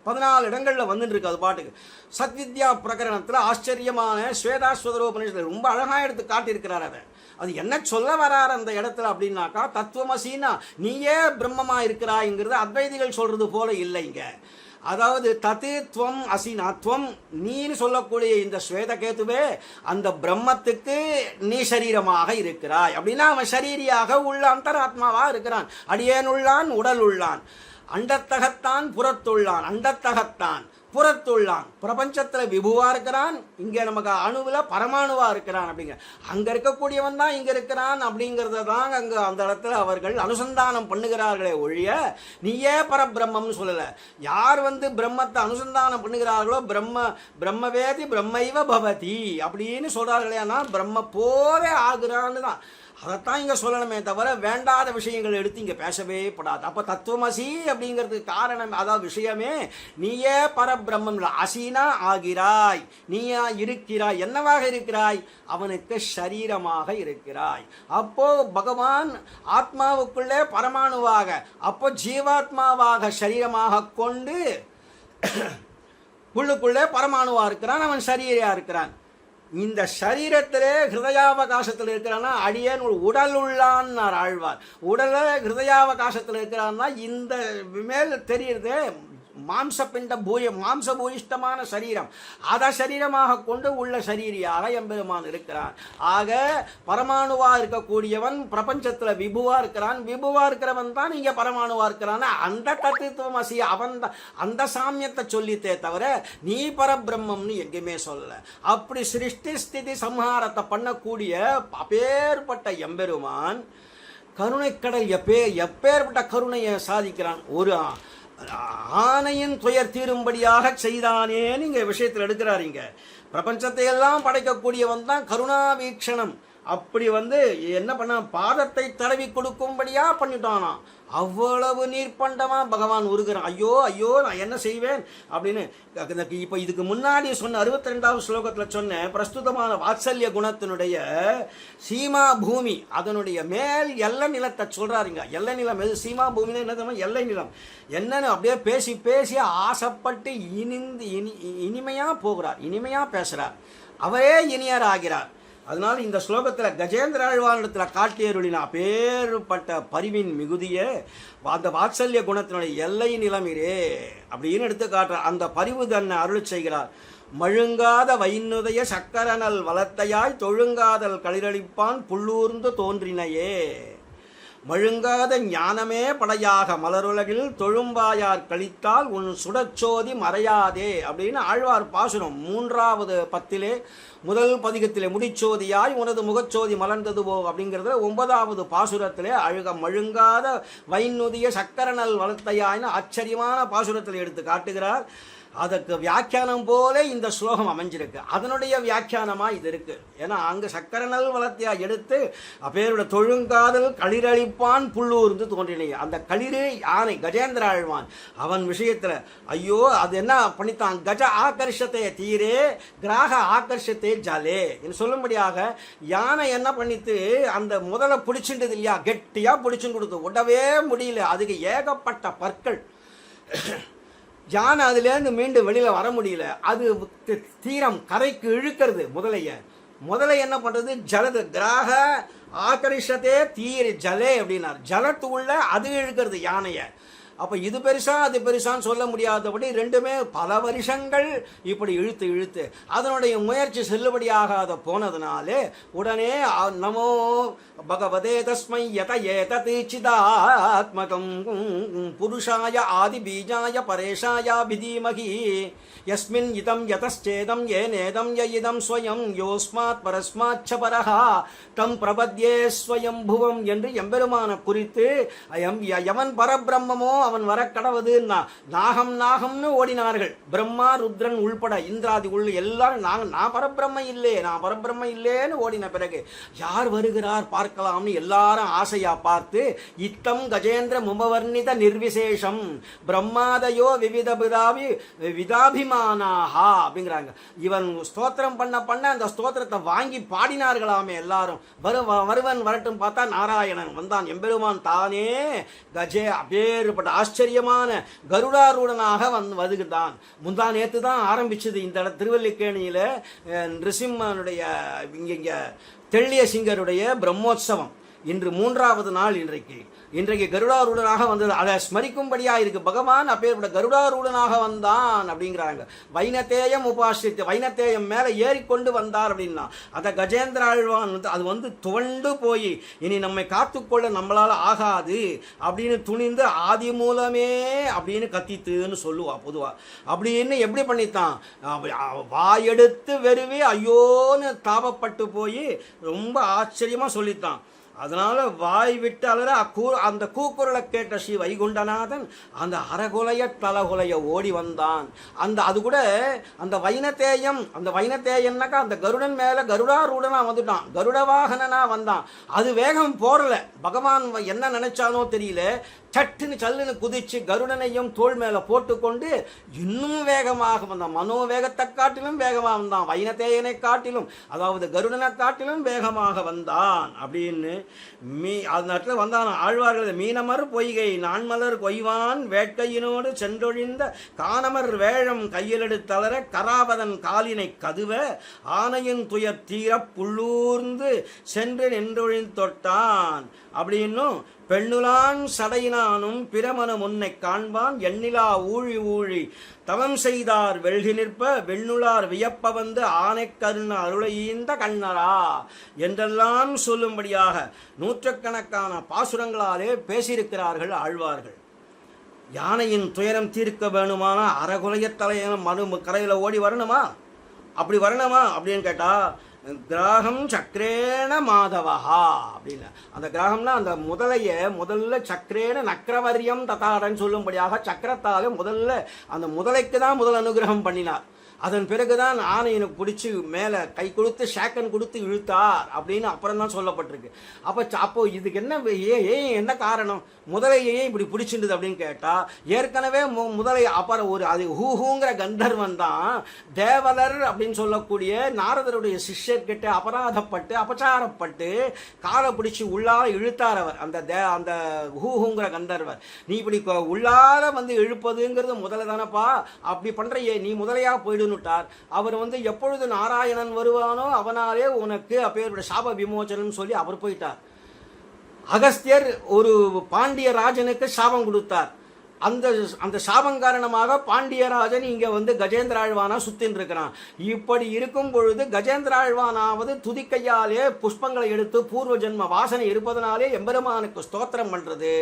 14 இடங்கள்ல வந்துட்டு இருக்கு அது பாட்டுக்கு. சத்வித்யா பிரகரணத்துல ஆச்சரியமான ஸ்வேதாஸ்வதரோபனிஷத்துல ரொம்ப அழகா எடுத்து காட்டியிருக்கிறார் அதை. அது என்ன சொல்ல வரார் அந்த இடத்துல அப்படின்னாக்கா, தத்துவமசின்னா நீயே பிரம்மமா இருக்கிறாய்ங்கிறது அத்வைதிகள் சொல்றது போல இல்லைங்க. அதாவது தத்து துவம் அசினா, துவம் நீன்னு சொல்லக்கூடிய இந்த ஸ்வேதகேதுவே அந்த பிரம்மத்துக்கு நீ சரீரமாக இருக்கிறாய் அப்படின்னா அவன் சரீரியாக உள்ள அந்தராத்மாவா இருக்கிறான். அடியேன் உள்ளான், உடல் உள்ளான், அண்டத்தகத்தான் புறத்துள்ளான், அண்டத்தகத்தான் புறத்துள்ளான், பிரபஞ்சத்தில் விபுவா இருக்கிறான், இங்கே நமக்கு அணுவில் பரமாணுவா இருக்கிறான். அப்படிங்கிற அங்கே இருக்கக்கூடியவன் தான் இங்கே இருக்கிறான் அப்படிங்கிறத தான் அங்கே அந்த இடத்துல அவர்கள் அனுசந்தானம் பண்ணுகிறார்களே ஒழிய நீயே பரபிரம்மம்னு சொல்லலை. யார் பிரம்மத்தை அனுசந்தானம் பண்ணுகிறார்களோ பிரம்மவேதி பிரம்மைவ பவதி அப்படின்னு சொல்கிறார்களே, ஆனால் பிரம்ம போவே ஆகுறான்னு தான். அதைத்தான் இங்கே சொல்லணுமே தவிர வேண்டாத விஷயங்கள் எடுத்து இங்கே பேசவே படாது. அப்போ தத்துவமசி அப்படிங்கிறதுக்கு காரணம், அதாவது விஷயமே நீயே பரபிரம்மம். அசினா ஆகிறாய், நீயா இருக்கிறாய். என்னவாக இருக்கிறாய்? அவனுக்கு சரீரமாக இருக்கிறாய். அப்போ பகவான் ஆத்மாவுக்குள்ளே பரமாணுவாக, அப்போ ஜீவாத்மாவாக சரீரமாக கொண்டு உள்ளுக்குள்ளே பரமாணுவா இருக்கிறான், அவன் சரீரியா இருக்கிறான். இந்த சரீரத்திலே ஹிருதயாவகாசத்தில் இருக்கிறான்னா அடியேன் உடல் உள்ளான்னார் ஆழ்வார். உடல ஹிருதயாவகாசத்தில் இருக்கிறான்னா இந்த மேல் தெரியுது மாம்சபிண்ட மாம்ச பூயிஷ்டமான சரீரம், அதை சரீரமாக கொண்டு உள்ள சரீரியாக எம்பெருமான் இருக்கிறான். ஆக பரமாணுவா இருக்கக்கூடியவன் பிரபஞ்சத்தில் விபுவா இருக்கிறான். விபுவா இருக்கிறவன் தான் இங்கே பரமாணுவா இருக்கிறான். அந்த தத்துவம் அசி அவன் தான் அந்த சாமியத்தை சொல்லித்தே தவிர நீ பரபிரம்மம்னு எங்கேயுமே சொல்லலை. அப்படி சிருஷ்டி ஸ்திதி சம்ஹாரத்தை பண்ணக்கூடிய அப்பேற்பட்ட எம்பெருமான் கருணைக்கடல் எப்பேற்பட்ட கருணையை சாதிக்கிறான். ஒரு ஆணையின் துயர் தீரும்படியாக செய்தானேன்னு இங்க விஷயத்தில் எடுக்கிறாருங்க. பிரபஞ்சத்தை எல்லாம் படைக்கக்கூடியவன் தான் கருணாவீக்ஷணம். அப்படி என்ன பண்ண, பாதத்தை தடவி கொடுக்கும்படியா பண்ணிட்டானா. அவ்வளவு நீர்பண்டமா பகவான் உருகிறான். ஐயோ ஐயோ நான் என்ன செய்வேன் அப்படின்னு. இப்போ இதுக்கு முன்னாடி சொன்ன 62வது ஸ்லோகத்தில் சொன்ன பிரஸ்துதமான வாத்சல்ய குணத்தினுடைய சீமா பூமி, அதனுடைய மேல் எல்லை நிலத்தை சொல்றாருங்க. எல்லை நிலம் எது? சீமா பூமின்னு என்ன, எல்லை நிலம் என்னன்னு அப்படியே பேசி பேசி ஆசைப்பட்டு இனிமையா போகிறார், இனிமையா பேசுறார், அவரே இனியர் ஆகிறார். அதனால இந்த ஸ்லோகத்தில் கஜேந்திர ஆழ்வானிடத்தில் காட்டியருளின அப்பேற்பட்ட பரிவின் மிகுதிய அந்த வாத்சல்ய குணத்தினுடைய எல்லை நிலமிரே அப்படின்னு எடுத்து காட்டுறார். அந்த பரிவு தன்னை அருள் செய்கிறார். மழுங்காத வைநுதய சக்கரனல் வளத்தையாய் தொழுங்காதல் களிரளிப்பான் புள்ளூர்ந்து தோன்றினையே. மழுங்காத ஞானமே படையாக மலருலகில் தொழும்பாயார் கழித்தால் உன் சுடச்சோதி மறையாதே அப்படின்னு ஆழ்வார் பாசுரம் 3வது பத்திலே முதல் பதிகத்திலே முடிச்சோதியாய் உனது முகச்சோதி மலர்ந்ததுவோ அப்படிங்கிறத 9வது பாசுரத்திலே மழுங்காத வைநுதிய சக்கரனல் வளத்தையாய்னு ஆச்சரியமான பாசுரத்தில் எடுத்து காட்டுகிறார். அதற்கு வியாக்கியானம் போல இந்த ஸ்லோகம் அமைஞ்சிருக்கு. அதனுடைய வியாக்கியானமா இது இருக்கு. ஏன்னா அங்க சக்கரனல் வளத்தையா எடுத்து அப்பேருடைய தொழுங்காதல் களிரளிப்பான் புள்ளூர்ந்து தோன்றினையே. அந்த களிறு யானை கஜேந்திர ஆழ்வான் அவன் விஷயத்துல ஐயோ அது என்ன பண்ணித்தான், கஜ ஆகர்ஷத்தை தீரே கிராக ஆகர்ஷத்தை ஜாலே என்று சொல்லும்படியாக யானை என்ன பண்ணித்து அந்த முதல்ல பிடிச்சின்றது இல்லையா, கெட்டியா பிடிச்சுன்னு கொடுத்து விடவே முடியல. அதுக்கு ஏகப்பட்ட பற்கள். யானை அதுலேருந்து மீண்டும் வெளியில் வர முடியல. அது தீரம் கரைக்கு இழுக்கிறது முதலை என்ன பண்ணுறது, ஜலது கிராக ஆகர்ஷத்தே தீர ஜலே அப்படின்னார். ஜலத்துக்குள்ள அது இழுக்கிறது யானையை. அப்போ இது பெருசா அது பெருசான்னு சொல்ல முடியாதபடி ரெண்டுமே பல வருஷங்கள் இப்படி இழுத்து அதனுடைய முயற்சி செல்லுபடியாகாத போனதுனாலே உடனே நமோ பகவதே தஸ்மை யத ஏததி சிதாத்மகம் புருஷாய ஆதி பீஜாய பரேஷாய விதீமகி யஸ்மின் இதம் யதஸ்சேதம் ஏனேதம் யஇதம் ஸ்வயம் யோஸ்மாத் பரஸ்மாச்ச பரஹா தம் பிரபத்யே ஸ்வயம் புவம் என்று எம்பெருமான குறித்து எவன் பரபிரம்மமோ அவன் வர கடவுதுன்னா நாகம்னு ஓடினார்கள். பிரம்மா ருத்ரன் உள்பட இந்திராதி எல்லாரும் நான் பரபிரம்ம இல்லேன்னு ஓடின பிறகு யார் வருகிறார் பார்க்கலாம்னு எல்லாரும் ஆசையா பார்த்து இத்தம் கஜேந்திர முபவர்ணித நிர்விசேஷம் பிரம்மாதயோ விதாபிமானாஹா அப்படிங்கிறாங்க. இவன் ஸ்தோத்திரம் பண்ண அந்த ஸ்தோத்திரத்தை வாங்கி பாடினார்களாமே எல்லாரும். வருவன் வரட்டும் பார்த்தா நாராயணன் வந்தான். எம்பெருமான் தானே கஜே அப்பேற்பட்ட ஆச்சரியமான கருடாரூடனாக வருகிறான். முந்தா நேற்று தான் ஆரம்பிச்சது இந்த திருவல்லிக்கேணியில் நிருசிம்மனுடைய இங்கே தெள்ளிய சிங்கருடைய பிரம்மோற்சவம். இன்று 3வது நாள். இன்றைக்கு கருடாரூடனாக வந்தது. அதை ஸ்மரிக்கும்படியா இருக்கு. பகவான் அப்பேற்பட்ட கருடாரூடனாக வந்தான் அப்படிங்கிறாங்க. வைனத்தேயம் உபாசித்து, வைனத்தேயம் மேலே ஏறிக்கொண்டு வந்தார் அப்படின்னா அதை கஜேந்திர ஆழ்வான் அது வந்து துவண்டு போய் இனி நம்மை காத்துக்கொள்ள நம்மளால் ஆகாது அப்படின்னு துணிந்து ஆதி மூலமே அப்படின்னு கத்தித்துன்னு சொல்லுவா பொதுவா. அப்படின்னு எப்படி பண்ணித்தான், வாயெடுத்து வெறுவி ஐயோன்னு தாபப்பட்டு போய் ரொம்ப ஆச்சரியமா சொல்லித்தான். அதனால வாய் விட்டு அலற அந்த கூக்குரலை கேட்ட ஸ்ரீ வைகுண்டநாதன் அந்த அறகுலைய தலகுலைய ஓடி வந்தான். அது கூட அந்த வைனத்தேயம், அந்த வைனத்தேயம்னாக்கா அந்த கருடன் மேல கருடாரூடனா வந்துட்டான், கருட வாகனனா வந்தான். அது வேகம் போறல. பகவான் என்ன நினைச்சானோ தெரியல, சட்டுன்னு சல்லுன்னு குதிச்சு கருடனையும் தோள் மேல போட்டுக்கொண்டு இன்னும் வேகமாக வந்தான். மனோவேகத்தை காட்டிலும் வேகமாக வந்தான். வைனத்தேயனை காட்டிலும், அதாவது கருடனை காட்டிலும் வேகமாக வந்தான் அப்படின்னு அந்த இடத்துல வந்தான். ஆழ்வார்கள் மீனமர் பொய்கை நான்மலர் கொய்வான் வேட்கையினோடு சென்றொழிந்த காணமர் வேழம் கையிலெடுத்தளர கராவதன் காலினை கதுவ ஆனையின் துயர் தீர புள்ளூர்ந்து சென்று நின்றொழிந்தொட்டான் அப்படின்னும் பெண்ணுலான் சடையினானும் பிரமனு முன்னை காண்பான் எண்ணிலா ஊழி ஊழி தவம் செய்தார் வெல்கி நிற்ப வெண்ணுளார் வியப்ப வந்து ஆனை கருண அருளையீந்த கண்ணரா என்றெல்லாம் சொல்லும்படியாக நூற்றுக்கணக்கான பாசுரங்களாலே பேசியிருக்கிறார்கள் ஆழ்வார்கள். யானையின் துயரம் தீர்க்க வேணுமான அறகுலைய தலையன மனு கரையில் ஓடி வரணுமா? அப்படி வரணுமா அப்படின்னு கேட்டா கிராகம் சக்கரேன மாதவஹா அப்படின்னு அந்த கிராகம்னா அந்த முதல்ல சக்கரேன நக்கரவரியம் ததாரன்னு சொல்லும்படியாக சக்கரத்தாலே முதல்ல அந்த முதலைக்கு தான் முதல் அனுகிரகம் பண்ணினார். அதன் பிறகுதான் ஆணையனுக்கு பிடிச்சி மேலே கை கொடுத்து ஷேக்கன் கொடுத்து இழுத்தார் அப்படின்னு அப்புறம் தான் சொல்லப்பட்டிருக்கு. அப்போ இதுக்கு என்ன காரணம், முதலையே இப்படி பிடிச்சிருந்தது அப்படின்னு கேட்டால் ஏற்கனவே முதலை அப்புறம் அது ஹூஹூங்கிற கந்தர்வன் தான் தேவலர் அப்படின்னு சொல்லக்கூடிய நாரதருடைய சிஷ்யர்கிட்ட அபராதப்பட்டு அபச்சாரப்பட்டு காலை பிடிச்சி உள்ளார இழுத்தார் அவர். அந்த ஹூஹூங்கிற கந்தர்வர் நீ இப்படி உள்ளார வந்து இழுப்பதுங்கிறது முதலை தானப்பா, அப்படி பண்ணுறையே நீ முதலையாக போயிடுன்னு அவர் எப்பொழுது நாராயணன் வருவானோ அவனாலே உனக்கு அப்பேருடைய சாப விமோச்சனம் சொல்லி அவர் போயிட்டார். அகஸ்தியர் ஒரு பாண்டிய ராஜனுக்கு சாபம் கொடுத்தார். அந்த சாபம் காரணமாக பாண்டியராஜன் இங்க கஜேந்திர ஆழ்வானா சுத்தின் இருக்கிறான். இப்படி இருக்கும் பொழுது கஜேந்திர ஆழ்வானாவது துதிக்கையாலே புஷ்பங்களை எடுத்து பூர்வ ஜென்ம வாசனை இருப்பதனாலே எம்பெருமானுக்கு ஸ்தோத்திரம் பண்றது.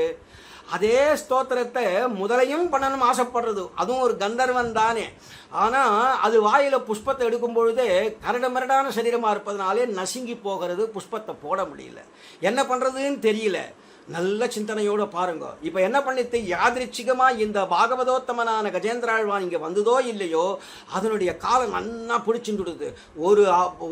அதே ஸ்தோத்திரத்தை முதலையும் பண்ணணும் ஆசைப்படுறது, அதுவும் ஒரு கந்தர்வன் தானே. ஆனால் அது வாயில புஷ்பத்தை எடுக்கும் பொழுதே கரடு மரடான சரீரமாக இருப்பதனாலே நசுங்கி போகிறது, புஷ்பத்தை போட முடியல. என்ன பண்ணுறதுன்னு தெரியல. நல்ல சிந்தனையோடு பாருங்க. இப்போ என்ன பண்ணிட்டு யாதிருச்சிகமாக இந்த பாகவதோத்தமனான கஜேந்திராழ்வான் இங்கே வந்ததோ இல்லையோ அதனுடைய காலம் நன்னா பிடிச்சின்றது.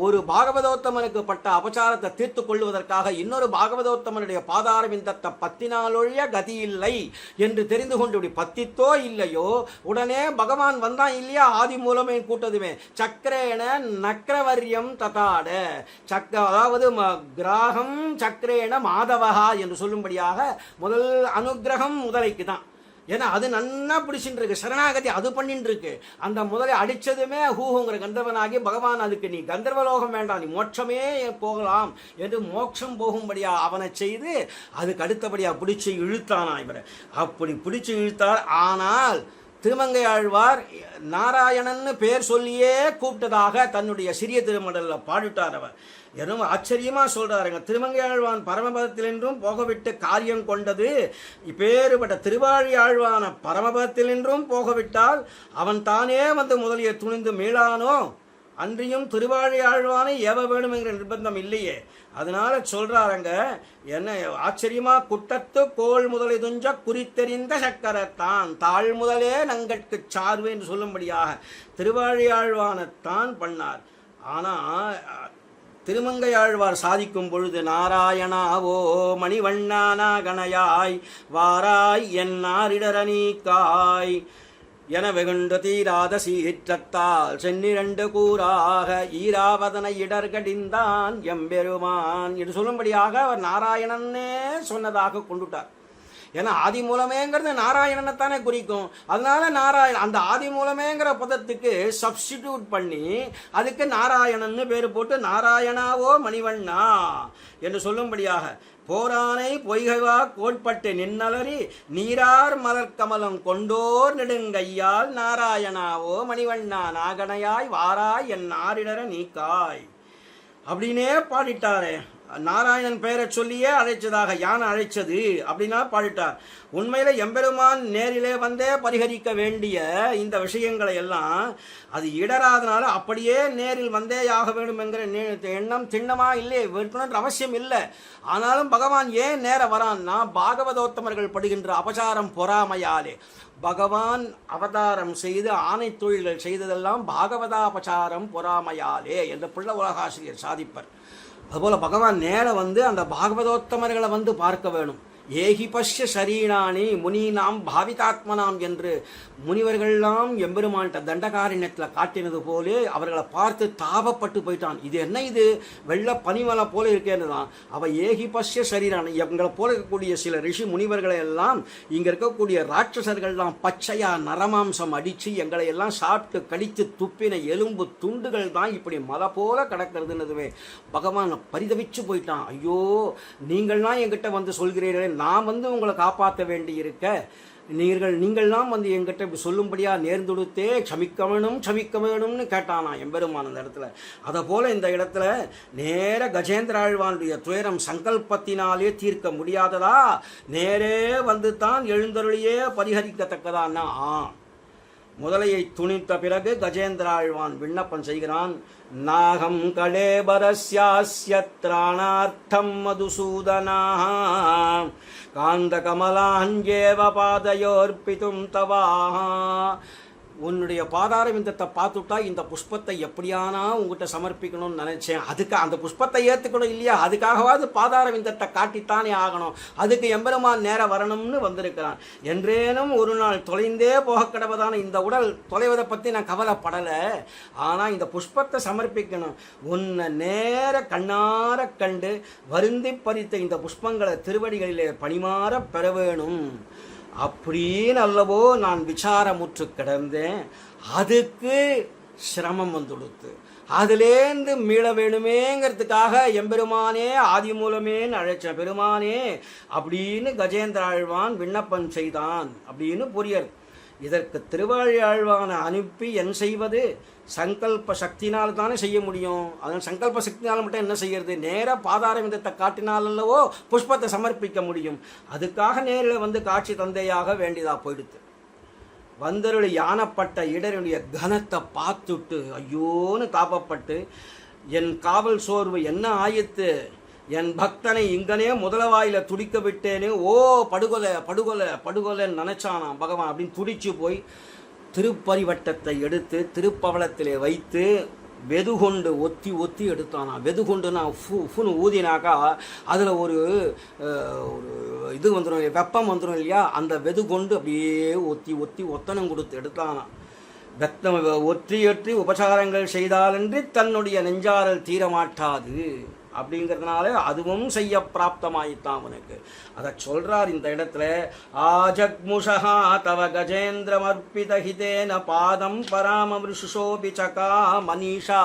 ஒரு பாகவதோத்தமனுக்கு பட்ட அபச்சாரத்தை தீர்த்து கொள்வதற்காக இன்னொரு பாகவதோத்தமனுடைய பாதாரவிந்தத்தை பத்தினாலொழிய கதி இல்லை என்று தெரிந்து கொண்டு இப்படி பத்தித்தோ இல்லையோ உடனே பகவான் வந்தான் இல்லையா, ஆதி மூலமே கூட்டதுமே சக்கரேன நக்கரவரியம் ததாட அதாவது கிராகம் சக்கரேன மாதவஹா என்று சொல்லும்படியாக முதல் அனுகிரகம் முதலைக்கு தான். ஏன்னா அது நன்னா பிடிச்சிட்டு இருக்கு, சரணாகதி அது பண்ணிட்டு இருக்கு. அந்த முதலை அடிச்சதுமே ஹூஹுங்கிற கந்தர்வனாகி பகவான் அதுக்கு நீ கந்தர்வலோகம் வேண்டாம், நீ மோட்சமே போகலாம் என்று மோட்சம் போகும்படியா அவனை செய்து அதுக்கு அடுத்தபடியா பிடிச்சி இழுத்தானா இவரை. அப்படி பிடிச்சி இழுத்தார். ஆனால் திருமங்கை ஆழ்வார் நாராயணன்னு பேர் சொல்லியே கூப்பிட்டதாக தன்னுடைய சிறிய திருமடலில் பாடிட்டார். அவர் எனும் ஆச்சரியமா சொல்றாருங்க. திருமங்கை ஆழ்வான் பரமபதத்திலென்றும் போகவிட்டு காரியம் கொண்டது இப்பேறுபட்ட திருவாழி ஆழ்வான பரமபதத்திலென்றும் போகவிட்டால் அவன் தானே முதலிய துணிந்து மீளானோ, அன்றியும் திருவாழி ஆழ்வானை ஏவ வேணும் என்கிற நிர்பந்தம் இல்லையே. அதனால சொல்றாருங்க, என்ன ஆச்சரியமா, குட்டத்து கோள் முதலை துஞ்ச குறித்தெறிந்த சக்கரத்தான் தாழ் முதலே நங்கட்கு சார்வு என்று சொல்லும்படியாக திருவாழி ஆழ்வானைத்தான் பண்ணார். ஆனா திருமங்கையாழ்வார் சாதிக்கும் பொழுது நாராயணாவோ மணிவண்ணானா கணையாய் வாராய் என்னாரிடரணிக்காய் என வெகுண்டு தீராத சீற்றத்தால் சென்னிரண்டு கூறாக ஈராவதனை இடர்கடிந்தான் எம்பெருமான் என்று சொல்லும்படியாக அவர் நாராயணனே சொன்னதாக கொண்டுட்டார். ஏன்னா ஆதி மூலமேங்கிறது நாராயணனைத்தானே குறிக்கும். அதனால அந்த ஆதி மூலமேங்கிற பதத்துக்கு சப்ஸ்டிடியூட் பண்ணி அதுக்கு நாராயணன்னு பேர் போட்டு நாராயணாவோ மணிவண்ணா என்று சொல்லும்படியாக போரானை பொய்கவா கோட்பட்டு நின்னலரி நீரார் மலர் கமலம் கொண்டோர் நெடுங்கையால் நாராயணாவோ மணிவண்ணா நாகனையாய் வாராய் என் நாரிடர நீக்காய் அப்படின்னே பாடிட்டாரே. நாராயணன் பெயரை சொல்லியே அழைச்சதாக யானை அழைச்சது அப்படின்னா பாடிட்டார். உண்மையில எம்பெருமான் நேரிலே வந்தே பரிகரிக்க வேண்டிய இந்த விஷயங்களை எல்லாம் அது இடராதனால அப்படியே நேரில் வந்தே ஆக வேண்டும் என்கிற எண்ணம் திண்ணமா இல்லை, இருக்கணுன்ற அவசியம் இல்லை. ஆனாலும் பகவான் ஏன் நேர வரான்னா பாகவதோத்தமர்கள் படுகின்ற அபசாரம் பொறாமையாலே. பகவான் அவதாரம் செய்து ஆணை தொழில்கள் செய்ததெல்லாம் பாகவதாபசாரம் பொறாமையாலே என்று பிள்ளை உலகாசிரியர் சாதிப்பர். அதுபோல் பகவான் நேர வந்து அந்த பாகவதோத்தமர்களை வந்து பார்க்க வேணும். ஏகி பஷ்ய ஷரீராணி முனீனாம் பாவிதாத்மனாம் என்று முனிவர்கள்லாம் எம்பெருமான்ட்ட தண்டகாரண்யத்தில் காட்டினது போலே அவர்களை பார்த்து தாபப்பட்டு போயிட்டான். இது என்ன, இது வெள்ள பனிமலை போல இருக்கேன்னு தான். அவள் ஏகி பஷ்ய ஷரீராணி, எங்களை போல இருக்கக்கூடிய சில ரிஷி முனிவர்களை எல்லாம் இங்கே இருக்கக்கூடிய ராட்சசர்கள்லாம் பச்சையா நரமாம்சம் அடித்து எங்களை எல்லாம் சாப்பிட்டு கடித்து துப்பின எலும்பு துண்டுகள் தான் இப்படி மலை போல கிடக்கிறதுன்னதுவே பகவான் பரிதவிச்சு போயிட்டான். ஐயோ, நீங்கள்லாம் என்கிட்ட வந்து சொல்கிறீர்களே, நான் வந்து உங்களை காப்பாற்ற வேண்டி இருக்க, நீங்கள்லாம் வந்து என்கிட்ட இப்படி சொல்லும்படியா நேர்ந்துடுத்தே க்ஷமிக்க வேணும்னு கேட்டானா எம்பெருமான் அந்த இடத்துல. அதை போல இந்த இடத்துல நேர கஜேந்திர ஆழ்வானுடைய துயரம் சங்கல்பத்தினாலே தீர்க்க முடியாததா, நேரே வந்து தான் எழுந்தருளியே பரிகரிக்கத்தக்கதான்னா முதலையை துணித்த பிறகு கஜேந்திர ஆழ்வான் விண்ணப்பம் செய்கிறான். நாகம் கலேபரஸ்யாஸ்யத்ராணார்த்தம் மதுசூதனா காந்த கமலாஞ்சேவ பாதயோர்பிதும் தவா. உன்னுடைய பாதாரவிந்தத்தை பார்த்துட்டா இந்த புஷ்பத்தை எப்படியானா உங்ககிட்ட சமர்ப்பிக்கணும்னு நினைச்சேன். அதுக்கு அந்த புஷ்பத்தை ஏற்றுக்கணும் இல்லையா, அதுக்காகவாது பாதாரவிந்தத்தை காட்டித்தானே ஆகணும். அதுக்கு எம்பெருமான் நேரம் வரணும்னு வந்திருக்கிறான். என்றேனும் ஒரு நாள் தொலைந்தே போக கிடவதான இந்த உடல் தொலைவதை பற்றி நான் கவலைப்படலை. ஆனால் இந்த புஷ்பத்தை சமர்ப்பிக்கணும். உன்னை நேர கண்ணார கண்டு வருந்தி பறித்த இந்த புஷ்பங்களை திருவடிகளிலே பணிமாற பெற வேணும் அப்படின்னு அல்லவோ நான் விசாரமுற்று கிடந்தேன். அதுக்கு சிரமம் வந்துடுத்து. அதுலேருந்து மீள வேணுமேங்கிறதுக்காக எம்பெருமானே ஆதி மூலமேன்னு அழைச்ச பெருமானே அப்படின்னு கஜேந்திர ஆழ்வான் விண்ணப்பம் செய்தான் அப்படின்னு புரியர். இதற்கு திருவாழ்வானை அனுப்பி என் செய்வது? சங்கல்ப சக்தினால் தானே செய்ய முடியும். அதனால் சங்கல்ப சக்தினால் மட்டும் என்ன செய்யறது? நேராக பாதாரவிந்தத்தை காட்டினால் அல்லவோ புஷ்பத்தை சமர்ப்பிக்க முடியும். அதுக்காக நேரில் வந்து காட்சி தந்தையாக வேண்டியதா போயிடுது. வந்தருள் யானப்பட்ட இடருடைய கனத்தை பார்த்துட்டு ஐயோன்னு தாபப்பட்டு என் காவல் சோர்வு என்ன ஆயித்து, என் பக்தனை இங்கனே முதலவாயில துடிக்க விட்டேன்னு படுகொலை படுகொலை படுகொலைன்னு நினைச்சானாம் பகவான். அப்படின்னு துடிச்சு போய் திருப்பரிவட்டத்தை எடுத்து திருப்பவளத்திலே வைத்து வெதுகொண்டு ஒத்தி ஒத்தி எடுத்தானா. வெதுகொண்டுனா ஃபுன்னு ஊதினாக்கா அதில் ஒரு இது வந்துடும், வெப்பம் வந்துடும் இல்லையா, அந்த வெதுகொண்டு அப்படியே ஒத்தி ஒத்தி ஒத்தனம் கொடுத்து எடுத்தானா. வெத்தம் ஒற்றி உபசாரங்கள் செய்தாலன்றி தன்னுடைய நெஞ்சாரல் தீரமாட்டாது அப்படிங்கிறதுனால அதுவும் செய்ய பிராப்தமாயித்தான் அவனுக்கு. அதை சொல்றார் இந்த இடத்துல. ஆஜக்முஷா தவ கஜேந்திரமர்ப்பித ஹிதேன பாதம் பராமமிருஷோபி சகா மனிஷா.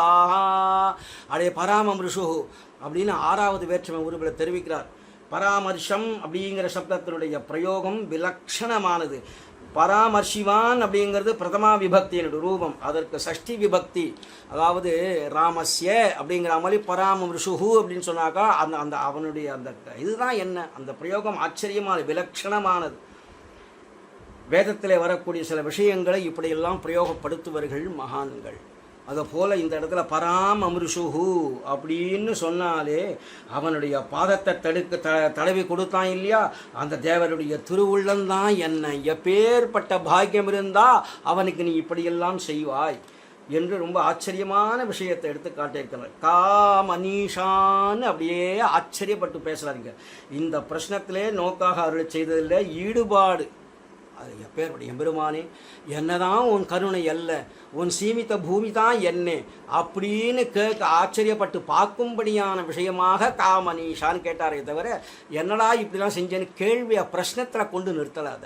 அடே பராமமிருஷு அப்படின்னு 6வது வேற்றுமை உருவில் தெரிவிக்கிறார். பராமர்ஷம் அப்படிங்கிற சப்தத்தினுடைய பிரயோகம் விலட்சணமானது. பராமர்ஷிவான் அப்படிங்கிறது பிரதமா விபக்தியினுடைய ரூபம், அதற்கு சஷ்டி விபக்தி. அதாவது ராமஸ்ய அப்படிங்கிற மாதிரி பராமருஷுஹு அப்படின்னு சொன்னாக்கா அந்த அந்த அவனுடைய அந்த இதுதான் என்ன, அந்த பிரயோகம் ஆச்சரியமான விலட்சணமானது. வேதத்தில் வரக்கூடிய சில விஷயங்களை இப்படியெல்லாம் பிரயோகப்படுத்துவர்கள் மகான்கள். அதுபோல் இந்த இடத்துல பராம் அமிருஷுஹு அப்படின்னு சொன்னாலே அவனுடைய பாதத்தை தடவி கொடுத்தான் இல்லையா, அந்த தேவருடைய திருவுள்ளந்தான் என்ன, எப்பேற்பட்ட பாக்கியம் இருந்தா அவனுக்கு நீ இப்படியெல்லாம் செய்வாய் என்று ரொம்ப ஆச்சரியமான விஷயத்தை எடுத்து காட்டியிருக்கிறார். மனிஷான்னு அப்படியே ஆச்சரியப்பட்டு பேசுகிறாருங்க. இந்த பிரச்சனத்திலே நோக்காக அருள் செய்ததில்லை, ஈடுபாடு அது எப்பேற்பட்ட எம்பெருமானே, என்னதான் உன் கருணை அல்ல, உன் சீமித்த பூமி தான் என்ன அப்படின்னு கேட்க ஆச்சரியப்பட்டு பார்க்கும்படியான விஷயமாக காமனீஷான்னு கேட்டாரே தவிர என்னடா இப்படிலாம் செஞ்சேன்னு கேள்வியை பிரश्னத்தில் கொண்டு நிறுத்தலாத.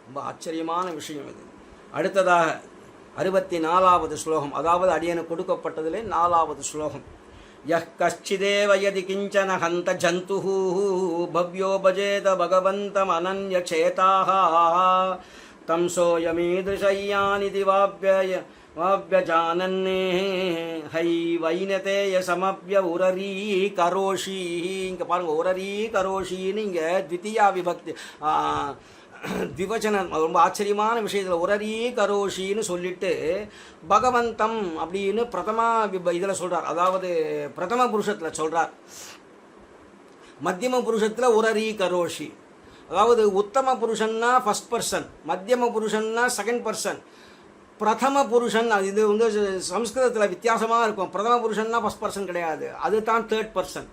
ரொம்ப ஆச்சரியமான விஷயம் இது. அடுத்ததாக 64வது ஸ்லோகம், அதாவது அடியனுக்கு கொடுக்கப்பட்டதிலே 4வது ஸ்லோகம். யஹ் கஷ்சிதேவ யதி கிஞ்சன ஹந்த ஜந்துஹு பவ்யோ பஜேத பகவந்தம் அனன்ய சேதாஹ தம் சோயமீதృశய்யானிதி வாப்யஜானன்னே ஹை வைனதேய சமப்ய உரரீ கரோஷி. இங்கே பாருங்கள், உரரீ கரோஷின்னு இங்கே த்விதியா விபக்தி திவச்சனம். ரொம்ப ஆச்சரியமான விஷயத்தில் உரரீ கரோஷின்னு சொல்லிட்டு பகவந்தம் அப்படின்னு இதில் சொல்கிறார், அதாவது பிரதம புருஷத்தில் சொல்கிறார். மத்தியம புருஷத்தில் உரரீ கரோஷி, அதாவது உத்தம புருஷன்னா ஃபஸ்ட் பர்சன், மத்தியம புருஷன்னா செகண்ட் பர்சன், பிரதம புருஷன். இது வந்து சம்ஸ்கிருதத்தில் வித்தியாசமாக இருக்கும். பிரதம புருஷன்னா ஃபஸ்ட் பர்சன் கிடையாது, அது தான் தேர்ட் பர்சன்.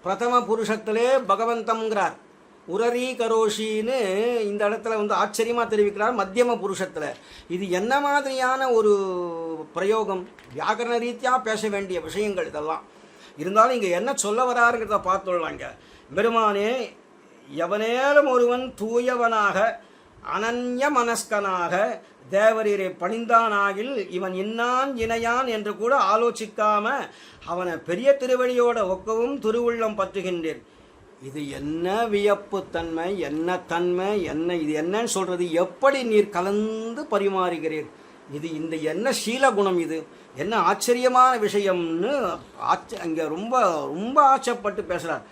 பிரதம புருஷத்திலே பகவந்தம்ங்கிறார், உரரீ கரோஷின்னு இந்த இடத்துல வந்து ஆச்சரியமாக தெரிவிக்கிறார் மத்தியம புருஷத்தில். இது என்ன மாதிரியான ஒரு பிரயோகம், வியாக்கரண ரீதியாக பேச வேண்டிய விஷயங்கள் இதெல்லாம். இருந்தாலும் இங்கே என்ன சொல்ல வராருங்கிறத பார்த்துள்ளாங்க. பெருமானே, எவனேலும் ஒருவன் தூயவனாக அனன்ய மனஸ்கனாக தேவரீரை பணிந்தானாகில் இவன் இன்னான் இணையான் என்று கூட ஆலோசிக்காம அவனை பெரிய திருவடியோட ஒக்கவும் திருவுள்ளம் பற்றுகின்றேன். இது என்ன வியப்புத்தன்மை, என்ன தன்மை, என்ன இது என்னன்னு சொல்கிறது, எப்படி நீர் கலந்து பரிமாறுகிறீர், இது இந்த என்ன சீலகுணம், இது என்ன ஆச்சரியமான விஷயம்னு அங்கே ரொம்ப ரொம்ப ஆச்சப்பட்டு பேசுகிறார்.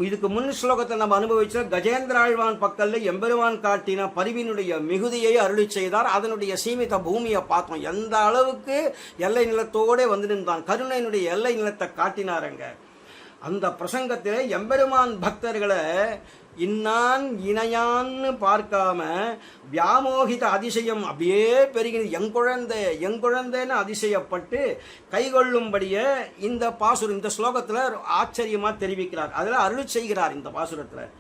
இதுக்கு முன் ஸ்லோகத்தை நம்ம அனுபவிச்ச கஜேந்திராழ்வான் பக்கல்ல எம்பெருமான் காட்டின பரிவினுடைய மிகுதியை அருளி செய்தார். அதனுடைய சீமித பூமியை பார்த்தோம், எந்த அளவுக்கு எல்லை நிலத்தோடு வந்து நின்றான், கருணையினுடைய எல்லை நிலத்தை காட்டினாருங்க. அந்த பிரசங்கத்தில் எம்பெருமான் பக்தர்களை இன்னான் இணையான்னு பார்க்காம வியாமோகித அதிசயம் அப்படியே பெருகினது, எங்குழந்தைன்னு அதிசயப்பட்டு கைகொள்ளும்படியே இந்த பாசுரம் இந்த ஸ்லோகத்தில் ஆச்சரியமாக தெரிவிக்கிறார். அதில் அருள் செய்கிறார் இந்த பாசுரத்தில்.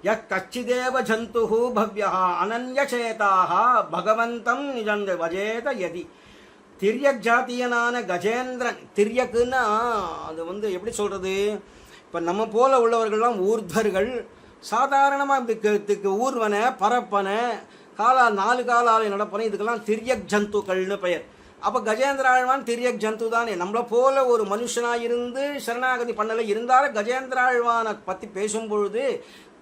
யக் கச்சிதேவ ஜந்துஹு பவ்யா அனன்யசேதாக பகவந்தம் நிஜந்த வஜேத யதி. திரியக் ஜாத்தியனான கஜேந்திரன், திரியக்குன்னா அது வந்து எப்படி சொல்கிறது, இப்போ நம்ம போல உள்ளவர்கள்லாம் ஊர்தர்கள், சாதாரணமாக இப்படி ஊர்வனை பரப்பனை நாலு காலாலை நடப்பனை, இதுக்கெல்லாம் திரியக் ஜந்துக்கள்னு பெயர். அப்போ கஜேந்திர ஆழ்வான் திரியக் ஜந்து தானே, நம்மளை போல ஒரு மனுஷனாக இருந்து சரணாகதி பண்ணலை. இருந்தாலும் கஜேந்திர ஆழ்வானை பற்றி பேசும்பொழுது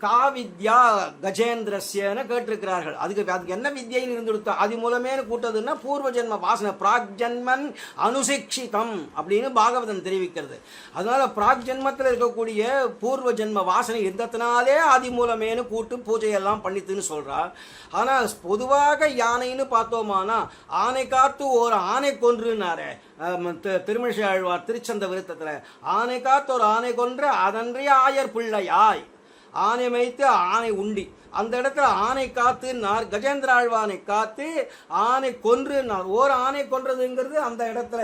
காவித்யா கஜேந்திரஸ்யன்னு கேட்டிருக்கிறார்கள். அதுக்கு என்ன வித்யைன்னு இருந்துடுத்தா, அது மூலமேனு கூட்டதுன்னா பூர்வ ஜென்ம வாசனை, பிராக் ஜன்மன் அனுசிக்ஷிதம் அப்படின்னு பாகவதன் தெரிவிக்கிறது. அதனால பிராக் ஜென்மத்தில் இருக்கக்கூடிய பூர்வ ஜென்ம வாசனை இருந்ததுனாலே ஆதி மூலமேனு கூட்டு பூஜையெல்லாம் பண்ணித்துன்னு சொல்றார். ஆனால் பொதுவாக யானைன்னு பார்த்தோமானா ஆனை காத்து ஒரு ஆனை கொன்றுனாரே திருமிழை ஆழ்வார் திருச்சந்த விருத்தத்தில், ஆனை காத்து ஒரு ஆனை கொன்று அதன்றைய ஆயர் பிள்ளையாய் ஆனை வைத்து ஆனை உண்டி. அந்த இடத்துல ஆனை காத்துனார், கஜேந்திர ஆழ்வானை காத்து ஆனை கொன்றுனார். ஓர் ஆனை கொன்றதுங்கிறது அந்த இடத்துல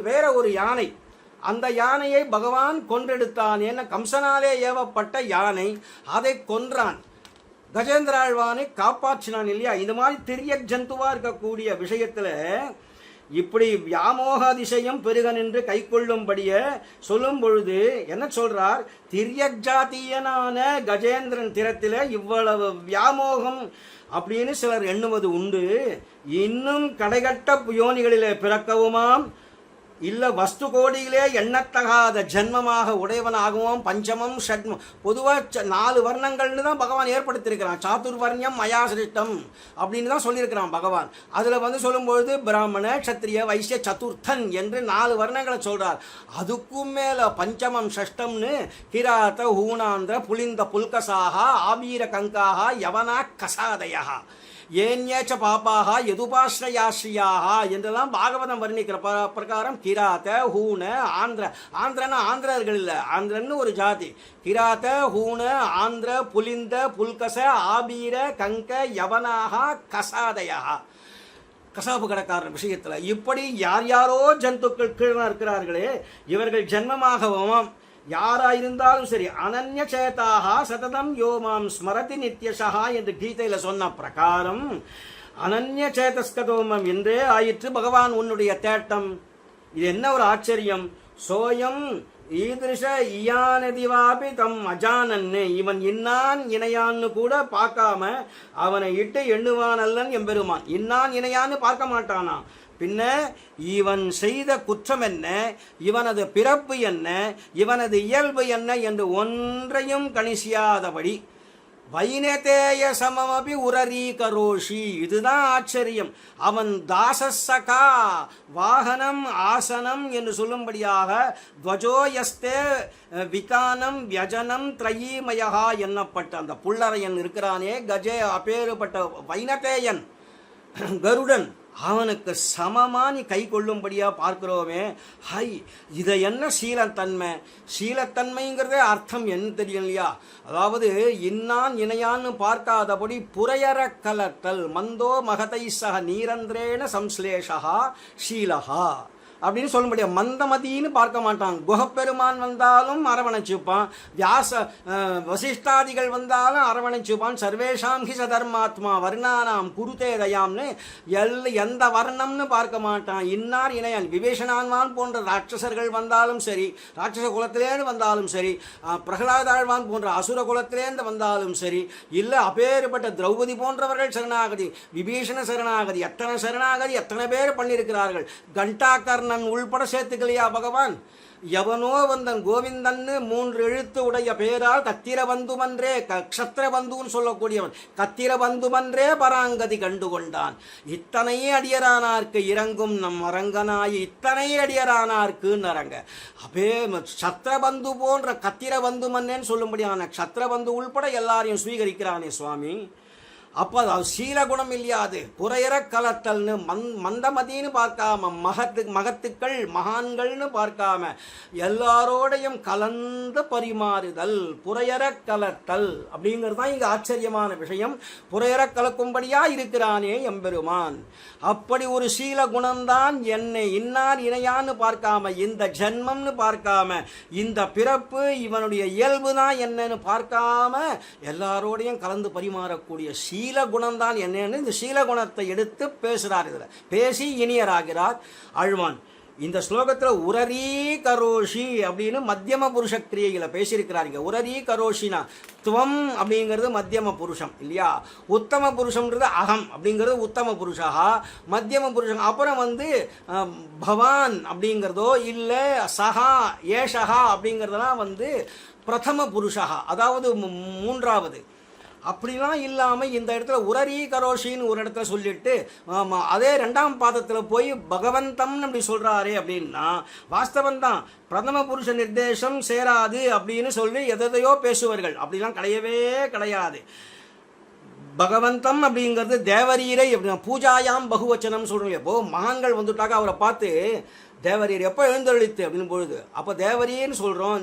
வேற ஒரு யானை, அந்த யானையை பகவான் கொன்றெடுத்தான். ஏன்னா கம்சனாலே ஏவப்பட்ட யானை, அதை கொன்றான், கஜேந்திர ஆழ்வானை காப்பாற்றினான் இல்லையா. இது மாதிரி திரியக் ஜந்துவா இருக்கக்கூடிய விஷயத்துல இப்படி வியாமோக அதிசயம் பெருக நின்று கை கொள்ளும்படிய சொல்லும் பொழுது என்ன சொல்றார், திரியக் ஜாத்தியனான கஜேந்திரன் திறத்தில இவ்வளவு வியாமோகம் அப்படின்னு சிலர் எண்ணுவது உண்டு. இன்னும் கடைகட்ட யோனிகளிலே பிறக்கவுமாம், இல்லை வஸ்து கோடியிலே எண்ணத்தகாத ஜென்மமாக உடையவனாகவும் பஞ்சமம் ஷட்மம், பொதுவாக 4 வர்ணங்கள்னு தான் பகவான் ஏற்படுத்தியிருக்கிறான். சாதுர்வர்ணியம் மயா சிருஷ்டம் அப்படின்னு தான் சொல்லியிருக்கிறான் பகவான். அதில் வந்து சொல்லும்பொழுது பிராமண க்ஷத்ரிய வைசிய சதுர்த்தன் என்று 4 வர்ணங்களை சொல்கிறார். அதுக்கும் மேலே பஞ்சமம் ஷஷ்டம்னு கிராத்த ஹூணாந்திர புலிந்த புல்கசாக ஆபீர கங்காக யவனா கசாதயா ஏன்யேச்ச பாப்பாக எதுபாஸ்ரயாஸ்ரீயாக என்றெல்லாம் பாகவதம் வர்ணிக்கிற பிரகாரம் கிராத்த ஹூண ஆந்திரன்னா ஆந்திரர்கள் இல்லை, ஆந்திரன்னு ஒரு ஜாதி. கிராத்த ஹூண ஆந்திர புலிந்த புல்கச ஆபீர கங்க யவனாக கசாதயா, கசாப்பு கடைக்காரன் விஷயத்தில் இப்படி யார் யாரோ ஜந்துக்கள் கீழே இருக்கிறார்களே, இவர்கள் ஜென்மமாகவும் யாராயிருந்தாலும் சரி, அனன்ய சேதாக சததம் யோமாம் ஸ்மரதி நித்யசா என்று கீதையில சொன்ன பிரகாரம் அனன்ய சேதஸ்கதோமம் என்றே ஆயிற்று பகவான் உன்னுடைய தேட்டம். இது என்ன ஒரு ஆச்சரியம்! சோயம் ஈதிருஷ இயானதிவாபி தம் அஜானன்னு, இவன் இன்னான் இணையான்னு கூட பார்க்காம அவனை இட்டு எண்ணுவான் அல்லன் எம்பெருமான். இன்னான் இணையான்னு பார்க்க மாட்டானா. பின்ன இவன் செய்த குற்றம் என்ன, இவனது பிறப்பு என்ன, இவனது இயல்பு என்ன என்று ஒன்றையும் கணிசியாதபடி வைனதேய சமமபி உரரீ கரோஷி. இதுதான் ஆச்சரியம். அவன் தாசசகா வாகனம் ஆசனம் என்று சொல்லும்படியாக துவஜோயஸ்தே விகானம் வியஜனம் திரயீமயா என்னப்பட்ட அந்த புள்ளரையன் இருக்கிறானே, கஜே அப்பேறுபட்ட வைனதேயன் கருடன், அவனுக்கு சமமானி கை கொள்ளும்படியா பார்க்கிறோமே. ஹை, இதை என்ன சீலத்தன்மை? சீலத்தன்மைங்கிறதே அர்த்தம் என்ன தெரியும் இல்லையா? அதாவது இன்னான் இணையான்னு பார்க்காதபடி புரையற கலத்தல். மந்தோ மகதை சக நீரந்திரேன சம்ஸ்லேஷா ஷீலஹா அப்படின்னு சொல்ல முடியாது. மந்தமதின்னு பார்க்க மாட்டான். குஹப்பெருமான் வந்தாலும் அரவணைச்சுப்பான், வியாச வசிஷ்டாதிகள் வந்தாலும் அரவணைச்சுப்பான். சர்வேஷாம் ஹி சதர்மாத்மா வர்ணானாம் குருதே தயாம்னு எந்த வர்ணம்னு பார்க்க மாட்டான். இன்னார் இணையான். விபீஷணான்வான் போன்ற ராட்சசர்கள் வந்தாலும் சரி, ராட்சச குலத்திலேருந்து வந்தாலும் சரி, பிரகலாதாழ்வான் போன்ற அசுர குலத்திலேருந்து வந்தாலும் சரி, இல்லை அப்பேறுபட்ட திரௌபதி போன்றவர்கள் சரணாகதி, விபீஷண சரணாகதி, எத்தனை பேர் பண்ணியிருக்கிறார்கள். கண்டாகர்ணன் உள்பட சேர்த்துக்கலையா பகவான்? எவனோ வந்தன் கோவிந்தன்னு 3 எழுத்து உடைய பேரால் கத்திர பந்துமன்றே, கஷத்திர பந்துன்னு சொல்லக்கூடியவன், கத்திர பந்துமன்றே பராங்கதி கண்டு கொண்டான். இத்தனையே அடியரானார்க்கு இறங்கும் நம் அரங்கனாய், இத்தனையே அடியரானார்க்கு நரங்க. அப்பே சத்திரபந்து போன்ற கத்திர பந்துமன்னேன்னு சொல்லும்படியான சத்திரபந்து உள்பட எல்லாரையும் ஸ்வீகரிக்கிறானே சுவாமி. அப்போ அது சீலகுணம் இல்லையாது, புறையற கலத்தல்னு மந்தமதின்னு பார்க்காம, மகத்துக்கள் மகான்கள்னு பார்க்காம எல்லாரோடையும் கலந்து பரிமாறுதல், புறையற கலத்தல் அப்படிங்கிறது தான் இங்கே ஆச்சரியமான விஷயம். புறையற கலக்கும்படியா இருக்கிறானே எம்பெருமான். அப்படி ஒரு சீல குணம்தான் என்னை இன்னார் இணையான்னு பார்க்காம, இந்த ஜென்மம்னு பார்க்காம, இந்த பிறப்பு இவனுடைய இயல்பு தான் என்னன்னு பார்க்காம எல்லாரோடையும் கலந்து பரிமாறக்கூடிய சீல குணம்தான் என்னன்னு இந்த சீல குணத்தை எடுத்து பேசுகிறார். இதில் பேசி இனியராகிறார் ஆழ்வான். இந்த ஸ்லோகத்தில் உரரீ கரோஷி அப்படின்னு மத்தியம புருஷ கிரியைகளை பேசியிருக்கிறாருங்க. உரரீ கரோஷினா துவம் அப்படிங்கிறது மத்தியம புருஷம் இல்லையா? உத்தம புருஷம்ன்றது அகம் அப்படிங்கிறது உத்தம புருஷா, மத்தியம புருஷம். அப்புறம் பவான் அப்படிங்கிறதோ இல்லை சஹா ஏஷகா அப்படிங்கிறதெல்லாம் பிரதம புருஷா, அதாவது 3வது. அப்படிலாம் இல்லாமல் இந்த இடத்துல உரரீ கரோஷின்னு ஒரு இடத்துல சொல்லிட்டு அதே 2ஆம் பாதத்தில் போய் பகவந்தம்னு அப்படி சொல்கிறாரே அப்படின்னா வாஸ்தவந்தான். பிரதம புருஷ நிர்தேசம் சேராது அப்படின்னு சொல்லி எதையோ பேசுவார்கள். அப்படிலாம் கிடையவே கிடையாது. பகவந்தம் அப்படிங்கிறது தேவரீரை பூஜாயாம் பகுவச்சனம் சொல்கிறோம். எப்போ மகான்கள் வந்துட்டாக்க அவரை பார்த்து தேவரீர் எப்போ எழுந்தருளித்து அப்படின்னு பொழுது அப்போ தேவரீர்னு சொல்கிறோம்.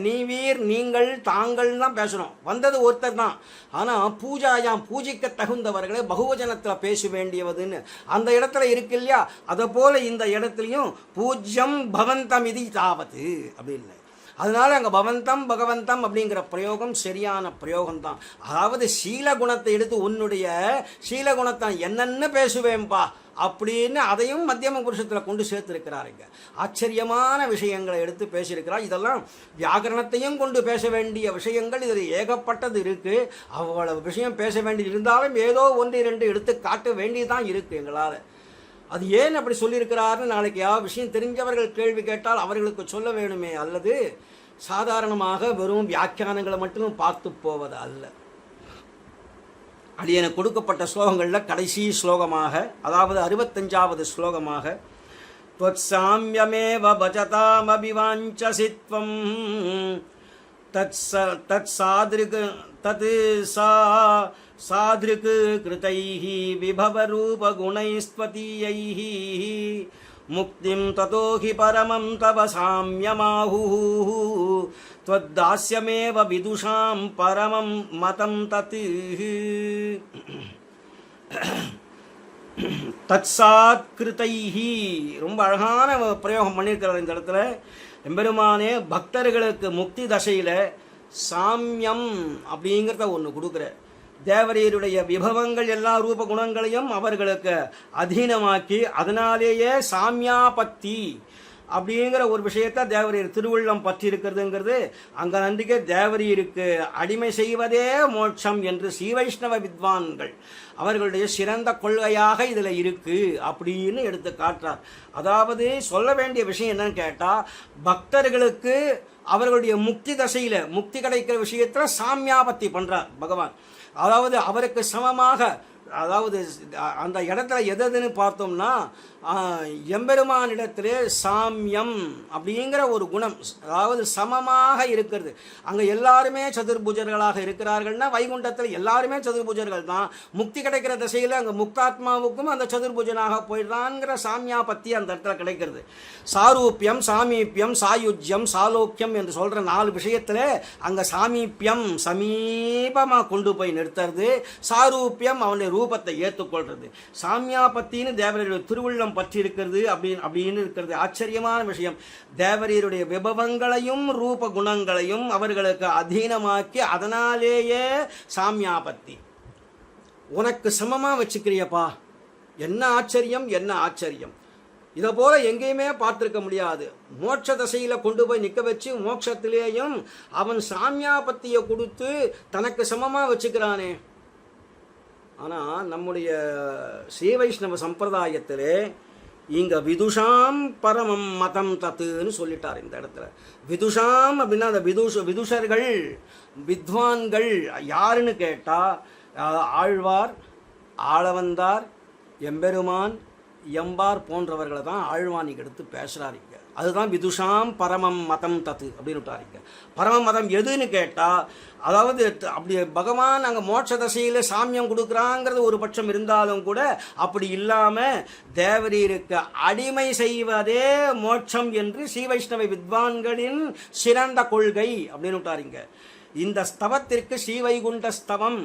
நீவீர் நீங்கள் தாங்கள் தான் பேசுகிறோம். வந்தது ஒருத்தர் தான். ஆனால் பூஜாயாம் பூஜிக்க தகுந்தவர்களை பகுவஜனத்தில் பேச வேண்டியதுன்னு அந்த இடத்துல இருக்கு இல்லையா? அதை போல் இந்த இடத்துலையும் பூஜ்யம் பவந்தம் இது தாவத்து அப்படின்னு. அதனால அங்கே பவந்தம் பகவந்தம் அப்படிங்கிற பிரயோகம் சரியான பிரயோகம்தான். அதாவது சீலகுணத்தை எடுத்து உன்னுடைய சீலகுணத்தை என்னென்னு பேசுவேன்பா அப்படின்னு அதையும் மத்தியம புருஷத்தில் கொண்டு சேர்த்துருக்கிறாருங்க. ஆச்சரியமான விஷயங்களை எடுத்து பேசியிருக்கிறார். இதெல்லாம் வியாகரணத்தையும் கொண்டு பேச வேண்டிய விஷயங்கள் இதில் ஏகப்பட்டது இருக்குது. அவ்வளவு விஷயம் பேச வேண்டியது இருந்தாலும் ஏதோ 1-2 எடுத்து காட்ட வேண்டியதான் இருக்குது எங்களால். அது ஏன் அப்படி சொல்லியிருக்கிறாருன்னு நாளைக்கு விஷயம் தெரிஞ்சவர்கள் கேள்வி கேட்டால் அவர்களுக்கு சொல்ல வேணுமே, அல்லது சாதாரணமாக வெறும் வியாக்கியானங்களை மட்டும் பார்த்து போவது அல்ல. அது எனக்கு கொடுக்கப்பட்ட ஸ்லோகங்களில் கடைசி ஸ்லோகமாக, அதாவது 65வது ஸ்லோகமாக, त्वत्साम्यमेव भजतामभिवाञ्छसित्वं सादृक् कृतैः विभवरूपगुणैस्त्वतीयैः मुक्तिं ततो हि परमं तव साम्यमाहुः त्वद्दास्यमेव विदुषां परमं मतं तत् தத்சாத்கிருதைஹி. ரொம்ப அழகான பிரயோகம் பண்ணியிருக்கிறார் இந்த இடத்துல. எம்பெருமானே பக்தர்களுக்கு முக்தி தசையில் சாமியம் அப்படிங்கிறத ஒன்று கொடுக்குற. தேவரீருடைய விபவங்கள் எல்லா ரூப குணங்களையும் அவர்களுக்கு அதீனமாக்கி அதனாலேயே சாமியாபத்தி அப்படிங்கிற ஒரு விஷயத்த தேவரீர் திருவுள்ளம் பற்றி இருக்கிறதுங்கிறது அங்க நன்றிக்கு தேவரீருக்கு அடிமை செய்வதே மோட்சம் என்று ஸ்ரீவைஷ்ணவ வித்வான்கள் அவர்களுடைய சிறந்த கொள்கையாக இதில் இருக்கு அப்படின்னு எடுத்து காட்டுறார். அதாவது சொல்ல வேண்டிய விஷயம் என்னன்னு கேட்டா, பக்தர்களுக்கு அவர்களுடைய முக்தி தசையில முக்தி கிடைக்கிற விஷயத்துல சாமியாபத்தி பண்றார் பகவான். அதாவது அவருக்கு சமமாக, அதாவது அந்த இடத்துல எதுன்னு பார்த்தோம்னா எம்பெருமானிடத்திலே சாமியம் அப்படிங்கிற ஒரு குணம், அதாவது சமமாக இருக்கிறது. அங்கே எல்லாருமே சதுர்புஜர்களாக இருக்கிறார்கள்னா வைகுண்டத்தில் எல்லாருமே சதுர்புஜர்கள் தான். முக்தி கிடைக்கிற திசையில் அங்கே முக்தாத்மாவுக்கும் அந்த சதுர்புஜனாக போயிடுறாங்கிற சாமியாபத்தி அந்த இடத்துல கிடைக்கிறது. சாரூப்பியம், சாமீப்பியம், சாயுஜ்யம், சாலோக்கியம் என்று சொல்கிற 4 விஷயத்தில் அங்கே சாமீப்பியம் சமீபமாக கொண்டு போய் நிறுத்துறது, சாரூப்பியம் அவனுடைய ரூபத்தை ஏற்றுக்கொள்றது, சாமியாபத்தின்னு தேவருடைய திருவுள்ளம் பற்றி இருக்கிறது அப்படின்னு இருக்கிறது. ஆச்சரியமான விஷயம். தேவரீருடைய விபவங்களையும் ரூப குணங்களையும் அவர்களுக்கு அதீனமாக்கி அதனாலேயே சாமியாபத்தி. உனக்கு சமமா வச்சுக்கிறியப்பா, என்ன ஆச்சரியம், என்ன ஆச்சரியம். இதை போல எங்கேயுமே பார்த்திருக்க முடியாது. மோட்ச தசையில கொண்டு போய் நிற்க வச்சு மோட்சத்திலேயும் அவன் சாமியாபத்தியை கொடுத்து தனக்கு சமமா வச்சுக்கிறானே. ஆனால் நம்முடைய ஸ்ரீ வைஷ்ணவ சம்பிரதாயத்திலே இங்கே விதுஷாம் பரமம் மதம் தத்துன்னு சொல்லிட்டார் இந்த இடத்துல. விதுஷாம் அப்படின்னா அந்த விதுஷர்கள் வித்வான்கள் யாருன்னு கேட்டால் ஆழ்வார், ஆளவந்தார், எம்பெருமான், எம்பார் போன்றவர்களை தான் ஆழ்வானிக்கு எடுத்து பேசுகிறாரிங்க. அதுதான் விதுஷாம் பரமம் மதம் தத்து அப்படின்னு விட்டாரிங்க. பரம மதம் எதுன்னு கேட்டால், அதாவது அப்படி பகவான் அங்கே மோட்ச தசையில் சாமியம் கொடுக்குறாங்கிறது ஒரு பட்சம் இருந்தாலும் கூட அப்படி இல்லாமல் தேவரீருக்கு அடிமை செய்வதே மோட்சம் என்று ஸ்ரீ வைஷ்ணவ வித்வான்களின் சிறந்த கொள்கை அப்படின்னு விட்டாரிங்க. இந்த ஸ்தவத்திற்கு ஸ்ரீவைகுண்ட ஸ்தவம்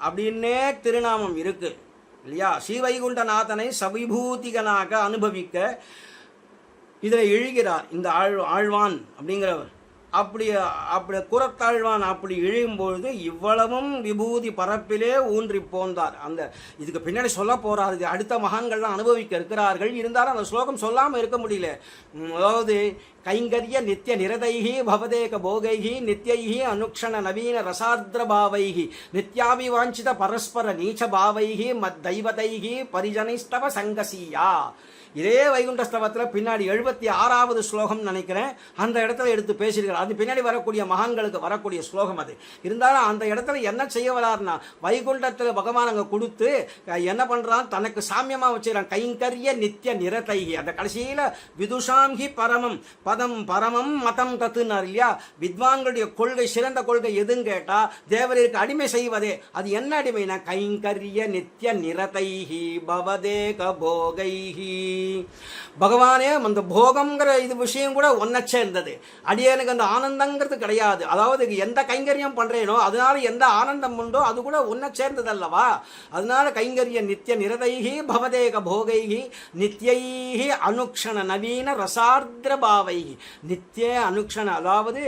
அப்படின்னே திருநாமம் இருக்கு இல்லையா? ஸ்ரீவைகுண்டநாதனை சவிபூதிகனாக அனுபவிக்க இதில் எழுகிறார் இந்த ஆழ்வான் அப்படிங்கிறவர். அப்படி குரத்தாழ்வான் அப்படி இழியும்பொழுது இவ்வளவும் விபூதி பரப்பிலே ஊன்றி போந்தார். அந்த இதுக்கு பின்னாடி சொல்ல போறார், இது அடுத்த மகான்கள்லாம் அனுபவிக்க இருக்கிறார்கள். இருந்தாலும் அந்த ஸ்லோகம் சொல்லாமல் இருக்க முடியல. அதாவது கைங்கரிய நித்திய நிரதைகி பவதேக போகைகி நித்யைகி அனுக்ஷண நவீன ரசார்திர பாவைகி நித்யாபிவாஞ்சித பரஸ்பர நீச்ச பாவைகி மத் தெய்வதைகி பரிஜனிஸ்தவ சங்கசியா. இதே வைகுண்டஸ்தவத்தில் பின்னாடி 76வது ஸ்லோகம் நினைக்கிறேன், அந்த இடத்துல எடுத்து பேசியிருக்கிறார். அது பின்னாடி வரக்கூடிய மகான்களுக்கு வரக்கூடிய ஸ்லோகம் அது. இருந்தாலும் அந்த இடத்துல என்ன செய்ய வராருன்னா, வைகுண்டத்தில் பகவான் அங்கே கொடுத்து என்ன பண்ணுறான், தனக்கு சாமியமாக வச்சுக்கிறான். கைங்கரிய நித்திய நிரதைகி. அந்த கடைசியில் விதுஷாம்ஹி பரமம் பதம் பரமம் மதம் தத்துனார் இல்லையா? வித்வான்களுடைய கொள்கை, சிறந்த கொள்கை எதுன்னு கேட்டால் தேவருக்கு அடிமை செய்வதே. அது என்ன அடிமைனா கைங்கரிய நித்திய நிரதைகி பவதேக போகைகி. பகவானே அந்த போகம்ங்கிற இது விஷயம் கூட ஒன்ன சேர்ந்தது. அடியனுக்கு அந்த ஆனந்தங்கிறது கிடையாது. அதாவது எந்த கைங்கரியம் பண்றேனோ அதனால எந்த ஆனந்தம் உண்டோ அது கூட ஒன்ன சேர்ந்தது அல்லவா? அதனால கைங்கரிய நித்திய நிரதைகி பவதேக போகைகி நித்யைகி அனுக்ஷண நவீன ரசார்திர பாவைகி. நித்திய அனுக்ஷண, அதாவது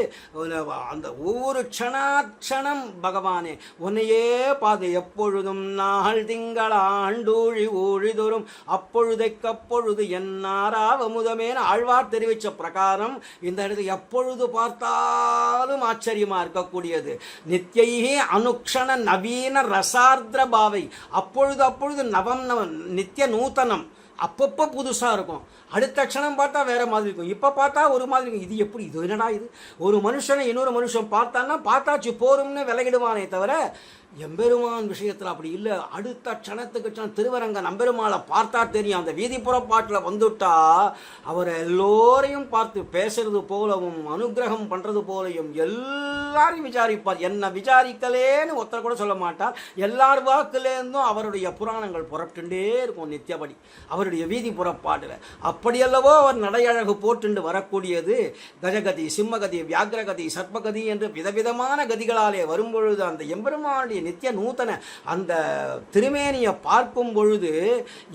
அந்த ஒவ்வொரு க்ஷணாட்சணம் பகவானே உன்னையே பாது. எப்பொழுதும் நாள் திங்கள் ஆண்டூழி ஊழிதோறும் அப்பொழுதைக்கப்பொழுது என்னாராவமுதமேன ஆழ்வார் தெரிவித்த பிரகாரம் இந்த இடத்துல எப்பொழுது பார்த்தாலும் ஆச்சரியமா இருக்கக்கூடியது. நித்யைகி அனுக்ஷண நவீன ரசார்திர பாவை. அப்பொழுது நவம் நித்திய நூத்தனம், அப்பப்போ புதுசாக இருக்கும். அடுத்த க்ஷணம் பார்த்தா வேற மாதிரி இருக்கும், இப்போ பார்த்தா ஒரு மாதிரி இருக்கும். இது எப்படி, இது என்னடா இது? ஒரு மனுஷனை இன்னொரு மனுஷன் பார்த்தான்னா பார்த்தாச்சு போரும்னு விலகிடுவானே தவிர எம்பெருமான் விஷயத்தில் அப்படி இல்லை. அடுத்த க்ஷணத்துக்கு திருவரங்க நம்பெருமாளை பார்த்தா தெரியும். அந்த வீதிப்புற பாட்டில் வந்துட்டா அவரை எல்லோரையும் பார்த்து பேசுறது போலவும் அனுகிரகம் பண்ணுறது போலையும் எல்லாரையும் விசாரிப்பார். என்ன விசாரிக்கலேன்னு ஒருத்தர் கூட சொல்ல மாட்டார். எல்லார் வாக்குலேருந்தும் அவருடைய புராணங்கள் புறப்பட்டுட்டே இருக்கும் நித்தியபடி அவருடைய வீதி புறப்பாட்டில். அப்படியல்லவோ அவர் நடையழகு போட்டுண்டு வரக்கூடியது. கஜகதி, சிம்மகதி, வியாகிரகதி, சர்ப்பகதி என்று விதவிதமான கதிகளாலே வரும்பொழுது அந்த எம்பெருமானுடைய நித்திய நூத்தன அந்த திருமேனியை பார்க்கும் பொழுது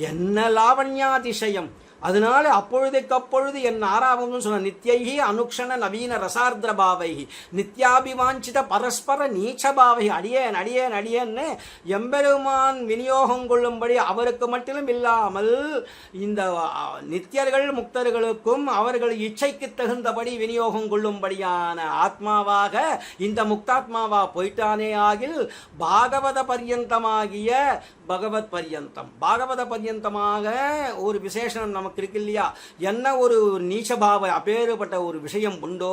என்ன லாவண்யாதிசயம். அதனால அப்பொழுதுக்கப்பொழுது என் ஆறாவதுன்னு சொன்ன நித்யைஹி அனுக்ஷண நவீன ரசார்திர பாவைஹி நித்யாபிவாஞ்சித பரஸ்பர நீச்சபாவை அடியேன் அடியேன் அடியேன்னு எம்பெருமான் விநியோகம் கொள்ளும்படி அவருக்கு மட்டும் இல்லாமல் இந்த நித்தியர்கள் முக்தர்களுக்கும் அவர்கள் இச்சைக்கு தகுந்தபடி விநியோகம் கொள்ளும்படியான ஆத்மாவாக இந்த முக்தாத்மாவா போயிட்டானே ஆகில் பாகவத பர்யந்தமாகிய பகவத் பர்யந்தம் பாகவத பர்யந்தமாக ஒரு விசேஷம் நமக்கு இருக்கு இல்லையா. என்ன ஒரு நீச்சபாவ அப்பேறுபட்ட ஒரு விஷயம் உண்டோ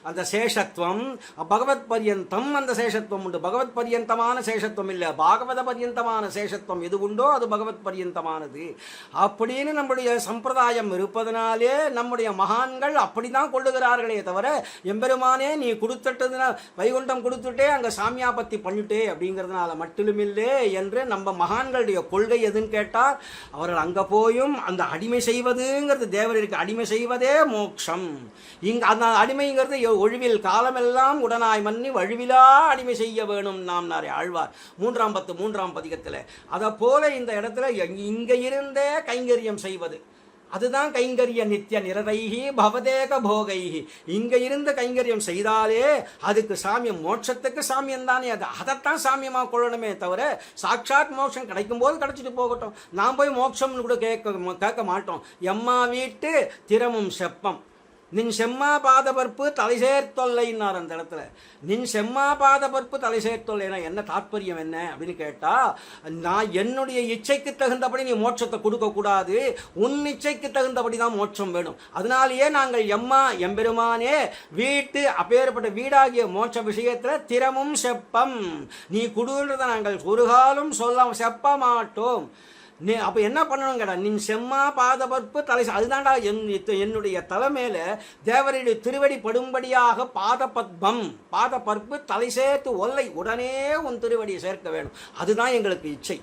அந்த சேஷத்துவம் பகவத் பர்யந்தம் அந்த சேஷத்துவம் உண்டு. பகவத் பர்யந்தமான சேஷத்துவம் இல்லை, பாகவத பர்யந்தமான சேஷத்துவம் எது உண்டோ அது பகவத் பர்யந்தமானது அப்படின்னு நம்முடைய சம்பிரதாயம் இருப்பதனாலே நம்முடைய மகான்கள் அப்படிதான் கொள்ளுகிறார்களே தவிர எம்பெருமானே நீ கொடுத்துட்டதுனா வைகுண்டம் கொடுத்துட்டே அங்கே சாமியாபத்தி பண்ணிட்டே அப்படிங்கிறதுனால மட்டுமில்லை என்று நம்ம மகான்களுடைய கொள்கை எதுன்னு கேட்டால் அவர்கள் அங்கே போயும் அந்த அடிமை செய்வதுங்கிறது தேவருக்கு அடிமை செய்வதே மோட்சம். இங்கே அந்த அடிமைங்கிறது ஒழிவில் காலமெல்லாம் உடனாய் மன்னி வழுவிலா அடிமை செய்ய வேணும் நாம் ஆழ்வார் 3 பதிகத்தில். அதை போல இந்த இடத்துல இங்கே இருந்தே கைங்கரியம் செய்வது அதுதான் கைங்கரிய நித்திய நிரதைகி பவதேக போகைகி. இங்க இருந்து கைங்கரியம் செய்தாலே அதுக்கு சாமியம் மோட்சத்துக்கு சாமியம் தானே. அதைத்தான் சாமியமா கொள்ளணுமே தவிர சாட்சாத் மோட்சம் கிடைக்கும் போது கிடைச்சிட்டு போகட்டும். நான் போய் மோட்சம்னு கூட கேட்க மாட்டோம். எம்மா வீட்டு திறமும் செப்பம் நின் செம்மா பாதபற்பு தலைசேர்த்தொல்லைன்னார் அந்த இடத்துல. நின் செம்மா பாதபற்பு தலைசேர்த்தொல்லைனா என்ன தாற்பயம் என்ன அப்படின்னு கேட்டால், நான் என்னுடைய இச்சைக்கு தகுந்தபடி நீ மோட்சத்தை கொடுக்கக்கூடாது, உன் இச்சைக்கு தகுந்தபடி தான் மோட்சம் வேணும். அதனாலேயே நாங்கள் எம்பெருமானே வீட்டு அப்பேற்பட்ட வீடாகிய மோட்ச விஷயத்தில் திறமும் செப்பம் நீ கொடுன்றதை நாங்கள் ஒரு காலம் சொல்ல செப்ப மாட்டோம். நீ அப்போ என்ன பண்ணணும் கேட்டா, நின் செம்மா பாதபற்பு தலை அதுதான்டா என்னுடைய தலைமையில தேவருடைய திருவடி படும்படியாக பாதபற்பு தலை சேர்த்து ஒல்லை உடனே உன் திருவடியை சேர்க்க வேணும். அதுதான் எங்களுக்கு இச்சை.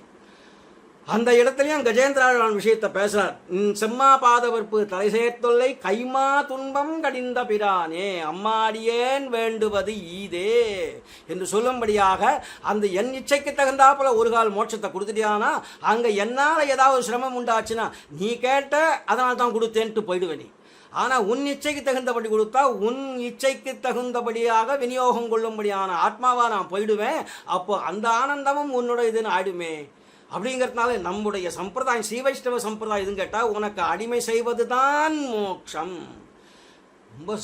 அந்த இடத்துலையும் கஜேந்திராழ்வான் விஷயத்தை பேசுறார். செம்மா பாதவர்ப்பு தலை சேர்த்தொல்லை கைமா துன்பம் கடிந்த பிரானே அம்மாடியேன் வேண்டுவது ஈதே என்று சொல்லும்படியாக அந்த என் இச்சைக்கு தகுந்தாப்புல ஒரு கால் மோட்சத்தை கொடுத்துட்டியானா அங்கே என்னால் ஏதாவது சிரமம் உண்டாச்சுன்னா நீ கேட்ட அதனால் தான் கொடுத்தேன்ட்டு போயிடுவேன். ஆனால் உன் இச்சைக்கு தகுந்தபடி கொடுத்தா உன் இச்சைக்கு தகுந்தபடியாக விநியோகம் கொள்ளும்படியான ஆத்மாவா நான் போயிடுவேன். அப்போ அந்த ஆனந்தமும் உன்னோட இதுன்னு ஆயிடுமே. அப்படிங்கிறதுனால நம்முடைய சம்பிரதாயம் ஸ்ரீ வைஷ்ணவ சம்பிரதாயம் இதுன்னு கேட்டால் உனக்கு அடிமை செய்வது தான் மோட்சம். ரொம்ப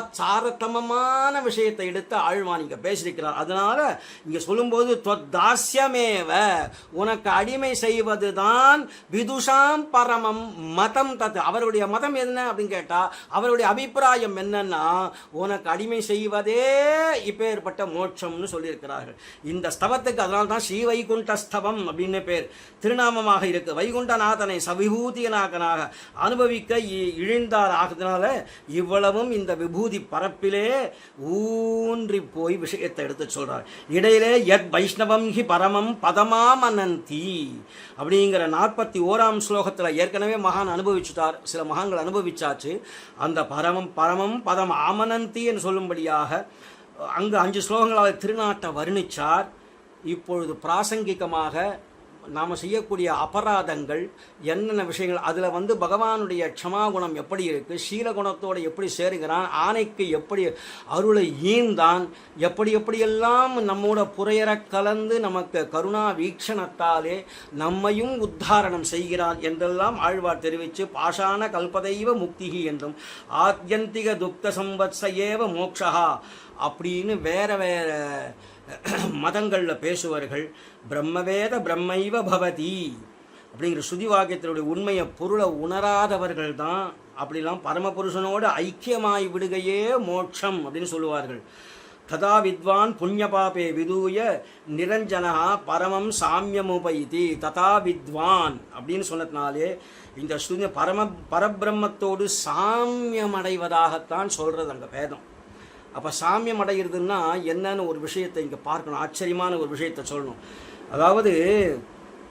சாரத்தமமான விஷயத்தை எடுத்து ஆழ்வான் இங்கே பேசியிருக்கிறார். அதனால இங்கே சொல்லும்போது தாஸ்யமேவ உனக்கு அடிமை செய்வது தான் விதுஷாம் பரமம் மதம் தத்து. அவருடைய மதம் என்ன அப்படின்னு கேட்டால் அவருடைய அபிப்பிராயம் என்னன்னா உனக்கு அடிமை செய்வதே இப்பேற்பட்ட மோட்சம்னு சொல்லியிருக்கிறார்கள். இந்த ஸ்தவத்துக்கு அதனால தான் ஸ்ரீ வைகுண்ட ஸ்தவம் அப்படின்னு பேர் திருநாமமாக இருக்கு. வைகுண்டநாதனை சவிபூதியநாதனாக அனுபவிக்க இழிந்தார் ஆகுதுனால இவ்வளவும் இந்த விபூதி பரப்பிலே ஊன்றி போய் விஷயத்தை எடுத்து சொல்றார். இடையிலே யத் வைஷ்ணவம் ஹி பரமம் பதமாமனந்தி அப்படிங்கிற 41ஆம் ஸ்லோகத்தில் ஏற்கனவே மகான் அனுபவிச்சுட்டார். சில மகான்கள் அனுபவிச்சாச்சு. அந்த பரமம் பதம் ஆமனந்தி என்று சொல்லும்படியாக அங்கு 5 ஸ்லோகங்களாக திருநாட்டை வர்ணிச்சார். இப்பொழுது பிராசங்கிகமாக நாம் செய்யக்கூடிய அபராதங்கள் என்னென்ன விஷயங்கள் அதில் பகவானுடைய க்ஷமாகுணம் எப்படி இருக்குது, சீலகுணத்தோடு எப்படி சேருகிறான், ஆணைக்கு எப்படி அருளை ஈந்தான், எப்படியெல்லாம் நம்மோட புறையற கலந்து நமக்கு கருணா வீக்ஷணத்தாலே நம்மையும் உத்தாரணம் செய்கிறான் என்றெல்லாம் ஆழ்வார் தெரிவித்து பாஷான கல்பதைவ முக்திகி என்றும் ஆத்யந்திக துக்த சம்பத்ஸ ஏவ மோக்ஷா அப்படின்னு வேற மதங்களில் பேசுவார்கள். பிரம்மவேத பிரம்மைவ பவதி அப்படிங்கிற ஸ்ருதி வாக்கியத்தினுடைய உண்மையை பொருளை உணராதவர்கள் தான் அப்படிலாம் பரமபுருஷனோடு ஐக்கியமாய் விடுகையே மோட்சம் அப்படின்னு சொல்லுவார்கள். ததா வித்வான் புண்ணியபாபே விதூய நிரஞ்சனா பரமம் சாமியமுபைதி. ததா வித்வான் அப்படின்னு சொன்னதுனாலே இந்த ஸ்ருதி பரபிரம்மத்தோடு சாமியம் அடைவதாகத்தான் சொல்கிறது அங்கே வேதம். அப்போ சாமியம் அடைகிறதுன்னா என்னன்னு ஒரு விஷயத்தை இங்கே பார்க்கணும். ஆச்சரியமான ஒரு விஷயத்தை சொல்லணும். அதாவது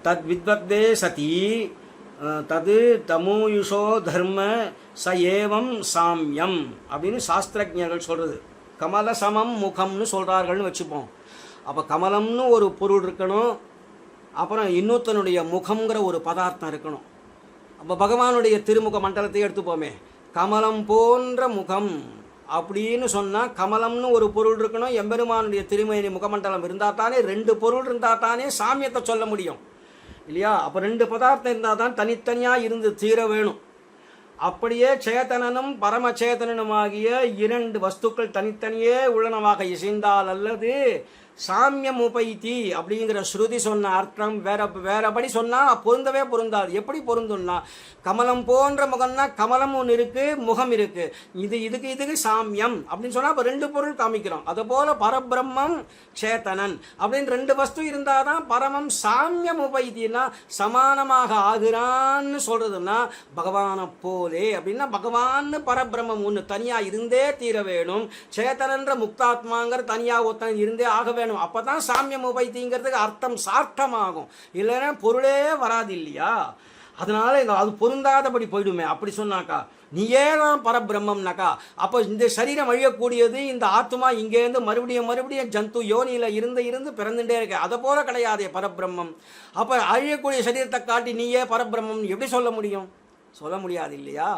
தத் வித்வக்தே சதி தது தமூயுஷோ தர்ம ச ஏவம் சாமியம் அப்படின்னு சாஸ்திரஜர்கள் சொல்கிறது. கமல சமம் முகம்னு சொல்கிறார்கள்னு வச்சுப்போம். அப்போ கமலம்னு ஒரு பொருள் இருக்கணும், அப்புறம் இன்னொருத்தனுடைய முகம்ங்கிற ஒரு பதார்த்தம் இருக்கணும். அப்போ பகவானுடைய திருமுக மண்டலத்தை எடுத்துப்போமே, கமலம் போன்ற முகம் அப்படின்னு சொன்னால் கமலம்னு ஒரு பொருள் இருக்கணும், எம்பெருமானுடைய திருமேனி முகமண்டலம் இருந்தால் தானே, ரெண்டு பொருள் இருந்தால் தானே சாமியத்தை சொல்ல முடியும் இல்லையா? அப்போ ரெண்டு பதார்த்தம் இருந்தால் தான் தனித்தனியாக இருந்து தீர வேணும். அப்படியே சேதனனும் பரமச்சேதனனுமாகிய இரண்டு வஸ்துக்கள் தனித்தனியே உள்ளனவாக இசைந்தால் அல்லது சாமியம் உபைத்தி அப்படிங்கிற ஸ்ருதி சொன்ன அர்த்தம் வேறபடி சொன்னால் பொருந்தவே பொருந்தாது. எப்படி பொருந்தும்னா, கமலம் போன்ற முகம்னா கமலம் ஒன்று இருக்குது, முகம் இருக்குது, இதுக்கு சாமியம் அப்படின்னு சொன்னால் அப்போ ரெண்டு பொருள் காமிக்கிறோம். அதுபோல் பரபிரம்மம் சேத்தனன் அப்படின்னு ரெண்டு வஸ்து இருந்தால் தான் பரமம் சாமியம் உபைத்தின்னா சமானமாக ஆகிறான்னு சொல்கிறதுன்னா பகவானை போலே அப்படின்னா பகவான் பரபிரம்மம் ஒன்று தனியாக இருந்தே தீர வேணும், சேத்தனன்ற முக்தாத்மாங்கிற தனியாக ஒருத்தன் இருந்தே ஆக வேணும். அப்போ தான் சாமியம் உபைத்திங்கிறதுக்கு அர்த்தம் சார்த்தமாகும், இல்லைன்னா பொருளே வராது இல்லையா? அதனால அது பொருந்தாதபடி போயிடுமே. அப்படி சொன்னாக்கா நீயே தான் பரபிரம்மம்னாக்கா அப்போ இந்த சரீரம் அழியக்கூடியது, இந்த ஆத்மா இங்கேருந்து மறுபடியும் ஜந்து யோனியில் இருந்து பிறந்துட்டே இருக்க, அதை போல கிடையாதே பரபிரம்மம். அப்போ அழியக்கூடிய சரீரத்தை காட்டி நீயே பரபிரம்மம் எப்படி சொல்ல முடியும்? சொல்ல முடியாது இல்லையா?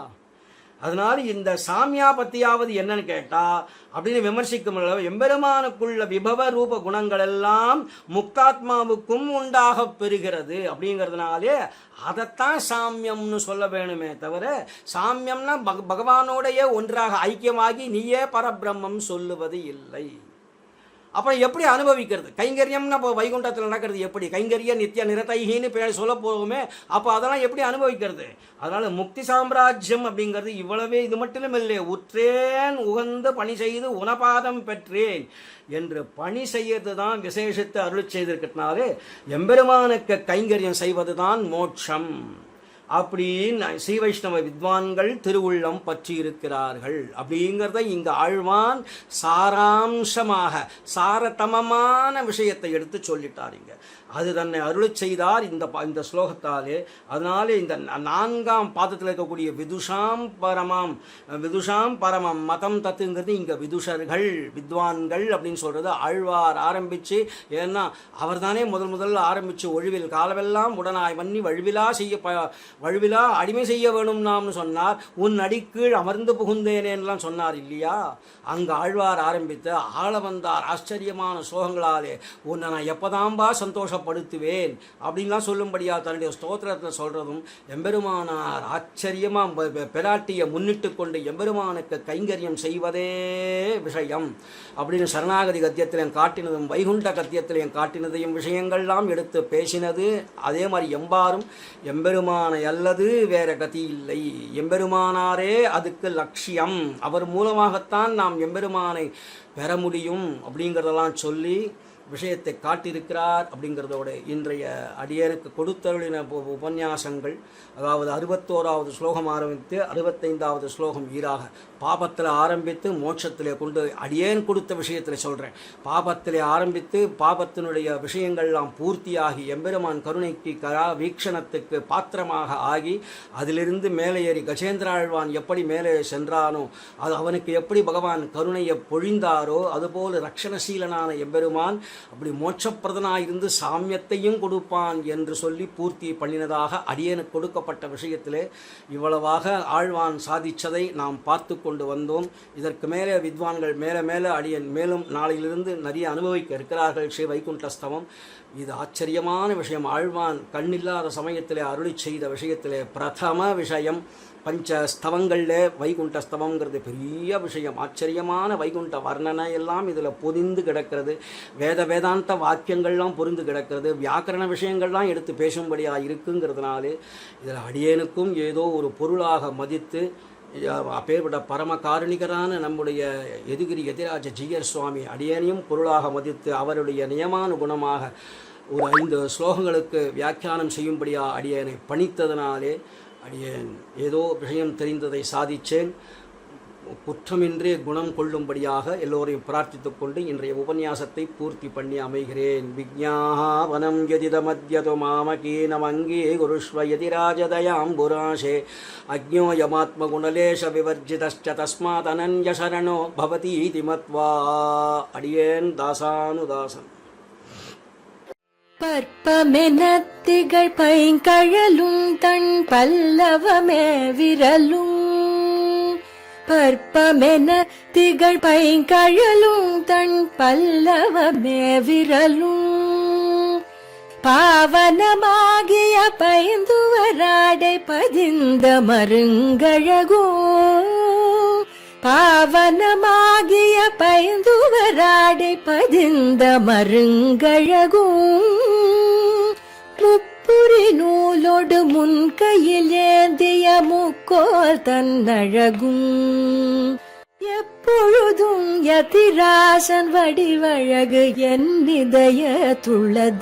அதனால இந்த சாமியா பற்றியாவது என்னன்னு கேட்டால் அப்படின்னு விமர்சிக்கும் எம்பெருமானுக்குள்ள விபவ ரூப குணங்கள் எல்லாம் முக்தாத்மாவுக்கும் உண்டாக பெறுகிறது அப்படிங்கிறதுனாலே அதைத்தான் சாமியம்னு சொல்ல வேணுமே தவிர சாமியம்னா பகவானோடைய ஒன்றாக ஐக்கியமாகி நீயே பரபிரம்மம் சொல்லுவது இல்லை. அப்புறம் எப்படி அனுபவிக்கிறது? கைங்கரியம்னா இப்போ வைகுண்டத்தில் நடக்கிறது எப்படி? கைங்கரிய நித்திய நிரதைகின்னு பேர் சொல்ல போகுமே, அப்போ அதெல்லாம் எப்படி அனுபவிக்கிறது? அதனால் முக்தி சாம்ராஜ்யம் அப்படிங்கிறது இவ்வளவே இது மட்டும் இல்லை, உற்றேன் உகந்து பணி செய்து உனபாதம் பெற்றேன் என்று பணி செய்யறது தான் விசேஷத்தை அருள் செய்திருக்கிறதுனாலே எம்பெருமானுக்கு கைங்கரியம் செய்வது தான் மோட்சம் அப்படின்னு ஸ்ரீ வைஷ்ணவ வித்வான்கள் திருவுள்ளம் பற்றி இருக்கிறார்கள். அப்படிங்கிறத இங்கு ஆழ்வான் சாராம்சமாக சாரதமமான விஷயத்தை எடுத்து சொல்லிட்டாருங்க. அது தன்னை அருளை செய்தார் இந்த ஸ்லோகத்தாலே. அதனாலே இந்த 4ஆம் பாதத்தில் இருக்கக்கூடிய விதுஷாம் பரமம் மதம் தத்துங்கிறது இங்கே விதுஷர்கள் வித்வான்கள் அப்படின்னு சொல்கிறது ஆழ்வார் ஆரம்பித்து, ஏன்னா அவர் தானே முதல்ல ஆரம்பித்து ஒழிவில் காலவெல்லாம் உடனாய் வன்னி வழுவிலா அடிமை செய்ய வேணும் நாம்னு சொன்னார், உன் அடிக்கீழ் அமர்ந்து புகுந்தேனேன்லாம் சொன்னார் இல்லையா? அங்கு ஆழ்வார் ஆரம்பித்து ஆள வந்தார் ஆச்சரியமான ஸ்லோகங்களாலே உன்னை நான் எப்போதாம்பா சந்தோஷப்படுத்துவேன் அப்படின்லாம் சொல்லும்படியா தன்னுடைய ஸ்தோத்திரத்தில் சொல்கிறதும் எம்பெருமானார் ஆச்சரியமாக பெராட்டியை முன்னிட்டு கொண்டு எம்பெருமானுக்கு கைங்கரியம் செய்வதே விஷயம் அப்படின்னு சரணாகதி கத்தியத்திலையும் காட்டினதும் வைகுண்ட கத்தியத்திலையும் காட்டினதையும் விஷயங்கள்லாம் எடுத்து பேசினது. அதே மாதிரி எம்பாரும் எம்பெருமானை அல்லது வேற கதி இல்லை, எம்பெருமானாரே அதுக்கு லட்சியம், அவர் மூலமாகத்தான் நாம் எம்பெருமானை பெற முடியும் அப்படிங்கிறதெல்லாம் சொல்லி விஷயத்தை காட்டியிருக்கிறார். அப்படிங்கிறதோட இன்றைய அடியனுக்கு கொடுத்தருளின உபன்யாசங்கள், அதாவது 61வது ஸ்லோகம் ஆரம்பித்து 65வது ஸ்லோகம் ஈராக பாபத்தில் ஆரம்பித்து மோட்சத்திலே கொண்டு அடியேன் கொடுத்த விஷயத்தில் சொல்கிறேன். பாபத்திலே ஆரம்பித்து பாபத்தினுடைய விஷயங்கள்லாம் பூர்த்தியாகி எம்பெருமான் கருணைக்கு வீக்ஷணத்துக்கு பாத்திரமாக ஆகி அதிலிருந்து மேலே ஏறி கஜேந்திராழ்வான் எப்படி மேலே சென்றானோ அது அவனுக்கு எப்படி பகவான் கருணையை பொழிந்தாரோ அதுபோல் ரக்ஷணசீலனான எம்பெருமான் அப்படி மோட்சப்பிரதனாயிருந்து சாமியத்தையும் கொடுப்பான் என்று சொல்லி பூர்த்தி பண்ணினதாக அடியனுக்கு கொடுக்கப்பட்ட விஷயத்திலே இவ்வளவாக ஆழ்வான் சாதித்ததை நாம் பார்த்து கொண்டு வந்தோம். இதற்கு மேலே வித்வான்கள் மேலே அடியன் மேலும் நாளையிலிருந்து நிறைய அனுபவிக்க இருக்கிறார்கள். ஸ்ரீ வைகுண்டஸ்தவம் இது ஆச்சரியமான விஷயம். ஆழ்வான் கண்ணில்லாத சமயத்திலே அருளி செய்த விஷயத்திலே பிரதம விஷயம். பஞ்சஸ்தவங்களில் வைகுண்டஸ்தவங்கிறது பெரிய விஷயம். ஆச்சரியமான வைகுண்ட வர்ணனை எல்லாம் இதில் பொதிந்து கிடக்கிறது. வேதாந்த வாக்கியங்கள்லாம் பொருந்து கிடக்கிறது. வியாக்கரண விஷயங்கள்லாம் எடுத்து பேசும்படியாக இருக்குங்கிறதுனாலே இதில் அடியேனுக்கும் ஏதோ ஒரு பொருளாக மதித்து அப்பேற்பட்ட பரம காரணிகரான நம்முடைய எதுகிரி எதிராஜ ஜீயர் சுவாமி அடியேனையும் பொருளாக மதித்து அவருடைய நியமானுகுணமாக ஒரு 5 ஸ்லோகங்களுக்கு வியாக்கியானம் செய்யும்படியாக அடியேனை பணித்ததனாலே அடியேன் ஏதோ விஷயம் தெரிந்ததை சாதித்தேன். குற்றமின்றி குணம் கொள்ளும்படியாக எல்லோரையும் பிரார்த்தித்துக் கொண்டு இன்றைய உபன்யாசத்தை பூர்த்தி பண்ணி அமைகிறேன். விஜ்ஞாபனம் யதிதமத்யது மாமகீனமங்கீ குருஷ்வ யதிராஜதயாம்புராஷே அக்ஞோயமாத்மகுணலேஷ விவர்ஜிதஸ்ச தஸ்மாத் அனன்ய சரணோ பவதீதி மத்வா. அடியேன் தாசானுதாசன். பற்பமென திகழ் பைங்கழலும் தன் பல்லவமே விரலும் பற்பமென திகழ் பைங்கழலும் தன் பல்லவமே விரலும் பாவனமாகிய பைந்துவராடை பதிந்த மருங்கழகோ பாவனமாகிய பைந்துவராடை பதிந்த மருங்கழகோ முப்புரி நூலோடு முன் கையில் ஏந்திய முக்கோல் தன்னழகும் எப்பொழுதும் யதிராசன் வடிவழகு என் இதயத்துள்ளதால்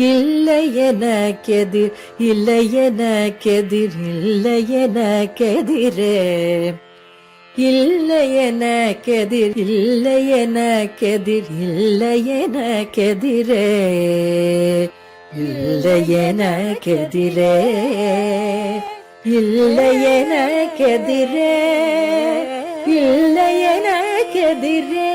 இல்லை எனக்கெதிர் இல்லை எனக்கெதிர் இல்லை எனக்கெதிரே இல்லை எனக்கெதிர் இல்லை எனக்கெதிர் இல்லை எனக்கெதிரே இல்லை எனக்கெதிரே இல்லை எனக்கெதிரே இல்லை எனக்கெதிரே